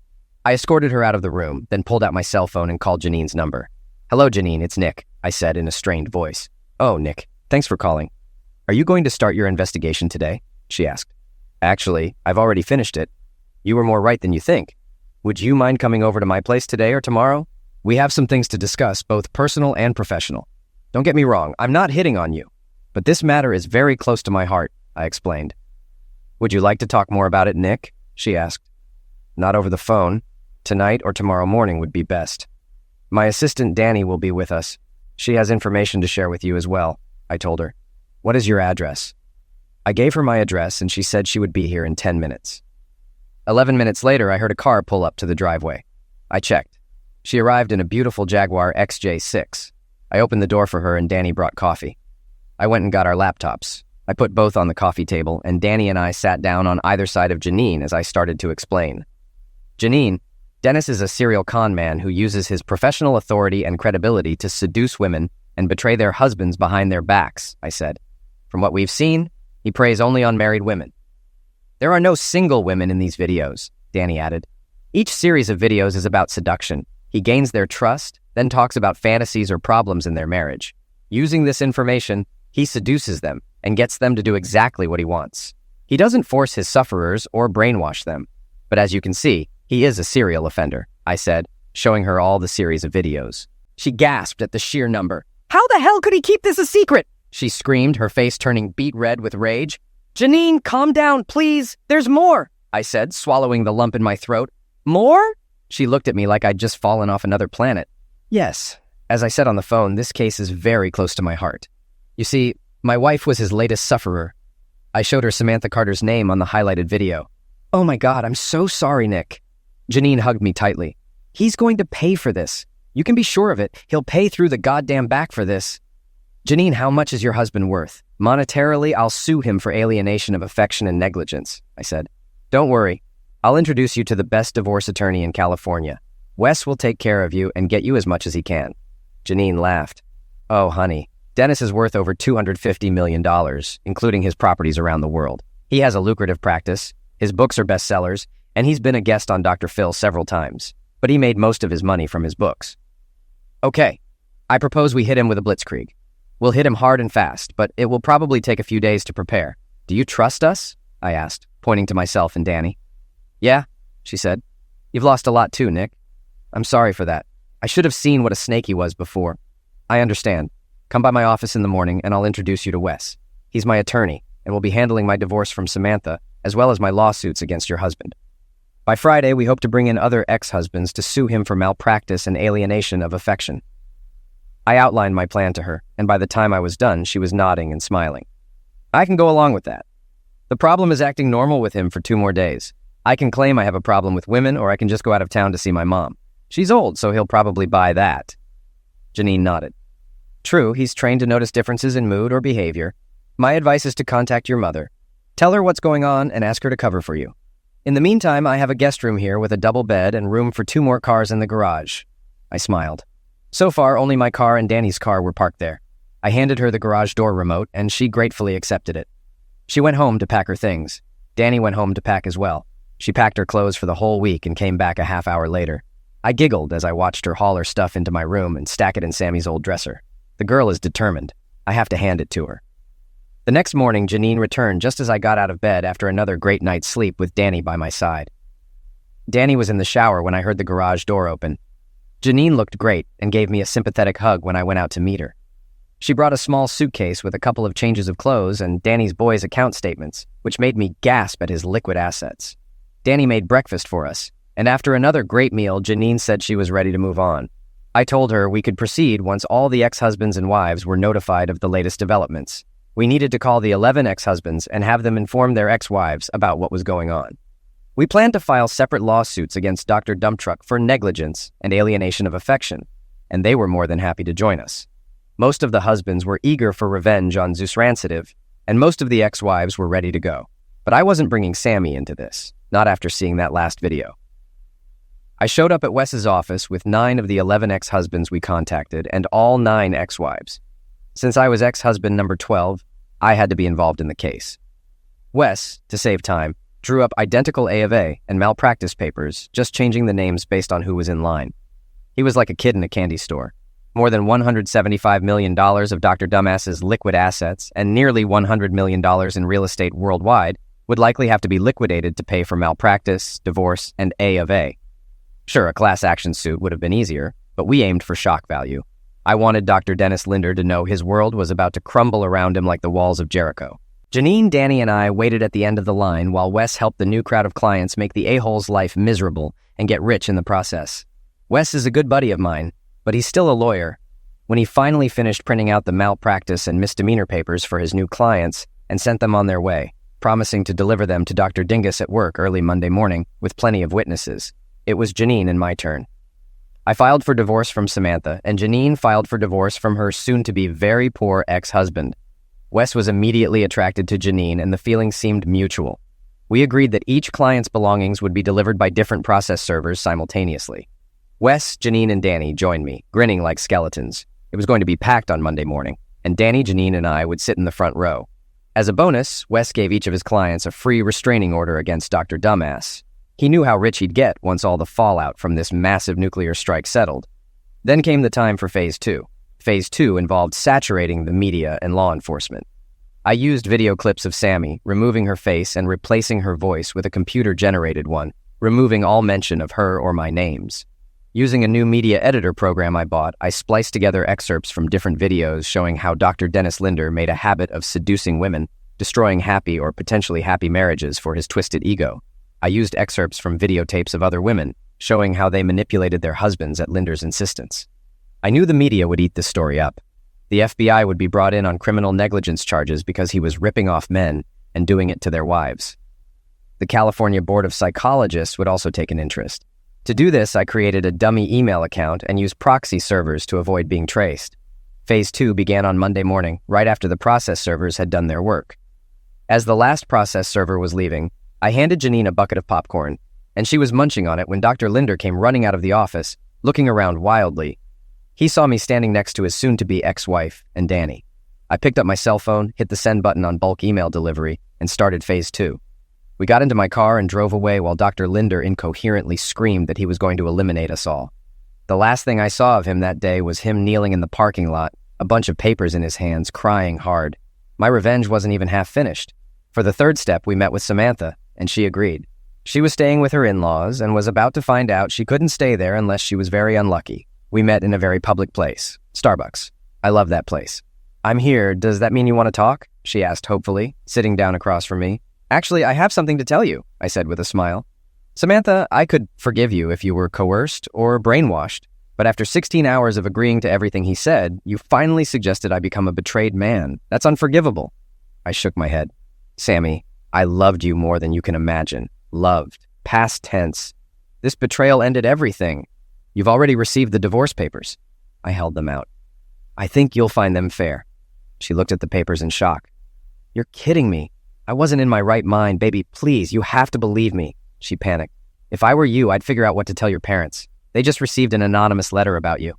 I escorted her out of the room, then pulled out my cell phone and called Janine's number. Hello, Janine, it's Nick, I said in a strained voice. Oh, Nick, thanks for calling. Are you going to start your investigation today? She asked. Actually, I've already finished it. You were more right than you think. Would you mind coming over to my place today or tomorrow? We have some things to discuss, both personal and professional. Don't get me wrong, I'm not hitting on you. But this matter is very close to my heart, I explained. Would you like to talk more about it, Nick? She asked. Not over the phone. Tonight or tomorrow morning would be best. My assistant Danny will be with us. She has information to share with you as well, I told her. What is your address? I gave her my address and she said she would be here in 10 minutes. 11 minutes later, I heard a car pull up to the driveway. I checked. She arrived in a beautiful Jaguar XJ6. I opened the door for her and Danny brought coffee. I went and got our laptops. I put both on the coffee table and Danny and I sat down on either side of Janine as I started to explain. Janine, Dennis is a serial con man who uses his professional authority and credibility to seduce women and betray their husbands behind their backs, I said. From what we've seen, he preys only on married women. There are no single women in these videos, Danny added. Each series of videos is about seduction. He gains their trust, then talks about fantasies or problems in their marriage. Using this information, he seduces them and gets them to do exactly what he wants. He doesn't force his sufferers or brainwash them. But as you can see, he is a serial offender, I said, showing her all the series of videos. She gasped at the sheer number. How the hell could he keep this a secret? She screamed, her face turning beet red with rage. Janine, calm down, please. There's more, I said, swallowing the lump in my throat. More? She looked at me like I'd just fallen off another planet. Yes, as I said on the phone, this case is very close to my heart. You see, my wife was his latest sufferer. I showed her Samantha Carter's name on the highlighted video. Oh my God, I'm so sorry, Nick. Janine hugged me tightly. He's going to pay for this. You can be sure of it. He'll pay through the goddamn back for this. Janine, how much is your husband worth? Monetarily, I'll sue him for alienation of affection and negligence, I said. Don't worry. I'll introduce you to the best divorce attorney in California. Wes will take care of you and get you as much as he can. Janine laughed. Oh, honey, Dennis is worth over $250 million, including his properties around the world. He has a lucrative practice, his books are bestsellers, and he's been a guest on Dr. Phil several times, but he made most of his money from his books. Okay, I propose we hit him with a blitzkrieg. We'll hit him hard and fast, but it will probably take a few days to prepare. Do you trust us? I asked, pointing to myself and Danny. Yeah, she said. You've lost a lot too, Nick. I'm sorry for that. I should have seen what a snake he was before. I understand. Come by my office in the morning and I'll introduce you to Wes. He's my attorney and will be handling my divorce from Samantha, as well as my lawsuits against your husband. By Friday, we hope to bring in other ex-husbands to sue him for malpractice and alienation of affection. I outlined my plan to her, and by the time I was done, she was nodding and smiling. I can go along with that. The problem is acting normal with him for 2 more days. I can claim I have a problem with women, or I can just go out of town to see my mom. She's old, so he'll probably buy that. Janine nodded. True, he's trained to notice differences in mood or behavior. My advice is to contact your mother. Tell her what's going on and ask her to cover for you. In the meantime, I have a guest room here with a double bed and room for 2 more cars in the garage. I smiled. So far, only my car and Danny's car were parked there. I handed her the garage door remote, and she gratefully accepted it. She went home to pack her things. Danny went home to pack as well. She packed her clothes for the whole week and came back a half hour later. I giggled as I watched her haul her stuff into my room and stack it in Sammy's old dresser. The girl is determined. I have to hand it to her. The next morning, Janine returned just as I got out of bed after another great night's sleep with Danny by my side. Danny was in the shower when I heard the garage door open. Janine looked great and gave me a sympathetic hug when I went out to meet her. She brought a small suitcase with a couple of changes of clothes and Danny's boys' account statements, which made me gasp at his liquid assets. Danny made breakfast for us, and after another great meal, Janine said she was ready to move on. I told her we could proceed once all the ex-husbands and wives were notified of the latest developments. We needed to call the 11 ex-husbands and have them inform their ex-wives about what was going on. We planned to file separate lawsuits against Dr. Dumptruck for negligence and alienation of affection, and they were more than happy to join us. Most of the husbands were eager for revenge on Zeus Rancidtive, and most of the ex-wives were ready to go. But I wasn't bringing Sammy into this, not after seeing that last video. I showed up at Wes's office with 9 of the 11 ex-husbands we contacted and all 9 ex-wives. Since I was ex-husband number 12, I had to be involved in the case. Wes, to save time, drew up identical A of A and malpractice papers, just changing the names based on who was in line. He was like a kid in a candy store. More than $175 million of Dr. Dumbass's liquid assets and nearly $100 million in real estate worldwide would likely have to be liquidated to pay for malpractice, divorce, and A of A. Sure, a class action suit would have been easier, but we aimed for shock value. I wanted Dr. Dennis Linder to know his world was about to crumble around him like the walls of Jericho. Janine, Danny, and I waited at the end of the line while Wes helped the new crowd of clients make the a-hole's life miserable and get rich in the process. Wes is a good buddy of mine, but he's still a lawyer. When he finally finished printing out the malpractice and misdemeanor papers for his new clients and sent them on their way, promising to deliver them to Dr. Dingus at work early Monday morning with plenty of witnesses, it was Janine and my turn. I filed for divorce from Samantha, and Janine filed for divorce from her soon-to-be very poor ex-husband. Wes was immediately attracted to Janine, and the feeling seemed mutual. We agreed that each client's belongings would be delivered by different process servers simultaneously. Wes, Janine, and Danny joined me, grinning like skeletons. It was going to be packed on Monday morning, and Danny, Janine, and I would sit in the front row. As a bonus, Wes gave each of his clients a free restraining order against Dr. Dumbass. He knew how rich he'd get once all the fallout from this massive nuclear strike settled. Then came the time for Phase 2. Phase 2 involved saturating the media and law enforcement. I used video clips of Sammy, removing her face and replacing her voice with a computer-generated one, removing all mention of her or my names. Using a new media editor program I bought, I spliced together excerpts from different videos showing how Dr. Dennis Linder made a habit of seducing women, destroying happy or potentially happy marriages for his twisted ego. I used excerpts from videotapes of other women, showing how they manipulated their husbands at Linder's insistence. I knew the media would eat this story up. The FBI would be brought in on criminal negligence charges because he was ripping off men and doing it to their wives. The California Board of Psychologists would also take an interest. To do this, I created a dummy email account and used proxy servers to avoid being traced. Phase 2 began on Monday morning, right after the process servers had done their work. As the last process server was leaving, I handed Janine a bucket of popcorn, and she was munching on it when Dr. Linder came running out of the office, looking around wildly. He saw me standing next to his soon-to-be ex-wife and Danny. I picked up my cell phone, hit the send button on bulk email delivery, and started phase 2. We got into my car and drove away while Dr. Linder incoherently screamed that he was going to eliminate us all. The last thing I saw of him that day was him kneeling in the parking lot, a bunch of papers in his hands, crying hard. My revenge wasn't even half finished. For the third step, we met with Samantha, and she agreed. She was staying with her in-laws and was about to find out she couldn't stay there unless she was very unlucky. We met in a very public place, Starbucks. I love that place. "I'm here. Does that mean you want to talk?" she asked hopefully, sitting down across from me. "Actually, I have something to tell you," I said with a smile. "Samantha, I could forgive you if you were coerced or brainwashed, but after 16 hours of agreeing to everything he said, you finally suggested I become a betrayed man. That's unforgivable." I shook my head. "Sammy, I loved you more than you can imagine. Loved. Past tense. This betrayal ended everything. You've already received the divorce papers." I held them out. "I think you'll find them fair." She looked at the papers in shock. "You're kidding me. I wasn't in my right mind. Baby, please, you have to believe me." She panicked. "If I were you, I'd figure out what to tell your parents. They just received an anonymous letter about you."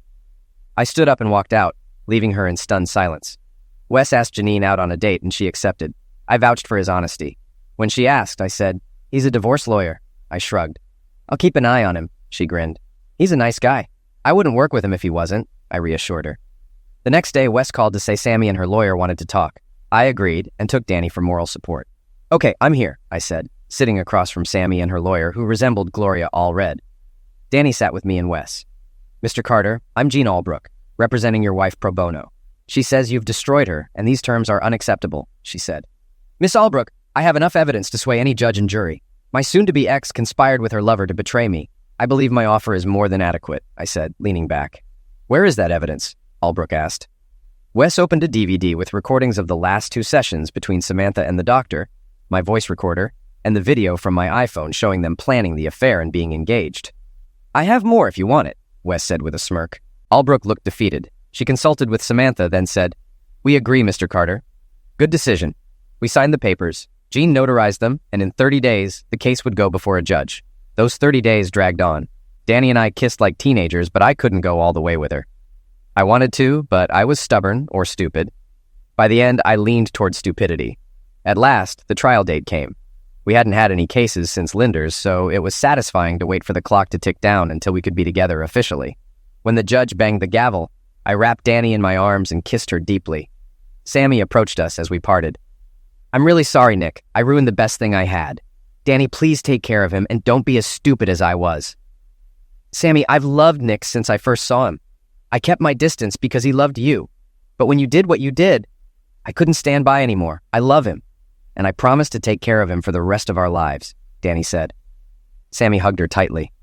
I stood up and walked out, leaving her in stunned silence. Wes asked Janine out on a date, and she accepted. I vouched for his honesty. When she asked, I said, "He's a divorce lawyer." I shrugged. "I'll keep an eye on him," she grinned. "He's a nice guy. I wouldn't work with him if he wasn't," I reassured her. The next day, Wes called to say Sammy and her lawyer wanted to talk. I agreed and took Danny for moral support. "Okay, I'm here," I said, sitting across from Sammy and her lawyer, who resembled Gloria all red. Danny sat with me and Wes. "Mr. Carter, I'm Jean Albrook, representing your wife pro bono. She says you've destroyed her, and these terms are unacceptable," she said. "Miss Albrook, I have enough evidence to sway any judge and jury. My soon-to-be ex conspired with her lover to betray me. I believe my offer is more than adequate," I said, leaning back. "Where is that evidence?" Albrook asked. Wes opened a DVD with recordings of the last 2 sessions between Samantha and the doctor, my voice recorder, and the video from my iPhone showing them planning the affair and being engaged. "I have more if you want it," Wes said with a smirk. Albrook looked defeated. She consulted with Samantha, then said, "We agree, Mr. Carter." "Good decision." We signed the papers. Jean notarized them, and in 30 days, the case would go before a judge. Those 30 days dragged on. Danny and I kissed like teenagers, but I couldn't go all the way with her. I wanted to, but I was stubborn or stupid. By the end, I leaned toward stupidity. At last, the trial date came. We hadn't had any cases since Linder's, so it was satisfying to wait for the clock to tick down until we could be together officially. When the judge banged the gavel, I wrapped Danny in my arms and kissed her deeply. Sammy approached us as we parted. "I'm really sorry, Nick. I ruined the best thing I had. Danny, please take care of him and don't be as stupid as I was." "Sammy, I've loved Nick since I first saw him. I kept my distance because he loved you. But when you did what you did, I couldn't stand by anymore. I love him. And I promise to take care of him for the rest of our lives," Danny said. Sammy hugged her tightly.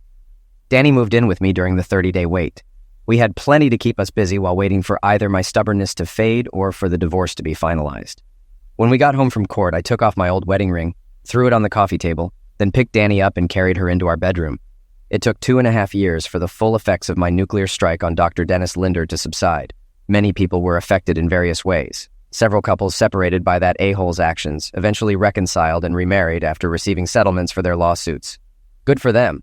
Danny moved in with me during the 30-day wait. We had plenty to keep us busy while waiting for either my stubbornness to fade or for the divorce to be finalized. When we got home from court, I took off my old wedding ring, threw it on the coffee table, then picked Danny up and carried her into our bedroom. It took 2.5 years for the full effects of my nuclear strike on Dr. Dennis Linder to subside. Many people were affected in various ways. Several couples separated by that a-hole's actions eventually reconciled and remarried after receiving settlements for their lawsuits. Good for them.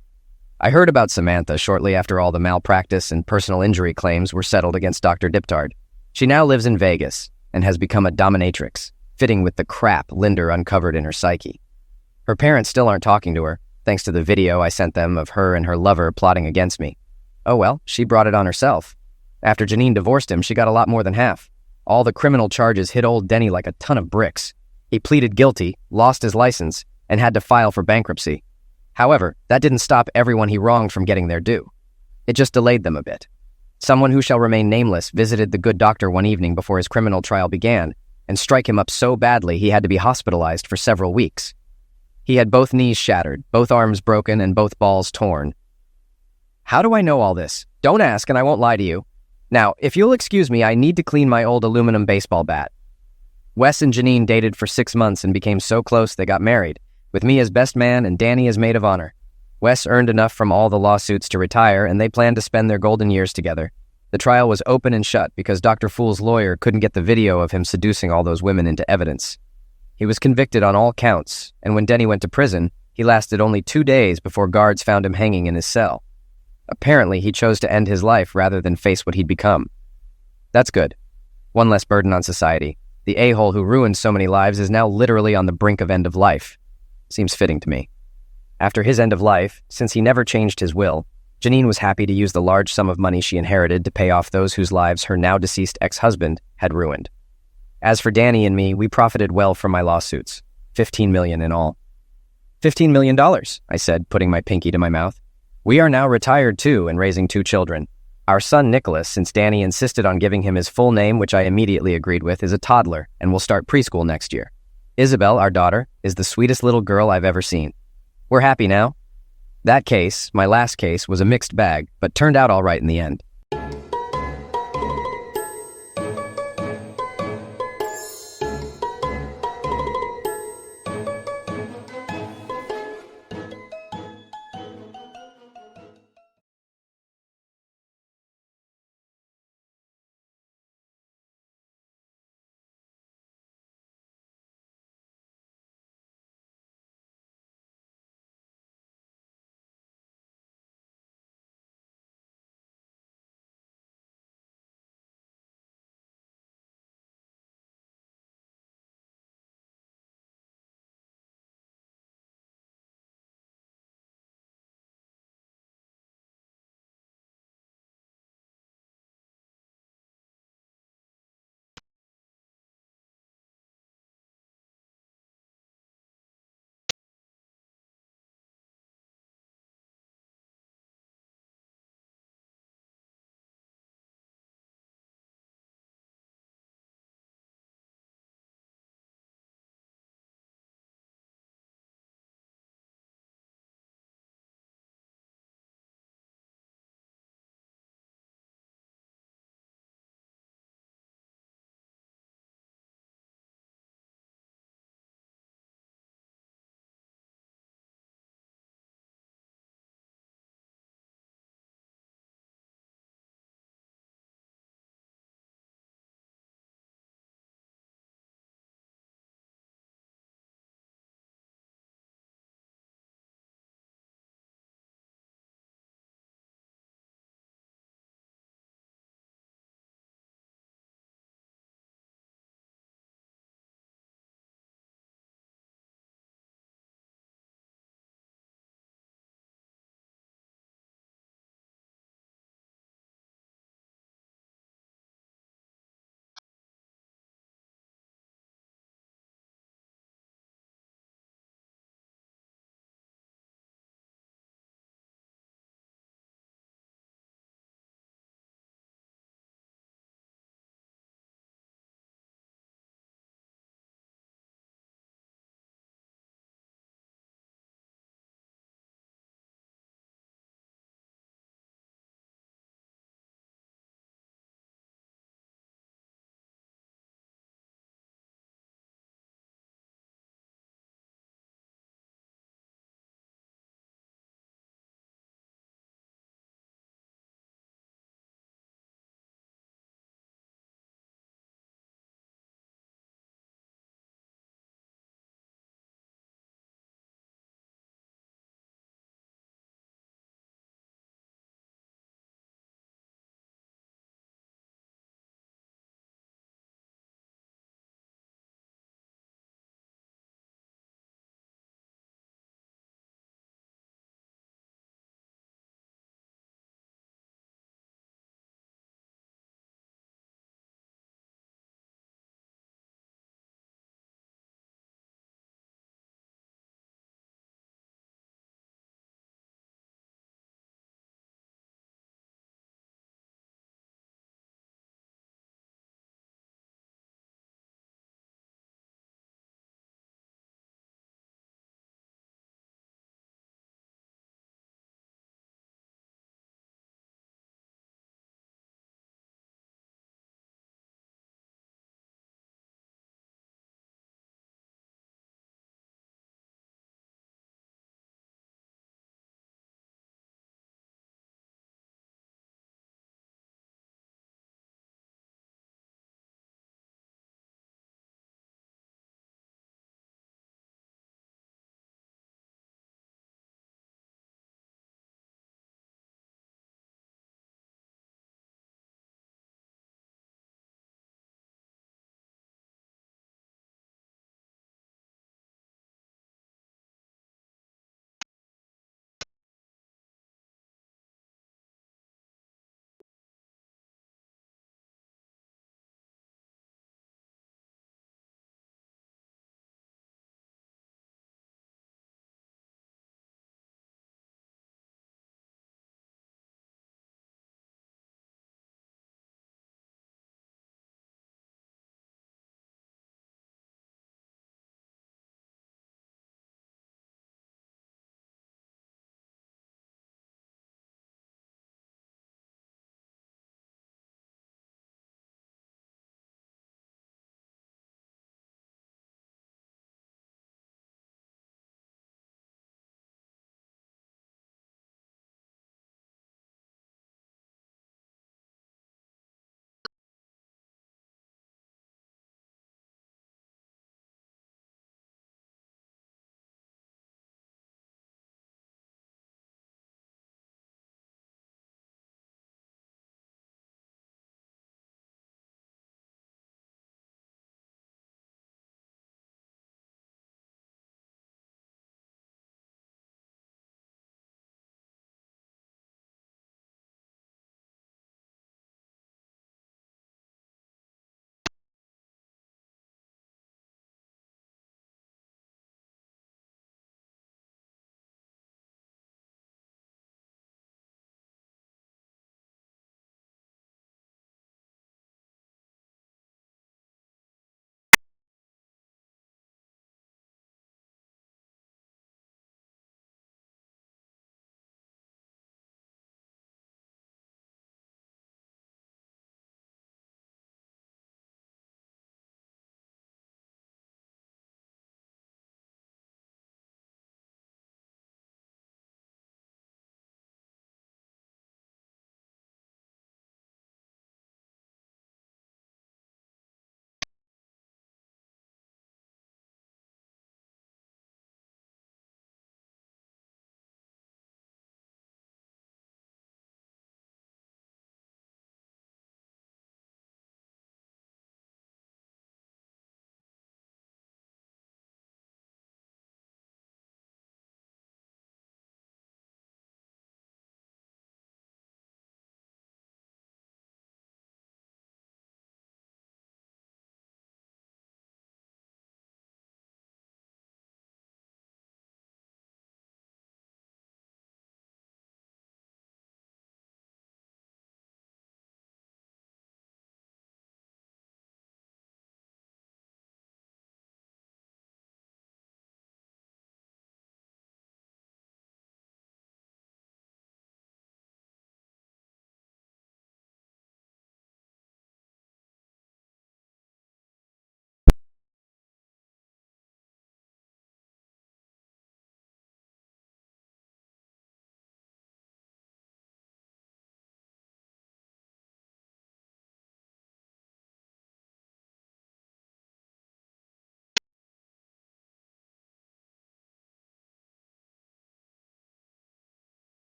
I heard about Samantha shortly after all the malpractice and personal injury claims were settled against Dr. Diptard. She now lives in Vegas and has become a dominatrix, fitting with the crap Linder uncovered in her psyche. Her parents still aren't talking to her, thanks to the video I sent them of her and her lover plotting against me. Oh well, she brought it on herself. After Janine divorced him, she got a lot more than half. All the criminal charges hit old Denny like a ton of bricks. He pleaded guilty, lost his license, and had to file for bankruptcy. However, that didn't stop everyone he wronged from getting their due. It just delayed them a bit. Someone who shall remain nameless visited the good doctor one evening before his criminal trial began and strike him up so badly he had to be hospitalized for several weeks. He had both knees shattered, both arms broken, and both balls torn. How do I know all this? Don't ask and I won't lie to you. Now, if you'll excuse me, I need to clean my old aluminum baseball bat. Wes and Janine dated for 6 months and became so close they got married, with me as best man and Danny as maid of honor. Wes earned enough from all the lawsuits to retire, and they planned to spend their golden years together. The trial was open and shut because Dr. Fool's lawyer couldn't get the video of him seducing all those women into evidence. He was convicted on all counts, and when Denny went to prison, he lasted only 2 days before guards found him hanging in his cell. Apparently, he chose to end his life rather than face what he'd become. That's good. One less burden on society. The a-hole who ruined so many lives is now literally on the brink of end of life. Seems fitting to me. After his end of life, since he never changed his will, Janine was happy to use the large sum of money she inherited to pay off those whose lives her now-deceased ex-husband had ruined. As for Danny and me, we profited well from my lawsuits. $15 million in all. $15 million, I said, putting my pinky to my mouth. We are now retired too and raising 2 children. Our son Nicholas, since Danny insisted on giving him his full name, which I immediately agreed with, is a toddler and will start preschool next year. Isabel, our daughter, is the sweetest little girl I've ever seen. We're happy now. That case, my last case, was a mixed bag, but turned out all right in the end.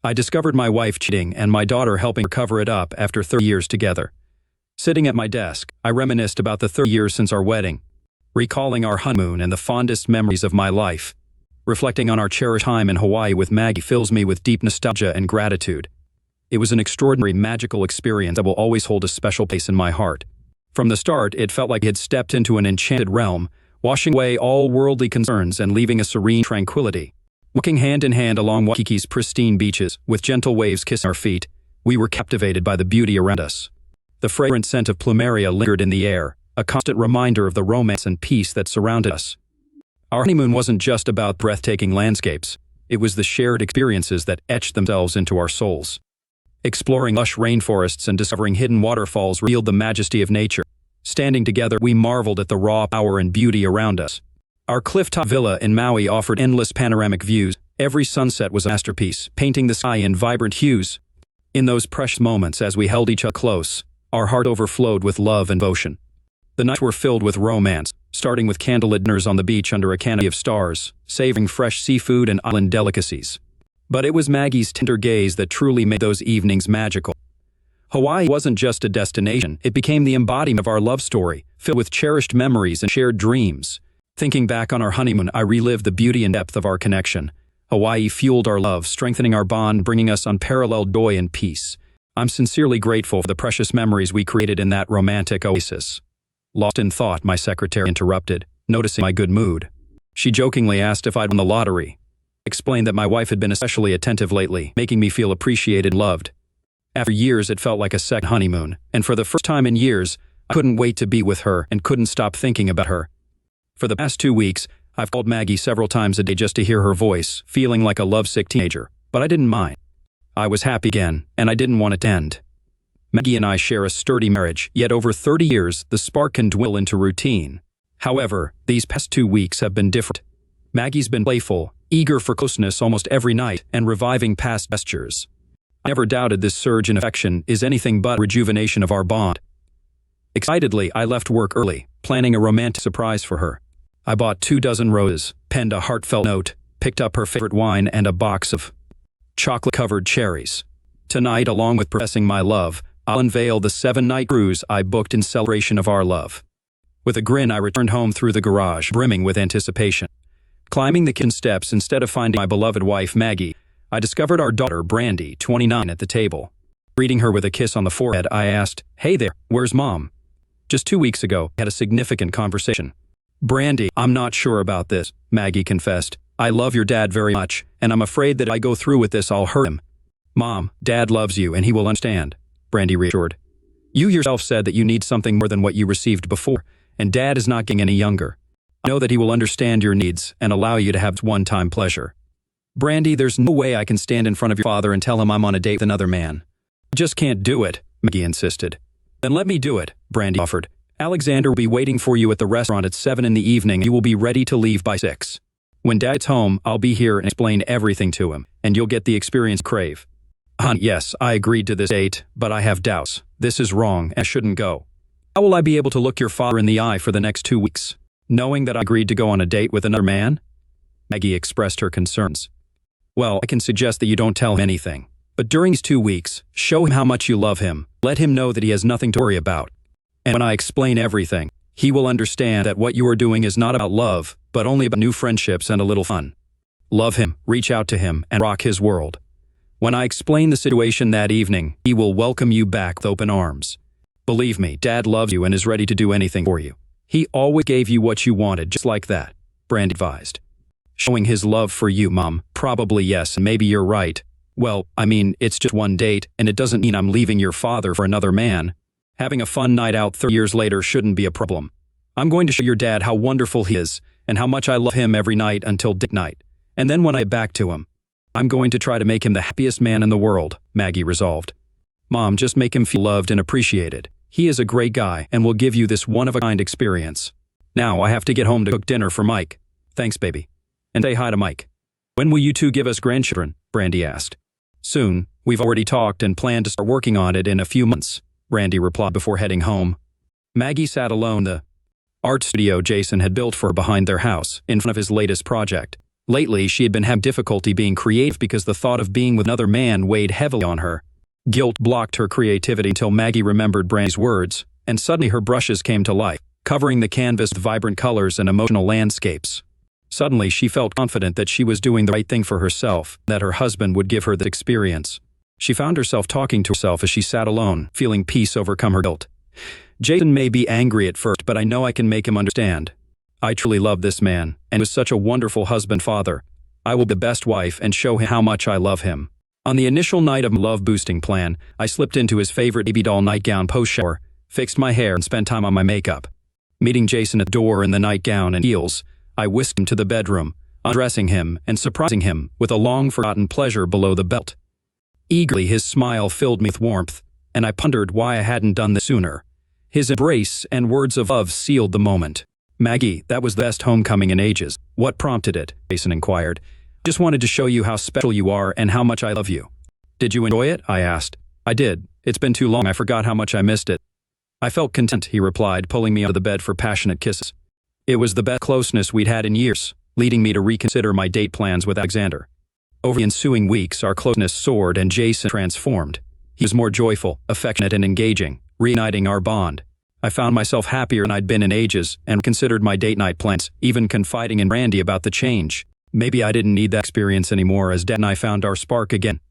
I discovered my wife cheating and my daughter helping her cover it up after 30 years together. Sitting at my desk, I reminisced about the 30 years since our wedding, recalling our honeymoon and the fondest memories of my life. Reflecting on our cherished time in Hawaii with Maggie fills me with deep nostalgia and gratitude. It was an extraordinary, magical experience that will always hold a special place in my heart. From the start, it felt like I had stepped into an enchanted realm, washing away all worldly concerns and leaving a serene tranquility. Walking hand in hand along Waikiki's pristine beaches, with gentle waves kissing our feet, we were captivated by the beauty around us. The fragrant scent of plumeria lingered in the air, a constant reminder of the romance and peace that surrounded us. Our honeymoon wasn't just about breathtaking landscapes. It was the shared experiences that etched themselves into our souls. Exploring lush rainforests and discovering hidden waterfalls revealed the majesty of nature. Standing together, we marveled at the raw power and beauty around us. Our cliff-top villa in Maui offered endless panoramic views. Every sunset was a masterpiece, painting the sky in vibrant hues. In those precious moments as we held each other close, our heart overflowed with love and devotion. The nights were filled with romance, starting with candlelit dinners on the beach under a canopy of stars, savoring fresh seafood and island delicacies. But it was Maggie's tender gaze that truly made those evenings magical. Hawaii wasn't just a destination, it became the embodiment of our love story, filled with cherished memories and shared dreams. Thinking back on our honeymoon, I relived the beauty and depth of our connection. Hawaii fueled our love, strengthening our bond, bringing us unparalleled joy and peace. I'm sincerely grateful for the precious memories we created in that romantic oasis. Lost in thought, my secretary interrupted, noticing my good mood. She jokingly asked if I'd won the lottery. I explained that my wife had been especially attentive lately, making me feel appreciated and loved. After years, it felt like a second honeymoon, and for the first time in years, I couldn't wait to be with her and couldn't stop thinking about her. For the past 2 weeks, I've called Maggie several times a day just to hear her voice, feeling like a lovesick teenager, but I didn't mind. I was happy again, and I didn't want it to end. Maggie and I share a sturdy marriage, yet over 30 years, the spark can dwindle into routine. However, these past 2 weeks have been different. Maggie's been playful, eager for closeness almost every night, and reviving past gestures. I never doubted this surge in affection is anything but rejuvenation of our bond. Excitedly, I left work early, planning a romantic surprise for her. I bought 24 roses, penned a heartfelt note, picked up her favorite wine and a box of chocolate-covered cherries. Tonight, along with professing my love, I'll unveil the 7-night cruise I booked in celebration of our love. With a grin, I returned home through the garage, brimming with anticipation. Climbing the kitchen steps instead of finding my beloved wife, Maggie, I discovered our daughter, Brandy, 29, at the table. Greeting her with a kiss on the forehead, I asked, "Hey there, where's Mom?" Just 2 weeks ago, I had a significant conversation. "Brandy, I'm not sure about this," Maggie confessed. "I love your dad very much, and I'm afraid that if I go through with this, I'll hurt him." "Mom, Dad loves you and he will understand," Brandy reassured. "You yourself said that you need something more than what you received before, and Dad is not getting any younger. I know that he will understand your needs and allow you to have one-time pleasure." "Brandy, there's no way I can stand in front of your father and tell him I'm on a date with another man. I just can't do it," Maggie insisted. "Then let me do it," Brandy offered. "Alexander will be waiting for you at the restaurant at 7 in the evening. You will be ready to leave by 6. When Dad gets home, I'll be here and explain everything to him, and you'll get the experience you crave." "Honey, yes, I agreed to this date, but I have doubts. This is wrong, and I shouldn't go. How will I be able to look your father in the eye for the next 2 weeks, knowing that I agreed to go on a date with another man?" Maggie expressed her concerns. "Well, I can suggest that you don't tell him anything. But during these 2 weeks, show him how much you love him. Let him know that he has nothing to worry about. And when I explain everything, he will understand that what you are doing is not about love, but only about new friendships and a little fun. Love him, reach out to him, and rock his world. When I explain the situation that evening, he will welcome you back with open arms. Believe me, Dad loves you and is ready to do anything for you. He always gave you what you wanted, just like that," Brandy advised. "Showing his love for you, Mom, probably yes, and maybe you're right. Well, I mean, it's just one date, and it doesn't mean I'm leaving your father for another man. Having a fun night out 30 years later shouldn't be a problem. I'm going to show your dad how wonderful he is, and how much I love him every night until date night. And then when I get back to him, I'm going to try to make him the happiest man in the world," Maggie resolved. "Mom, just make him feel loved and appreciated. He is a great guy and will give you this one-of-a-kind experience. Now I have to get home to cook dinner for Mike." "Thanks, baby. And say hi to Mike." "When will you two give us grandchildren?" Brandy asked. "Soon. We've already talked and planned to start working on it in a few months," Brandy replied before heading home. Maggie sat alone in the art studio Jason had built for her behind their house, in front of his latest project. Lately, she had been having difficulty being creative because the thought of being with another man weighed heavily on her. Guilt blocked her creativity until Maggie remembered Brandy's words, and suddenly her brushes came to life, covering the canvas with vibrant colors and emotional landscapes. Suddenly, she felt confident that she was doing the right thing for herself, that her husband would give her the experience. She found herself talking to herself as she sat alone, feeling peace overcome her guilt. Jason may be angry at first, but I know I can make him understand. I truly love this man, and was such a wonderful husband-father. I will be the best wife and show him how much I love him. On the initial night of my love-boosting plan, I slipped into his favorite baby doll nightgown post-shower, fixed my hair, and spent time on my makeup. Meeting Jason at the door in the nightgown and heels, I whisked him to the bedroom, undressing him and surprising him with a long-forgotten pleasure below the belt. Eagerly, his smile filled me with warmth, and I pondered why I hadn't done this sooner. His embrace and words of love sealed the moment. "Maggie, that was the best homecoming in ages. What prompted it?" Jason inquired. "Just wanted to show you how special you are and how much I love you." "Did you enjoy it?" I asked. "I did. It's been too long I forgot how much I missed it." "I felt content," he replied, pulling me out of the bed for passionate kisses. It was the best closeness we'd had in years, leading me to reconsider my date plans with Alexander. Over the ensuing weeks, our closeness soared and Jason transformed. He was more joyful, affectionate, and engaging, reuniting our bond. I found myself happier than I'd been in ages and considered my date night plans, even confiding in Randy about the change. Maybe I didn't need that experience anymore as Dad and I found our spark again.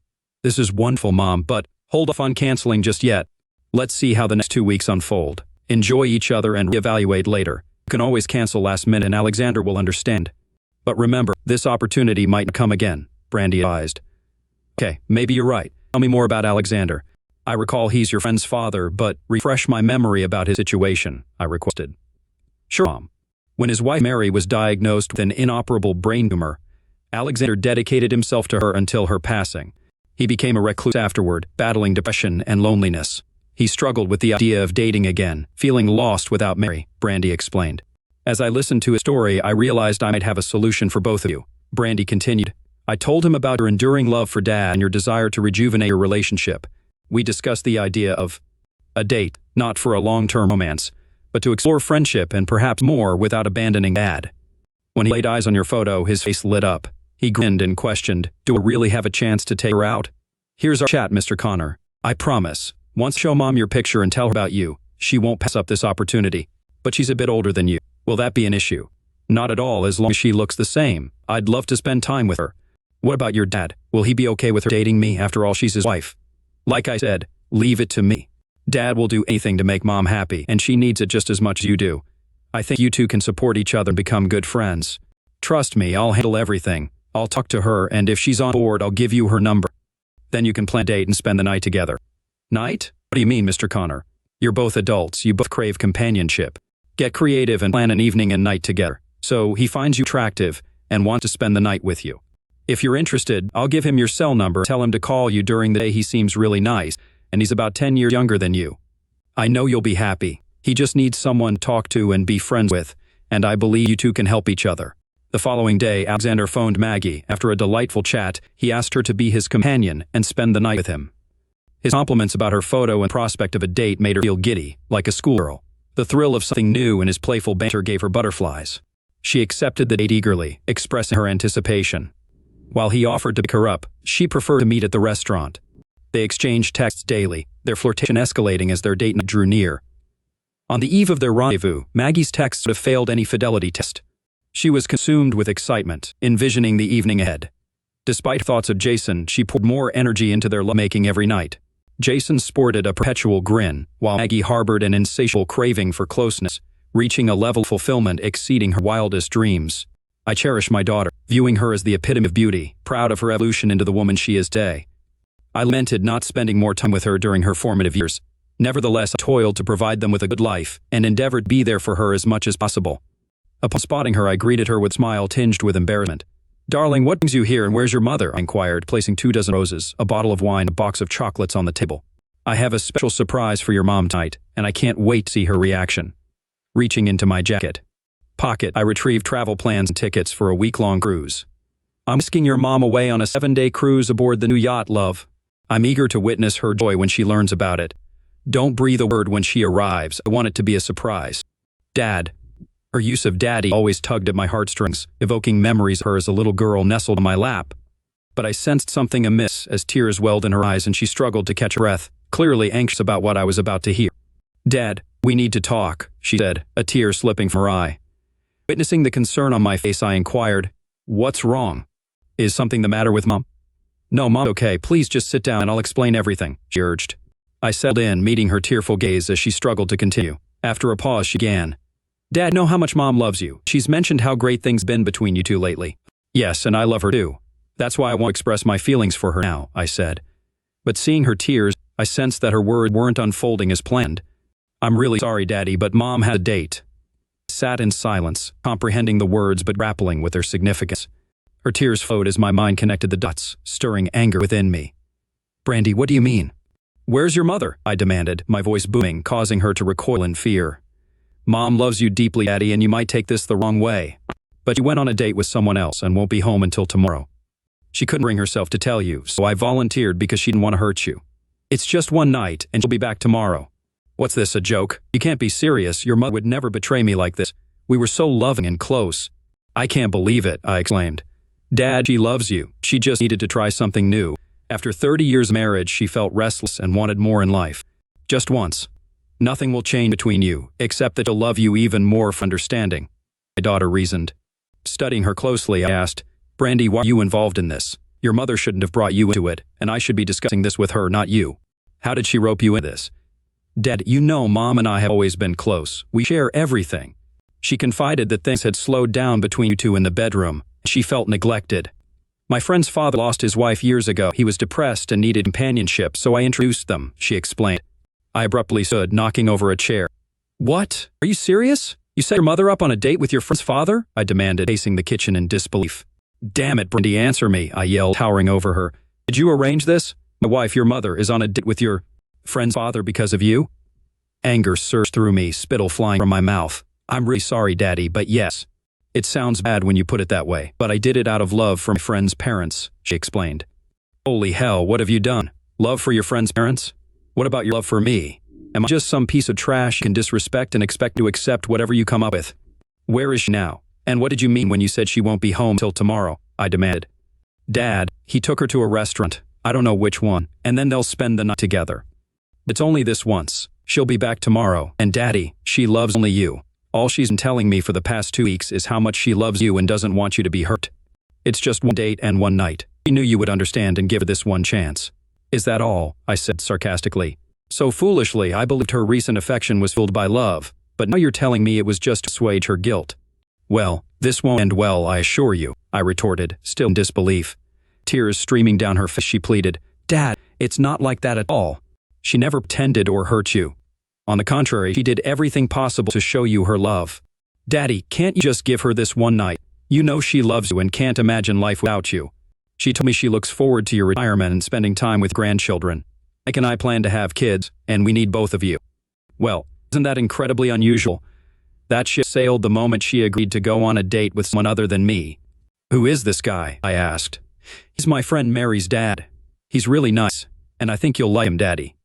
"This is wonderful, Mom, but hold off on canceling just yet. Let's see how the next 2 weeks unfold. Enjoy each other and reevaluate later. You can always cancel last minute and Alexander will understand. But remember, this opportunity might not come again," Brandy advised. "Okay, maybe you're right. Tell me more about Alexander. I recall he's your friend's father, but refresh my memory about his situation," I requested. "Sure, Mom. When his wife Mary was diagnosed with an inoperable brain tumor, Alexander dedicated himself to her until her passing. He became a recluse afterward, battling depression and loneliness. He struggled with the idea of dating again, feeling lost without Mary," Brandy explained. "As I listened to his story, I realized I might have a solution for both of you," Brandy continued. "I told him about your enduring love for Dad and your desire to rejuvenate your relationship. We discussed the idea of a date, not for a long-term romance, but to explore friendship and perhaps more without abandoning Dad." When he laid eyes on your photo, his face lit up. He grinned and questioned, "Do I really have a chance to take her out?" "Here's our chat, Mr. Connor. I promise. Once show Mom your picture and tell her about you, she won't pass up this opportunity. But she's a bit older than you. Will that be an issue?" "Not at all, as long as she looks the same. I'd love to spend time with her." "What about your dad? Will he be okay with her dating me? After all, she's his wife." "Like I said, leave it to me. Dad will do anything to make Mom happy, and she needs it just as much as you do. I think you two can support each other and become good friends. Trust me, I'll handle everything. I'll talk to her, and if she's on board, I'll give you her number. Then you can plan a date and spend the night together." "Night? What do you mean, Mr. Connor? You're both adults, you both crave companionship. Get creative and plan an evening and night together. So he finds you attractive and wants to spend the night with you. If you're interested, I'll give him your cell number, tell him to call you during the day. He seems really nice, and he's about 10 years younger than you. I know you'll be happy. He just needs someone to talk to and be friends with, and I believe you two can help each other." The following day, Alexander phoned Maggie. After a delightful chat, he asked her to be his companion and spend the night with him. His compliments about her photo and prospect of a date made her feel giddy, like a schoolgirl. The thrill of something new and his playful banter gave her butterflies. She accepted the date eagerly, expressing her anticipation. While he offered to pick her up, she preferred to meet at the restaurant. They exchanged texts daily, their flirtation escalating as their date night drew near. On the eve of their rendezvous, Maggie's texts would have failed any fidelity test. She was consumed with excitement, envisioning the evening ahead. Despite thoughts of Jason, she poured more energy into their lovemaking every night. Jason sported a perpetual grin, while Maggie harbored an insatiable craving for closeness, reaching a level of fulfillment exceeding her wildest dreams. I cherish my daughter, viewing her as the epitome of beauty, proud of her evolution into the woman she is today. I lamented not spending more time with her during her formative years. Nevertheless, I toiled to provide them with a good life and endeavored to be there for her as much as possible. Upon spotting her, I greeted her with a smile tinged with embarrassment. "Darling, what brings you here and where's your mother?" I inquired, placing 24 roses, a bottle of wine, and a box of chocolates on the table. "I have a special surprise for your mom tonight, and I can't wait to see her reaction." Reaching into my jacket pocket, I retrieved travel plans and tickets for a week-long cruise. "I'm whisking your mom away on a 7-day cruise aboard the new yacht, love. I'm eager to witness her joy when she learns about it. Don't breathe a word when she arrives. I want it to be a surprise." "Dad." Her use of daddy always tugged at my heartstrings, evoking memories of her as a little girl nestled in my lap. But I sensed something amiss as tears welled in her eyes and she struggled to catch her breath, clearly anxious about what I was about to hear. "Dad, we need to talk," she said, a tear slipping from her eye. Witnessing the concern on my face, I inquired, "What's wrong? Is something the matter with Mom?" "No, Mom, okay, please just sit down and I'll explain everything," she urged. I settled in, meeting her tearful gaze as she struggled to continue. After a pause, she began, "Dad, know how much Mom loves you. She's mentioned how great things been between you two lately." "Yes, and I love her too. That's why I want to express my feelings for her now," I said. But seeing her tears, I sensed that her words weren't unfolding as planned. "I'm really sorry, Daddy, but Mom had a date." I sat in silence, comprehending the words but grappling with their significance. Her tears flowed as my mind connected the dots, stirring anger within me. "Brandy, what do you mean?" "Where's your mother?" I demanded, my voice booming, causing her to recoil in fear. "Mom loves you deeply, Daddy, and you might take this the wrong way. But she went on a date with someone else and won't be home until tomorrow. She couldn't bring herself to tell you, so I volunteered because she didn't want to hurt you. It's just one night, and she'll be back tomorrow." "What's this, a joke? You can't be serious. Your mother would never betray me like this. We were so loving and close." "I can't believe it," I exclaimed. "Dad, she loves you. She just needed to try something new. After 30 years of marriage, she felt restless and wanted more in life. Just once. Nothing will change between you, except that she'll love you even more for understanding," my daughter reasoned. Studying her closely, I asked, "Brandy, why are you involved in this? Your mother shouldn't have brought you into it, and I should be discussing this with her, not you. How did she rope you in this?" "Dad, you know Mom and I have always been close. We share everything. She confided that things had slowed down between you two in the bedroom. She felt neglected. My friend's father lost his wife years ago. He was depressed and needed companionship, so I introduced them," she explained. I abruptly stood, knocking over a chair. "What? Are you serious? You set your mother up on a date with your friend's father?" I demanded, pacing the kitchen in disbelief. "Damn it, Brandy, answer me," I yelled, towering over her. "Did you arrange this? My wife, your mother, is on a date with your friend's father because of you?" Anger surged through me, spittle flying from my mouth. "I'm really sorry, Daddy, but yes. It sounds bad when you put it that way, but I did it out of love for my friend's parents," she explained. "Holy hell, what have you done? Love for your friend's parents? What about your love for me? Am I just some piece of trash you can disrespect and expect to accept whatever you come up with? Where is she now? And what did you mean when you said she won't be home till tomorrow?" I demanded. "Dad, he took her to a restaurant. I don't know which one, and then they'll spend the night together. It's only this once. She'll be back tomorrow, and Daddy, she loves only you. All she's been telling me for the past 2 weeks is how much she loves you and doesn't want you to be hurt. It's just one date and one night. She knew you would understand and give her this one chance." "Is that all?" I said sarcastically. "So foolishly, I believed her recent affection was fueled by love, but now you're telling me it was just to assuage her guilt." "Well, this won't end well, I assure you," I retorted, still in disbelief. Tears streaming down her face, she pleaded, "Dad, it's not like that at all. She never pretended or hurt you. On the contrary, she did everything possible to show you her love. Daddy, can't you just give her this one night? You know she loves you and can't imagine life without you. She told me she looks forward to your retirement and spending time with grandchildren. Mike and I plan to have kids, and we need both of you." "Well, isn't that incredibly unusual? That ship sailed the moment she agreed to go on a date with someone other than me." "Who is this guy?" I asked. "He's my friend Mary's dad. He's really nice, and I think you'll like him, Daddy."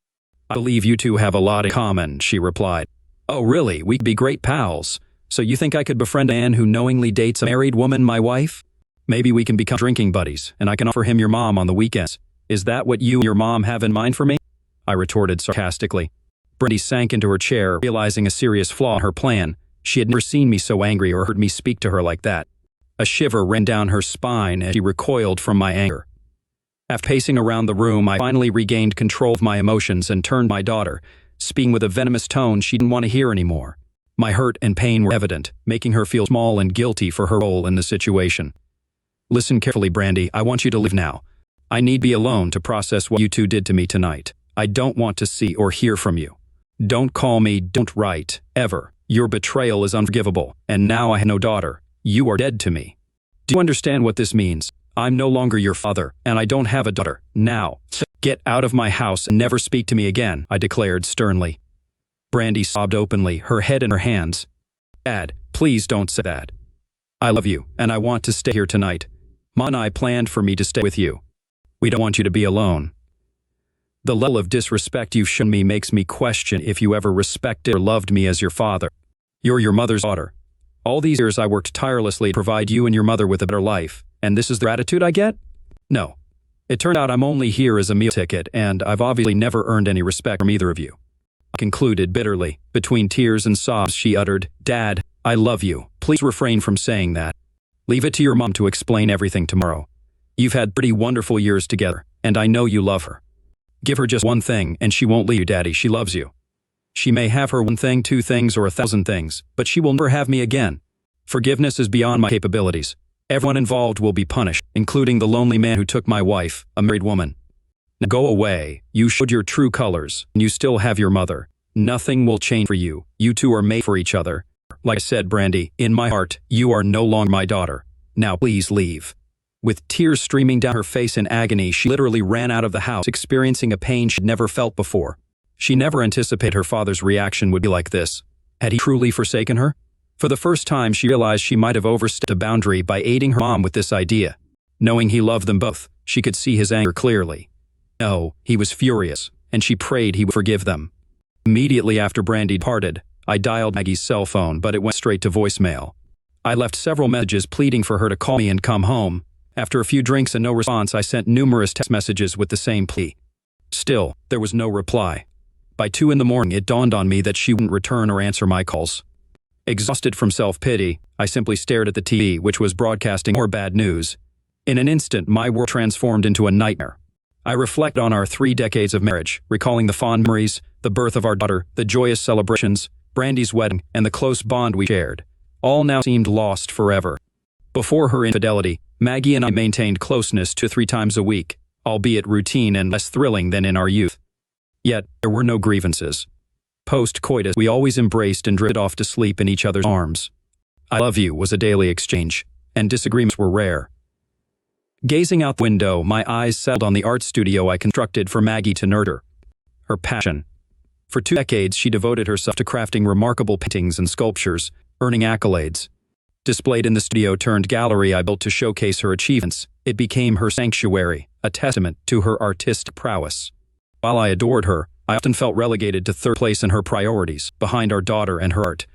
"I believe you two have a lot in common," she replied. "Oh, really? We could be great pals. So you think I could befriend a man who knowingly dates a married woman, my wife? Maybe we can become drinking buddies, and I can offer him your mom on the weekends. Is that what you and your mom have in mind for me?" I retorted sarcastically. Brandy sank into her chair, realizing a serious flaw in her plan. She had never seen me so angry or heard me speak to her like that. A shiver ran down her spine as she recoiled from my anger. After pacing around the room, I finally regained control of my emotions and turned to my daughter, speaking with a venomous tone she didn't want to hear anymore. My hurt and pain were evident, making her feel small and guilty for her role in the situation. "Listen carefully, Brandy. I want you to leave now. I need to be alone to process what you two did to me tonight. I don't want to see or hear from you. Don't call me, don't write, ever. Your betrayal is unforgivable, and now I have no daughter. You are dead to me. Do you understand what this means? I'm no longer your father, and I don't have a daughter. Now, get out of my house and never speak to me again," I declared sternly. Brandy sobbed openly, her head in her hands. "Dad, please don't say that. I love you, and I want to stay here tonight. Mom and I planned for me to stay with you. We don't want you to be alone. The level of disrespect you've shown me makes me question if you ever respected or loved me as your father. You're your mother's daughter. All these years I worked tirelessly to provide you and your mother with a better life, and this is the gratitude I get? No. It turned out I'm only here as a meal ticket, and I've obviously never earned any respect from either of you. I concluded bitterly. Between tears and sobs, she uttered, "Dad, I love you. Please refrain from saying that. Leave it to your mom to explain everything tomorrow. You've had 30 wonderful years together, and I know you love her. Give her just one thing, and she won't leave you, Daddy. She loves you. She may have her one thing, two things, or 1,000 things, but she will never have me again. Forgiveness is beyond my capabilities. Everyone involved will be punished, including the lonely man who took my wife, a married woman. Now go away. You showed your true colors, and you still have your mother. Nothing will change for you. You two are made for each other. Like I said, Brandy, in my heart, you are no longer my daughter. Now please leave." With tears streaming down her face in agony, she literally ran out of the house, experiencing a pain she'd never felt before. She never anticipated her father's reaction would be like this. Had he truly forsaken her? For the first time, she realized she might have overstepped a boundary by aiding her mom with this idea. Knowing he loved them both, she could see his anger clearly. No, he was furious, and she prayed he would forgive them. Immediately after Brandy departed, I dialed Maggie's cell phone, but it went straight to voicemail. I left several messages pleading for her to call me and come home. After a few drinks and no response, I sent numerous text messages with the same plea. Still, there was no reply. By 2 a.m, it dawned on me that she wouldn't return or answer my calls. Exhausted from self-pity, I simply stared at the TV, which was broadcasting more bad news. In an instant, my world transformed into a nightmare. I reflect on our 3 decades of marriage, recalling the fond memories, the birth of our daughter, the joyous celebrations, Brandy's wedding, and the close bond we shared. All now seemed lost forever. Before her infidelity, Maggie and I maintained closeness 2 to 3 times a week, albeit routine and less thrilling than in our youth. Yet, there were no grievances. Post-coitus, we always embraced and drifted off to sleep in each other's arms. "I love you" was a daily exchange, and disagreements were rare. Gazing out the window, my eyes settled on the art studio I constructed for Maggie to nurture. Her passion. For 2 decades, she devoted herself to crafting remarkable paintings and sculptures, earning accolades. Displayed in the studio-turned-gallery I built to showcase her achievements, it became her sanctuary, a testament to her artistic prowess. While I adored her, I often felt relegated to 3rd place in her priorities, behind our daughter and her art.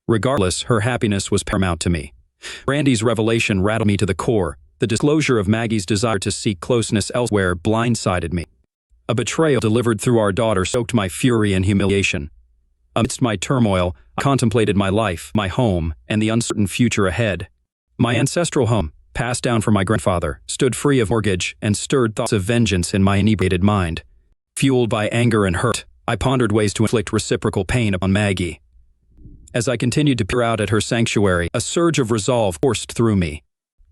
Regardless, her happiness was paramount to me. Brandy's revelation rattled me to the core. The disclosure of Maggie's desire to seek closeness elsewhere blindsided me. A betrayal delivered through our daughter stoked my fury and humiliation. Amidst my turmoil, I contemplated my life, my home, and the uncertain future ahead. My ancestral home, passed down from my grandfather, stood free of mortgage and stirred thoughts of vengeance in my inebriated mind. Fueled by anger and hurt, I pondered ways to inflict reciprocal pain upon Maggie. As I continued to peer out at her sanctuary, a surge of resolve coursed through me.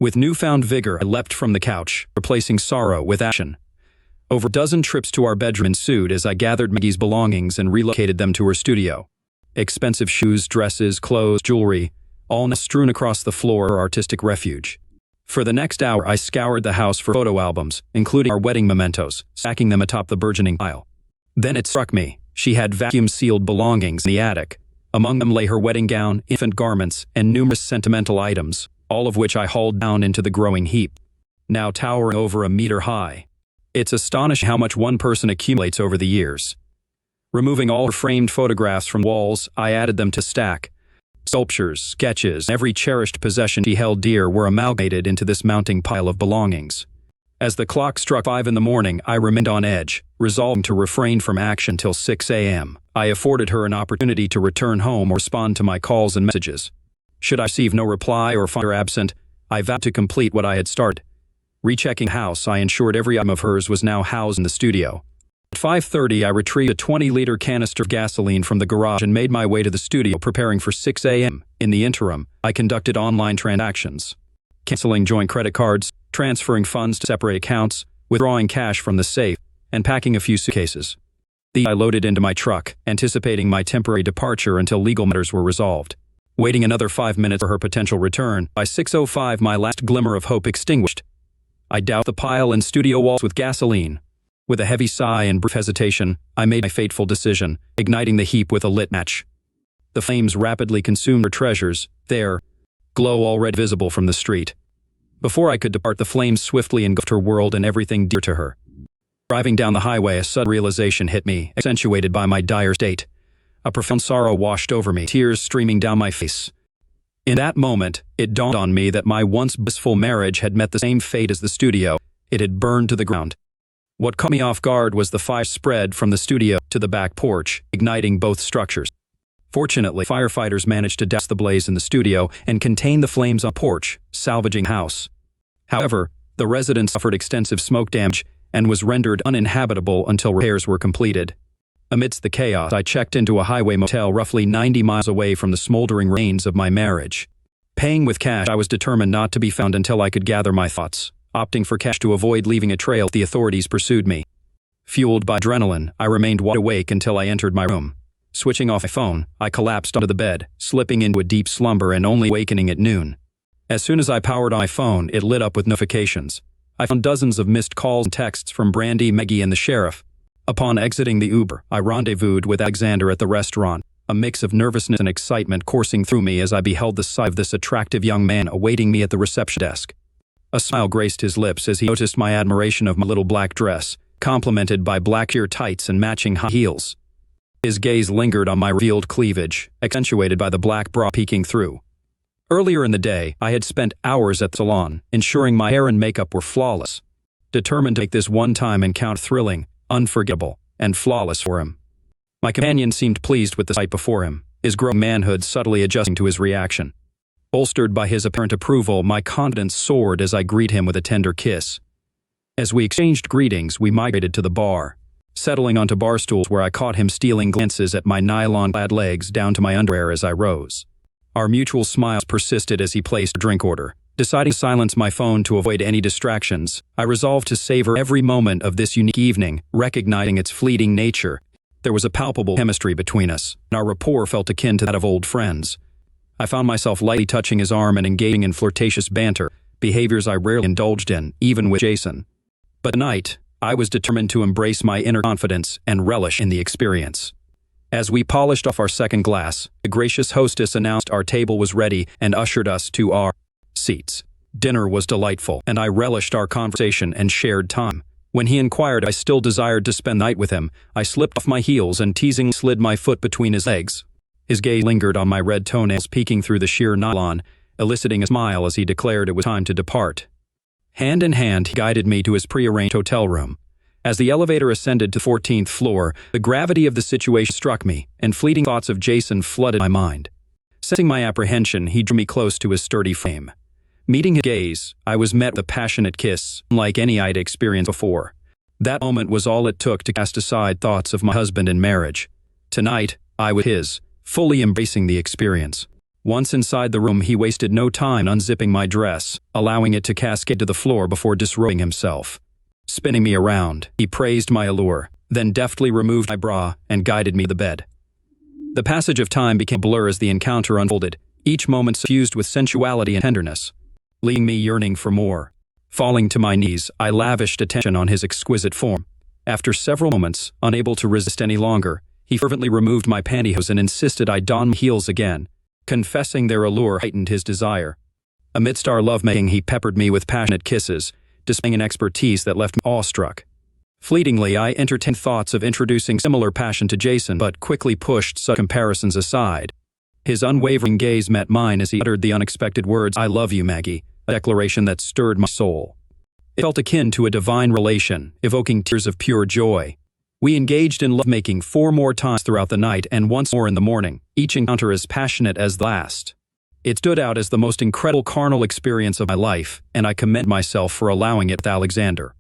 With newfound vigor, I leapt from the couch, replacing sorrow with action. Over a dozen trips to our bedroom ensued as I gathered Maggie's belongings and relocated them to her studio. Expensive shoes, dresses, clothes, jewelry, all now strewn across the floor, her artistic refuge. For the next hour, I scoured the house for photo albums, including our wedding mementos, stacking them atop the burgeoning pile. Then it struck me. She had vacuum-sealed belongings in the attic. Among them lay her wedding gown, infant garments, and numerous sentimental items, all of which I hauled down into the growing heap, now towering over 1 meter high. It's astonishing how much one person accumulates over the years. Removing all her framed photographs from walls, I added them to stack. Sculptures, sketches, every cherished possession she held dear were amalgamated into this mounting pile of belongings. As the clock struck 5 a.m, I remained on edge, resolving to refrain from action till 6 a.m. I afforded her an opportunity to return home or respond to my calls and messages. Should I receive no reply or find her absent, I vowed to complete what I had started. Rechecking the house, I ensured every item of hers was now housed in the studio. At 5:30, I retrieved a 20-liter canister of gasoline from the garage and made my way to the studio, preparing for 6 a.m. In the interim, I conducted online transactions, canceling joint credit cards, transferring funds to separate accounts, withdrawing cash from the safe, and packing a few suitcases. These I loaded into my truck, anticipating my temporary departure until legal matters were resolved. Waiting another 5 minutes for her potential return, by 6:05 my last glimmer of hope extinguished. I doused the pile and studio walls with gasoline. With a heavy sigh and brief hesitation, I made my fateful decision, igniting the heap with a lit match. The flames rapidly consumed her treasures, their glow already visible from the street. Before I could depart, the flames swiftly engulfed her world and everything dear to her. Driving down the highway, a sudden realization hit me, accentuated by my dire state. A profound sorrow washed over me, tears streaming down my face. In that moment, it dawned on me that my once blissful marriage had met the same fate as the studio. It had burned to the ground. What caught me off guard was the fire spread from the studio to the back porch, igniting both structures. Fortunately, firefighters managed to douse the blaze in the studio and contain the flames on the porch, salvaging the house. However, the residence suffered extensive smoke damage and was rendered uninhabitable until repairs were completed. Amidst the chaos, I checked into a highway motel roughly 90 miles away from the smoldering remains of my marriage. Paying with cash, I was determined not to be found until I could gather my thoughts, opting for cash to avoid leaving a trail if the authorities pursued me. Fueled by adrenaline, I remained wide awake until I entered my room. Switching off my phone, I collapsed onto the bed, slipping into a deep slumber and only awakening at noon. As soon as I powered on my phone, it lit up with notifications. I found dozens of missed calls and texts from Brandy, Maggie, and the sheriff. Upon exiting the Uber, I rendezvoused with Alexander at the restaurant, a mix of nervousness and excitement coursing through me as I beheld the sight of this attractive young man awaiting me at the reception desk. A smile graced his lips as he noticed my admiration of my little black dress, complemented by black sheer tights and matching high heels. His gaze lingered on my revealed cleavage, accentuated by the black bra peeking through. Earlier in the day, I had spent hours at the salon, ensuring my hair and makeup were flawless. Determined to make this one-time encounter thrilling, unforgettable, and flawless for him. My companion seemed pleased with the sight before him, his growing manhood subtly adjusting to his reaction. Bolstered by his apparent approval, my confidence soared as I greeted him with a tender kiss. As we exchanged greetings, we migrated to the bar, settling onto bar stools where I caught him stealing glances at my nylon-clad legs down to my underwear as I rose. Our mutual smiles persisted as he placed a drink order. Deciding to silence my phone to avoid any distractions, I resolved to savor every moment of this unique evening, recognizing its fleeting nature. There was a palpable chemistry between us, and our rapport felt akin to that of old friends. I found myself lightly touching his arm and engaging in flirtatious banter, behaviors I rarely indulged in, even with Jason. But tonight, I was determined to embrace my inner confidence and relish in the experience. As we polished off our second glass, the gracious hostess announced our table was ready and ushered us to our seats. Dinner was delightful, and I relished our conversation and shared time. When he inquired if I still desired to spend the night with him, I slipped off my heels and teasingly slid my foot between his legs. His gaze lingered on my red toenails peeking through the sheer nylon, eliciting a smile as he declared it was time to depart. Hand in hand, he guided me to his prearranged hotel room. As the elevator ascended to the 14th floor, the gravity of the situation struck me, and fleeting thoughts of Jason flooded my mind. Sensing my apprehension, he drew me close to his sturdy frame. Meeting his gaze, I was met with a passionate kiss, unlike any I'd experienced before. That moment was all it took to cast aside thoughts of my husband and marriage. Tonight, I was his, fully embracing the experience. Once inside the room, he wasted no time unzipping my dress, allowing it to cascade to the floor before disrobing himself. Spinning me around, he praised my allure, then deftly removed my bra and guided me to the bed. The passage of time became a blur as the encounter unfolded, each moment suffused with sensuality and tenderness, leaving me yearning for more. Falling to my knees, I lavished attention on his exquisite form. After several moments, unable to resist any longer, he fervently removed my pantyhose and insisted I don my heels again, confessing their allure heightened his desire. Amidst our lovemaking, he peppered me with passionate kisses, displaying an expertise that left me awestruck. Fleetingly, I entertained thoughts of introducing similar passion to Jason, but quickly pushed such comparisons aside. His unwavering gaze met mine as he uttered the unexpected words, "I love you, Maggie," a declaration that stirred my soul. It felt akin to a divine relation, evoking tears of pure joy. We engaged in lovemaking 4 more times throughout the night and once more in the morning, each encounter as passionate as the last. It stood out as the most incredible carnal experience of my life, and I commend myself for allowing it with Alexander.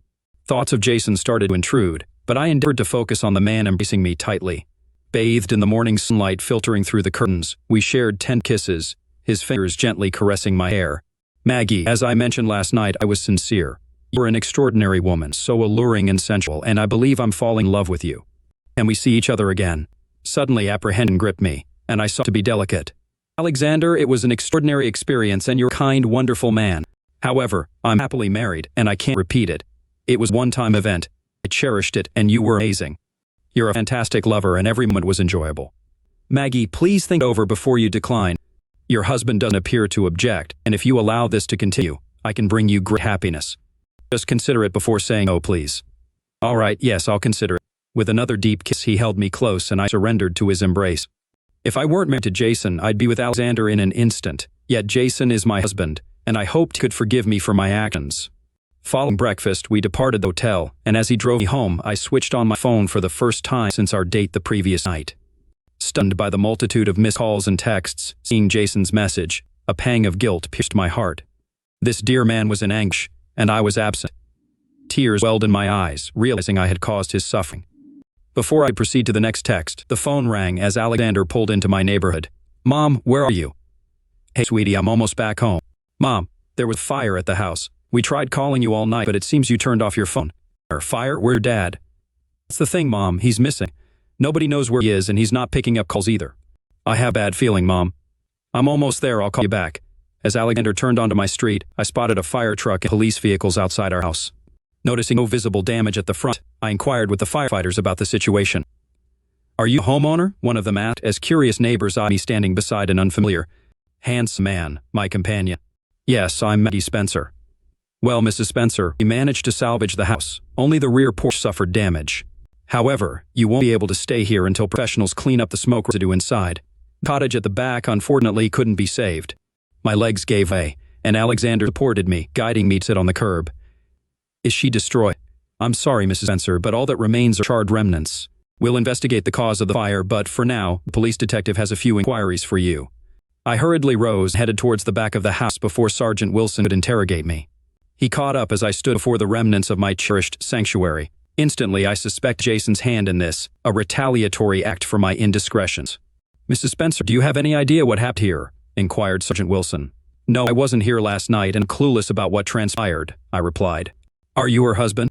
Thoughts of Jason started to intrude, but I endeavored to focus on the man embracing me tightly. Bathed in the morning sunlight filtering through the curtains, we shared 10 kisses, his fingers gently caressing my hair. Maggie, as I mentioned last night, I was sincere. You're an extraordinary woman, so alluring and sensual, and I believe I'm falling in love with you. Can we see each other again? Suddenly apprehension gripped me, and I sought to be delicate. Alexander, it was an extraordinary experience and you're a kind, wonderful man. However, I'm happily married, and I can't repeat it. It was a one-time event. I cherished it, and you were amazing. You're a fantastic lover, and every moment was enjoyable. Maggie, please think over before you decline. Your husband doesn't appear to object, and if you allow this to continue, I can bring you great happiness. Just consider it before saying, "Oh, please." All right, yes, I'll consider it. With another deep kiss, he held me close, and I surrendered to his embrace. If I weren't married to Jason, I'd be with Alexander in an instant, Yet Jason is my husband, and I hoped he could forgive me for my actions. Following breakfast, we departed the hotel, and as he drove me home, I switched on my phone for the first time since our date the previous night. Stunned by the multitude of missed calls and texts, seeing Jason's message, a pang of guilt pierced my heart. This dear man was in anguish, and I was absent. Tears welled in my eyes, realizing I had caused his suffering. Before I could proceed to the next text, the phone rang as Alexander pulled into my neighborhood. "Mom, where are you?" "Hey, sweetie, I'm almost back home." "Mom, there was fire at the house. We tried calling you all night, but it seems you turned off your phone." "Fire? Where's Dad?" "That's the thing, Mom. He's missing. Nobody knows where he is, and he's not picking up calls either." "I have a bad feeling, Mom." "I'm almost there. I'll call you back." As Alexander turned onto my street, I spotted a fire truck and police vehicles outside our house. Noticing no visible damage at the front, I inquired with the firefighters about the situation. "Are you a homeowner?" one of them asked, as curious neighbors eyed me standing beside an unfamiliar, handsome man, my companion. "Yes, I'm Maggie Spencer." "Well, Mrs. Spencer, we managed to salvage the house. Only the rear porch suffered damage. However, you won't be able to stay here until professionals clean up the smoke residue inside. The cottage at the back unfortunately couldn't be saved." My legs gave way, and Alexander supported me, guiding me to sit on the curb. "Is she destroyed?" "I'm sorry, Mrs. Spencer, but all that remains are charred remnants. We'll investigate the cause of the fire, but for now, the police detective has a few inquiries for you." I hurriedly rose and headed towards the back of the house before Sergeant Wilson could interrogate me. He caught up as I stood before the remnants of my cherished sanctuary. Instantly, I suspect Jason's hand in this, a retaliatory act for my indiscretions. "Mrs. Spencer, do you have any idea what happened here?" inquired Sergeant Wilson. "No, I wasn't here last night and clueless about what transpired," I replied. "Are you her husband?"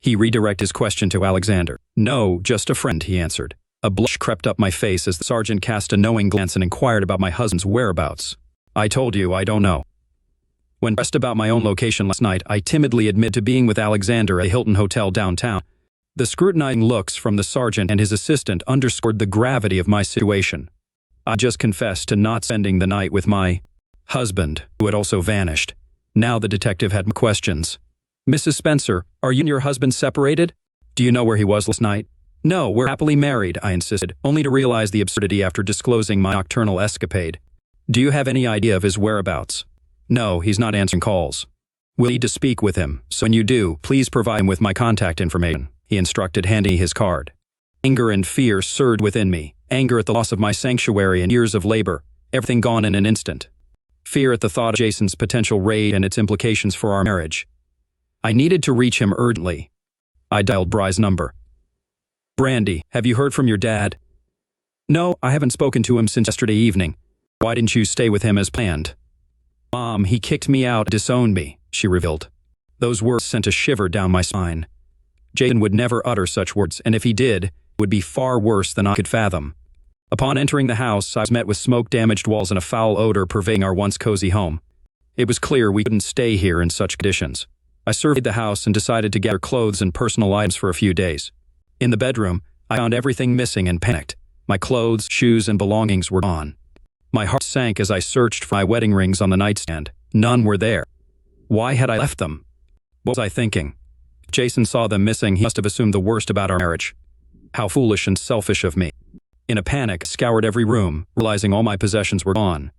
He redirected his question to Alexander. "No, just a friend," he answered. A blush crept up my face as the sergeant cast a knowing glance and inquired about my husband's whereabouts. "I told you, I don't know." When pressed about my own location last night, I timidly admitted to being with Alexander at a Hilton hotel downtown. The scrutinizing looks from the sergeant and his assistant underscored the gravity of my situation. I just confessed to not spending the night with my husband, who had also vanished. Now the detective had more questions. "Mrs. Spencer, are you and your husband separated? Do you know where he was last night?" "No, we're happily married," I insisted, only to realize the absurdity after disclosing my nocturnal escapade. "Do you have any idea of his whereabouts?" "No, he's not answering calls." "We'll need to speak with him, so when you do, please provide him with my contact information," he instructed, handing me his card. Anger and fear surged within me, anger at the loss of my sanctuary and years of labor, everything gone in an instant. Fear at the thought of Jason's potential raid and its implications for our marriage. I needed to reach him urgently. I dialed Bry's number. "Brandy, have you heard from your dad?" "No, I haven't spoken to him since yesterday evening." "Why didn't you stay with him as planned?" "Mom, he kicked me out and disowned me," she revealed. Those words sent a shiver down my spine. Jason would never utter such words, and if he did, it would be far worse than I could fathom. Upon entering the house, I was met with smoke-damaged walls and a foul odor pervading our once cozy home. It was clear we couldn't stay here in such conditions. I surveyed the house and decided to gather clothes and personal items for a few days. In the bedroom, I found everything missing and panicked. My clothes, shoes, and belongings were gone. My heart sank as I searched for my wedding rings on the nightstand. None were there. Why had I left them? What was I thinking? If Jason saw them missing, he must have assumed the worst about our marriage. How foolish and selfish of me. In a panic, I scoured every room, realizing all my possessions were gone.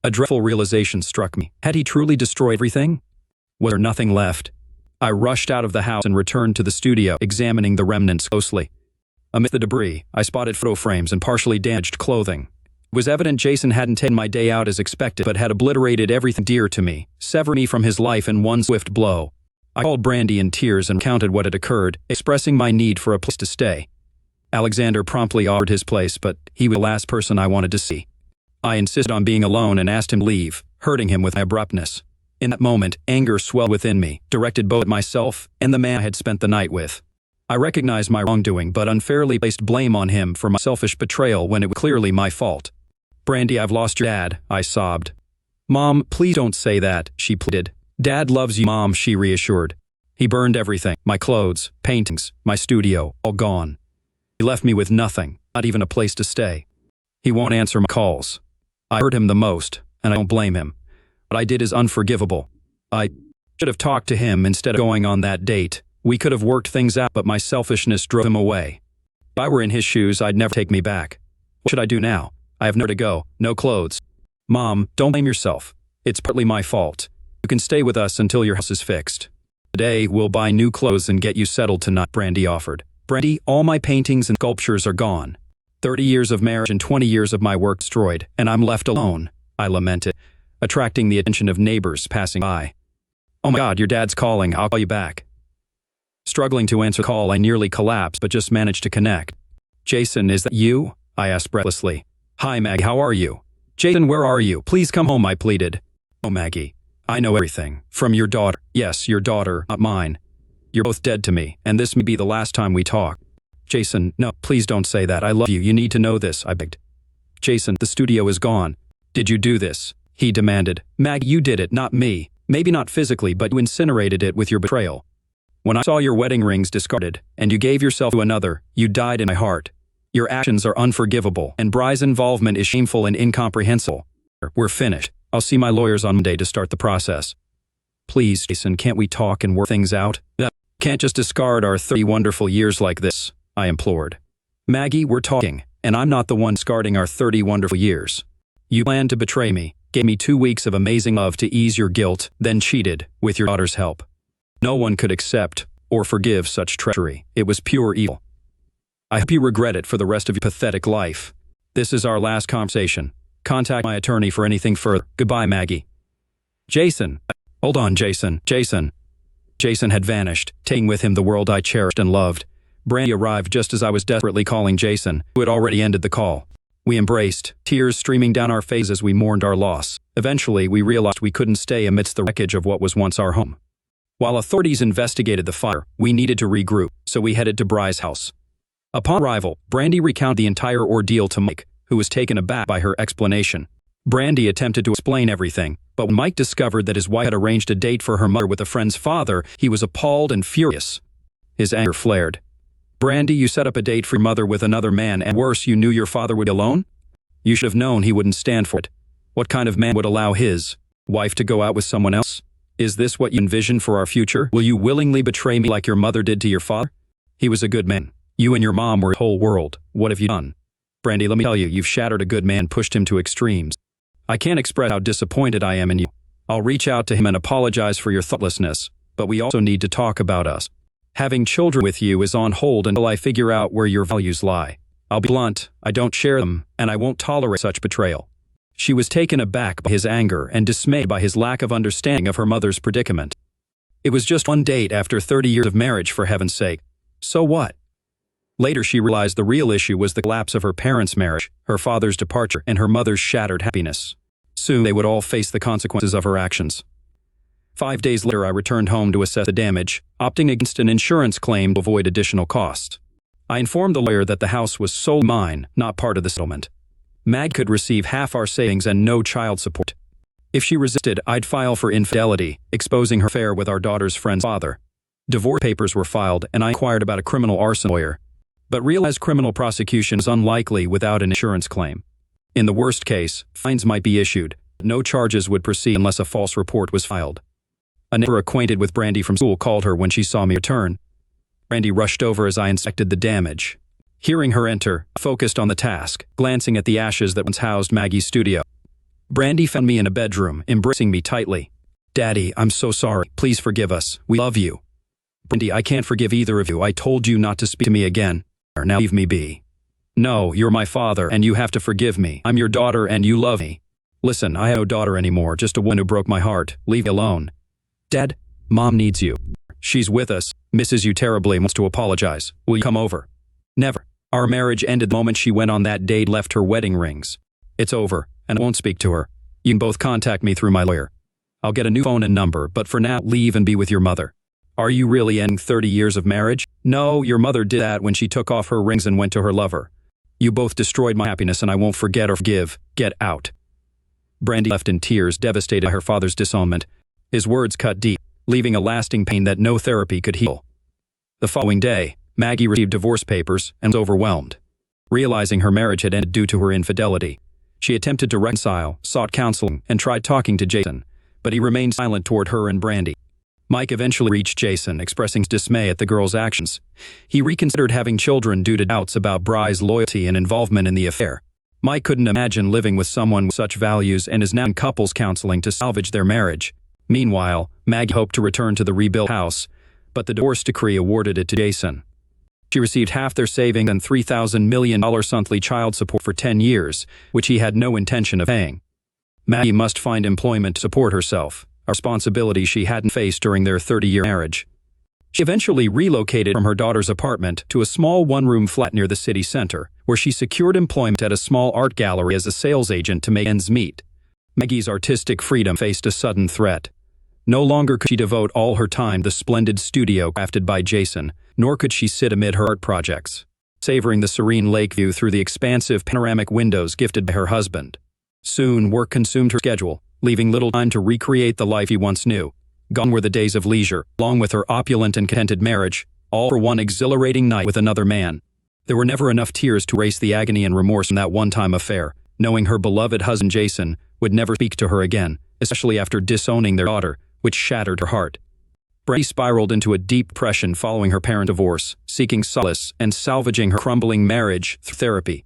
A dreadful realization struck me. Had he truly destroyed everything? Was there nothing left? I rushed out of the house and returned to the studio, examining the remnants closely. Amidst the debris, I spotted photo frames and partially damaged clothing. It was evident Jason hadn't taken my day out as expected, but had obliterated everything dear to me, severing me from his life in one swift blow. I called Brandy in tears and recounted what had occurred, expressing my need for a place to stay. Alexander promptly offered his place, but he was the last person I wanted to see. I insisted on being alone and asked him to leave, hurting him with my abruptness. In that moment, anger swelled within me, directed both at myself and the man I had spent the night with. I recognized my wrongdoing, but unfairly placed blame on him for my selfish betrayal when it was clearly my fault. "Brandy, I've lost your dad," I sobbed. "Mom, please don't say that," she pleaded. "Dad loves you, Mom," she reassured. "He burned everything, my clothes, paintings, my studio, all gone. He left me with nothing, not even a place to stay. He won't answer my calls. I hurt him the most, and I don't blame him. What I did is unforgivable. I should have talked to him instead of going on that date. We could have worked things out, but my selfishness drove him away. If I were in his shoes, I'd never take me back. What should I do now? I have nowhere to go, no clothes. Mom, don't blame yourself. It's partly my fault. You can stay with us until your house is fixed. Today, we'll buy new clothes and get you settled tonight, Brandy offered. Brandy, all my paintings and sculptures are gone. 30 years of marriage and 20 years of my work destroyed, and I'm left alone, I lamented, attracting the attention of neighbors passing by. Oh my God, your dad's calling, I'll call you back. Struggling to answer the call, I nearly collapsed but just managed to connect. Jason, is that you? I asked breathlessly. Hi, Maggie, how are you? Jason, where are you? Please come home, I pleaded. Oh, Maggie, I know everything. From your daughter. Yes, your daughter, not mine. You're both dead to me, and this may be the last time we talk. Jason, no, please don't say that. I love you. You need to know this, I begged. Jason, the studio is gone. Did you do this? He demanded. Maggie, you did it, not me. Maybe not physically, but you incinerated it with your betrayal. When I saw your wedding rings discarded, and you gave yourself to another, you died in my heart. Your actions are unforgivable, and Bry's involvement is shameful and incomprehensible. We're finished. I'll see my lawyers on Monday to start the process. Please, Jason, can't we talk and work things out? Can't just discard our 30 wonderful years like this, I implored. Maggie, we're talking, and I'm not the one discarding our 30 wonderful years. You planned to betray me, gave me 2 weeks of amazing love to ease your guilt, then cheated, with your daughter's help. No one could accept or forgive such treachery. It was pure evil. I hope you regret it for the rest of your pathetic life. This is our last conversation. Contact my attorney for anything further. Goodbye, Maggie. Jason. Hold on, Jason. Jason. Jason had vanished, taking with him the world I cherished and loved. Brandy arrived just as I was desperately calling Jason, who had already ended the call. We embraced, tears streaming down our faces as we mourned our loss. Eventually, we realized we couldn't stay amidst the wreckage of what was once our home. While authorities investigated the fire, we needed to regroup, so we headed to Bry's house. Upon arrival, Brandy recounted the entire ordeal to Mike, who was taken aback by her explanation. Brandy attempted to explain everything, but when Mike discovered that his wife had arranged a date for her mother with a friend's father, he was appalled and furious. His anger flared. Brandy, you set up a date for your mother with another man, and worse, you knew your father would be alone? You should have known he wouldn't stand for it. What kind of man would allow his wife to go out with someone else? Is this what you envision for our future? Will you willingly betray me like your mother did to your father? He was a good man. You and your mom were the whole world. What have you done? Brandy, let me tell you, you've shattered a good man, pushed him to extremes. I can't express how disappointed I am in you. I'll reach out to him and apologize for your thoughtlessness, but we also need to talk about us. Having children with you is on hold until I figure out where your values lie. I'll be blunt, I don't share them, and I won't tolerate such betrayal. She was taken aback by his anger and dismayed by his lack of understanding of her mother's predicament. It was just one date after 30 years of marriage, for heaven's sake. So what? Later she realized the real issue was the collapse of her parents' marriage, her father's departure, and her mother's shattered happiness. Soon they would all face the consequences of her actions. 5 days later I returned home to assess the damage, opting against an insurance claim to avoid additional costs. I informed the lawyer that the house was solely mine, not part of the settlement. Mag could receive half our savings and no child support. If she resisted, I'd file for infidelity, exposing her affair with our daughter's friend's father. Divorce papers were filed, and I inquired about a criminal arson lawyer, but realized criminal prosecution is unlikely without an insurance claim. In the worst case, fines might be issued. No charges would proceed unless a false report was filed. A neighbor acquainted with Brandy from school called her when she saw me return. Brandy rushed over as I inspected the damage. Hearing her enter, I focused on the task, glancing at the ashes that once housed Maggie's studio. Brandy found me in a bedroom, embracing me tightly. Daddy, I'm so sorry. Please forgive us. We love you. Brandy, I can't forgive either of you. I told you not to speak to me again. Now leave me be. No, you're my father, and you have to forgive me. I'm your daughter, and you love me. Listen, I have no daughter anymore, just a woman who broke my heart. Leave me alone. Dad, Mom needs you. She's with us, misses you terribly, and wants to apologize. Will you come over? Never. Our marriage ended the moment she went on that date, left her wedding rings. It's over, and I won't speak to her. You can both contact me through my lawyer. I'll get a new phone and number, but for now, leave and be with your mother. Are you really ending 30 years of marriage? No, your mother did that when she took off her rings and went to her lover. You both destroyed my happiness, and I won't forget or forgive. Get out. Brandy left in tears, devastated by her father's disownment. His words cut deep, leaving a lasting pain that no therapy could heal. The following day, Maggie received divorce papers and was overwhelmed. Realizing her marriage had ended due to her infidelity, she attempted to reconcile, sought counseling, and tried talking to Jason, but he remained silent toward her and Brandy. Mike eventually reached Jason, expressing dismay at the girl's actions. He reconsidered having children due to doubts about Bry's loyalty and involvement in the affair. Mike couldn't imagine living with someone with such values and is now in couples counseling to salvage their marriage. Meanwhile, Maggie hoped to return to the rebuilt house, but the divorce decree awarded it to Jason. She received half their savings and $3,000 million monthly child support for 10 years, which he had no intention of paying. Maggie must find employment to support herself, a responsibility she hadn't faced during their 30-year marriage. She eventually relocated from her daughter's apartment to a small one-room flat near the city center, where she secured employment at a small art gallery as a sales agent to make ends meet. Maggie's artistic freedom faced a sudden threat. No longer could she devote all her time to the splendid studio crafted by Jason, nor could she sit amid her art projects, savoring the serene lake view through the expansive panoramic windows gifted by her husband. Soon, work consumed her schedule, leaving little time to recreate the life he once knew. Gone were the days of leisure, along with her opulent and contented marriage, all for one exhilarating night with another man. There were never enough tears to erase the agony and remorse from that one-time affair, knowing her beloved husband Jason would never speak to her again, especially after disowning their daughter, which shattered her heart. Brandy spiraled into a deep depression following her parent divorce, seeking solace and salvaging her crumbling marriage through therapy.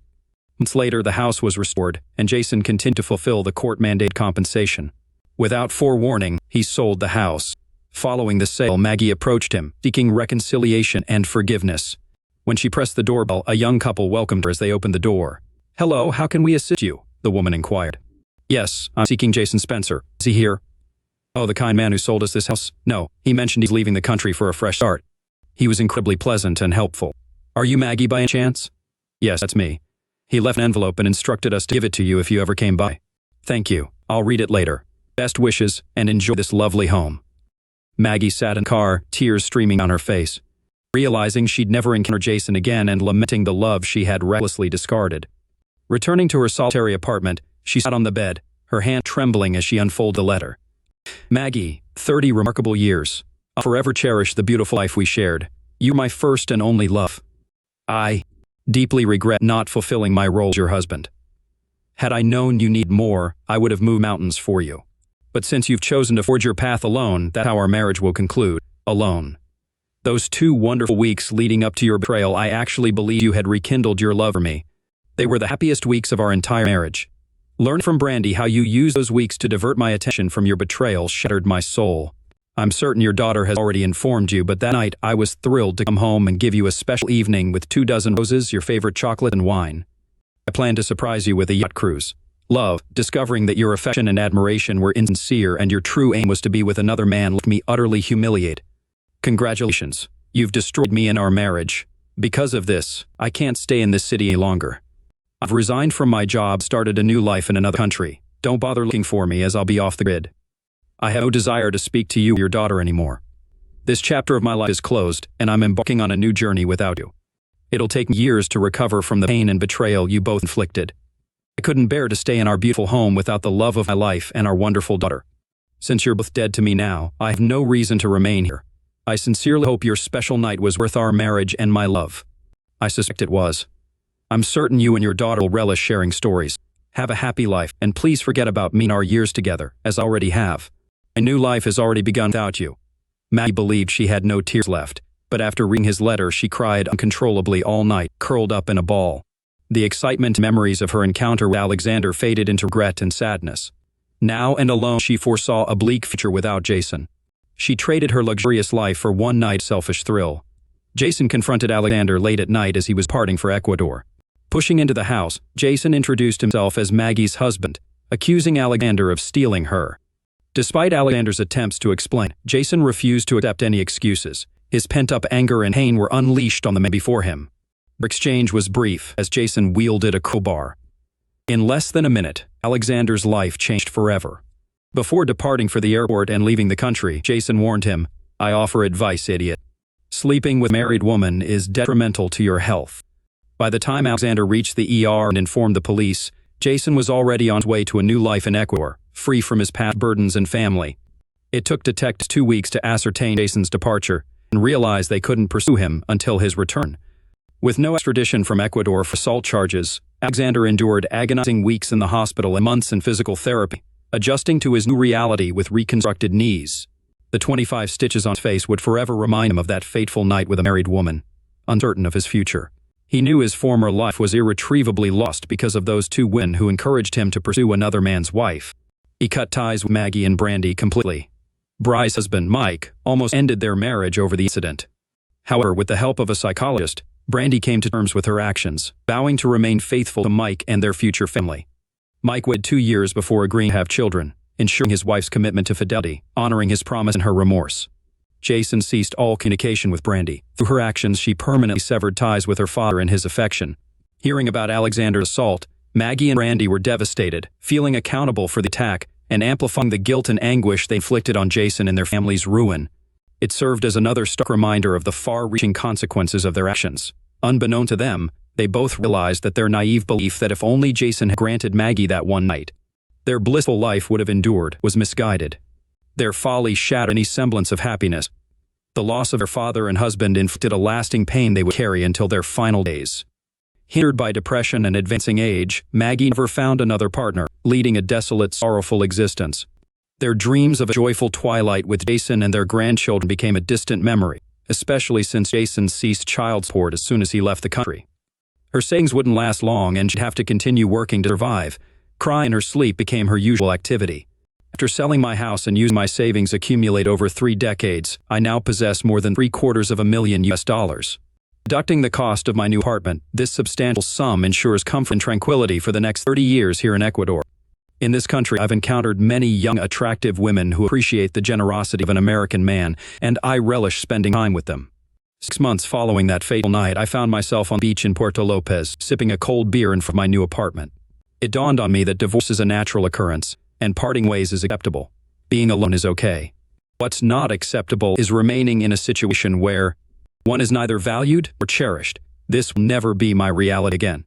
Months later, the house was restored, and Jason continued to fulfill the court-mandated compensation. Without forewarning, he sold the house. Following the sale, Maggie approached him, seeking reconciliation and forgiveness. When she pressed the doorbell, a young couple welcomed her as they opened the door. "Hello, how can we assist you?" the woman inquired. "Yes, I'm seeking Jason Spencer. Is he here?" "Oh, the kind man who sold us this house? No, he mentioned he's leaving the country for a fresh start. He was incredibly pleasant and helpful. Are you Maggie by any chance?" "Yes, that's me. He left an envelope and instructed us to give it to you if you ever came by." "Thank you. I'll read it later. Best wishes, and enjoy this lovely home." Maggie sat in the car, tears streaming down her face, realizing she'd never encounter Jason again and lamenting the love she had recklessly discarded. Returning to her solitary apartment, she sat on the bed, her hand trembling as she unfolded the letter. "Maggie, 30 remarkable years. I'll forever cherish the beautiful life we shared. You're my first and only love. I deeply regret not fulfilling my role as your husband. Had I known you need more, I would have moved mountains for you. But since you've chosen to forge your path alone, that's how our marriage will conclude, alone. Those 2 wonderful weeks leading up to your betrayal, I actually believed you had rekindled your love for me. They were the happiest weeks of our entire marriage. Learn from Brandy how you used those weeks to divert my attention from your betrayal shattered my soul. I'm certain your daughter has already informed you, but that night I was thrilled to come home and give you a special evening with 24 roses, your favorite chocolate, and wine. I plan to surprise you with a yacht cruise. Love, discovering that your affection and admiration were insincere and your true aim was to be with another man left me utterly humiliated. Congratulations. You've destroyed me and our marriage. Because of this, I can't stay in this city any longer. I've resigned from my job, started a new life in another country. Don't bother looking for me as I'll be off the grid. I have no desire to speak to you or your daughter anymore. This chapter of my life is closed, and I'm embarking on a new journey without you. It'll take years to recover from the pain and betrayal you both inflicted. I couldn't bear to stay in our beautiful home without the love of my life and our wonderful daughter. Since you're both dead to me now, I have no reason to remain here. I sincerely hope your special night was worth our marriage and my love. I suspect it was. I'm certain you and your daughter will relish sharing stories. Have a happy life, and please forget about me and our years together, as I already have. My new life has already begun without you." Maggie believed she had no tears left, but after reading his letter, she cried uncontrollably all night, curled up in a ball. The excitement and memories of her encounter with Alexander faded into regret and sadness. Now and alone, she foresaw a bleak future without Jason. She traded her luxurious life for one night's selfish thrill. Jason confronted Alexander late at night as he was departing for Ecuador. Pushing into the house, Jason introduced himself as Maggie's husband, accusing Alexander of stealing her. Despite Alexander's attempts to explain, Jason refused to accept any excuses. His pent-up anger and pain were unleashed on the man before him. The exchange was brief as Jason wielded a crowbar. In less than a minute, Alexander's life changed forever. Before departing for the airport and leaving the country, Jason warned him, "I offer advice, idiot. Sleeping with a married woman is detrimental to your health." By the time Alexander reached the ER and informed the police, Jason was already on his way to a new life in Ecuador, free from his past burdens and family. It took detectives 2 weeks to ascertain Jason's departure and realize they couldn't pursue him until his return. With no extradition from Ecuador for assault charges, Alexander endured agonizing weeks in the hospital and months in physical therapy, adjusting to his new reality with reconstructed knees. The 25 stitches on his face would forever remind him of that fateful night with a married woman. Uncertain of his future, He knew his former life was irretrievably lost because of those two women who encouraged him to pursue another man's wife. He cut ties with Maggie and Brandy completely. Bry's husband, Mike, almost ended their marriage over the incident. However, with the help of a psychologist, Brandy came to terms with her actions, vowing to remain faithful to Mike and their future family. Mike waited 2 years before agreeing to have children, ensuring his wife's commitment to fidelity, honoring his promise and her remorse. Jason ceased all communication with Brandy. Through her actions, she permanently severed ties with her father and his affection. Hearing about Alexander's assault, Maggie and Brandy were devastated, feeling accountable for the attack and amplifying the guilt and anguish they inflicted on Jason and their family's ruin. It served as another stark reminder of the far-reaching consequences of their actions. Unbeknown to them, they both realized that their naive belief that if only Jason had granted Maggie that one night, their blissful life would have endured was misguided. Their folly shattered any semblance of happiness. The loss of their father and husband inflicted a lasting pain they would carry until their final days. Hindered by depression and advancing age, Maggie never found another partner, leading a desolate, sorrowful existence. Their dreams of a joyful twilight with Jason and their grandchildren became a distant memory, especially since Jason ceased child support as soon as he left the country. Her savings wouldn't last long and she'd have to continue working to survive. Crying in her sleep became her usual activity. After selling my house and using my savings accumulate over 3 decades, I now possess more than $750,000. Deducting the cost of my new apartment, this substantial sum ensures comfort and tranquility for the next 30 years here in Ecuador. In this country, I've encountered many young, attractive women who appreciate the generosity of an American man, and I relish spending time with them. 6 months following that fateful night, I found myself on the beach in Puerto Lopez, sipping a cold beer in front of my new apartment. It dawned on me that divorce is a natural occurrence, and parting ways is acceptable. Being alone is okay. What's not acceptable is remaining in a situation where one is neither valued or cherished. This will never be my reality again.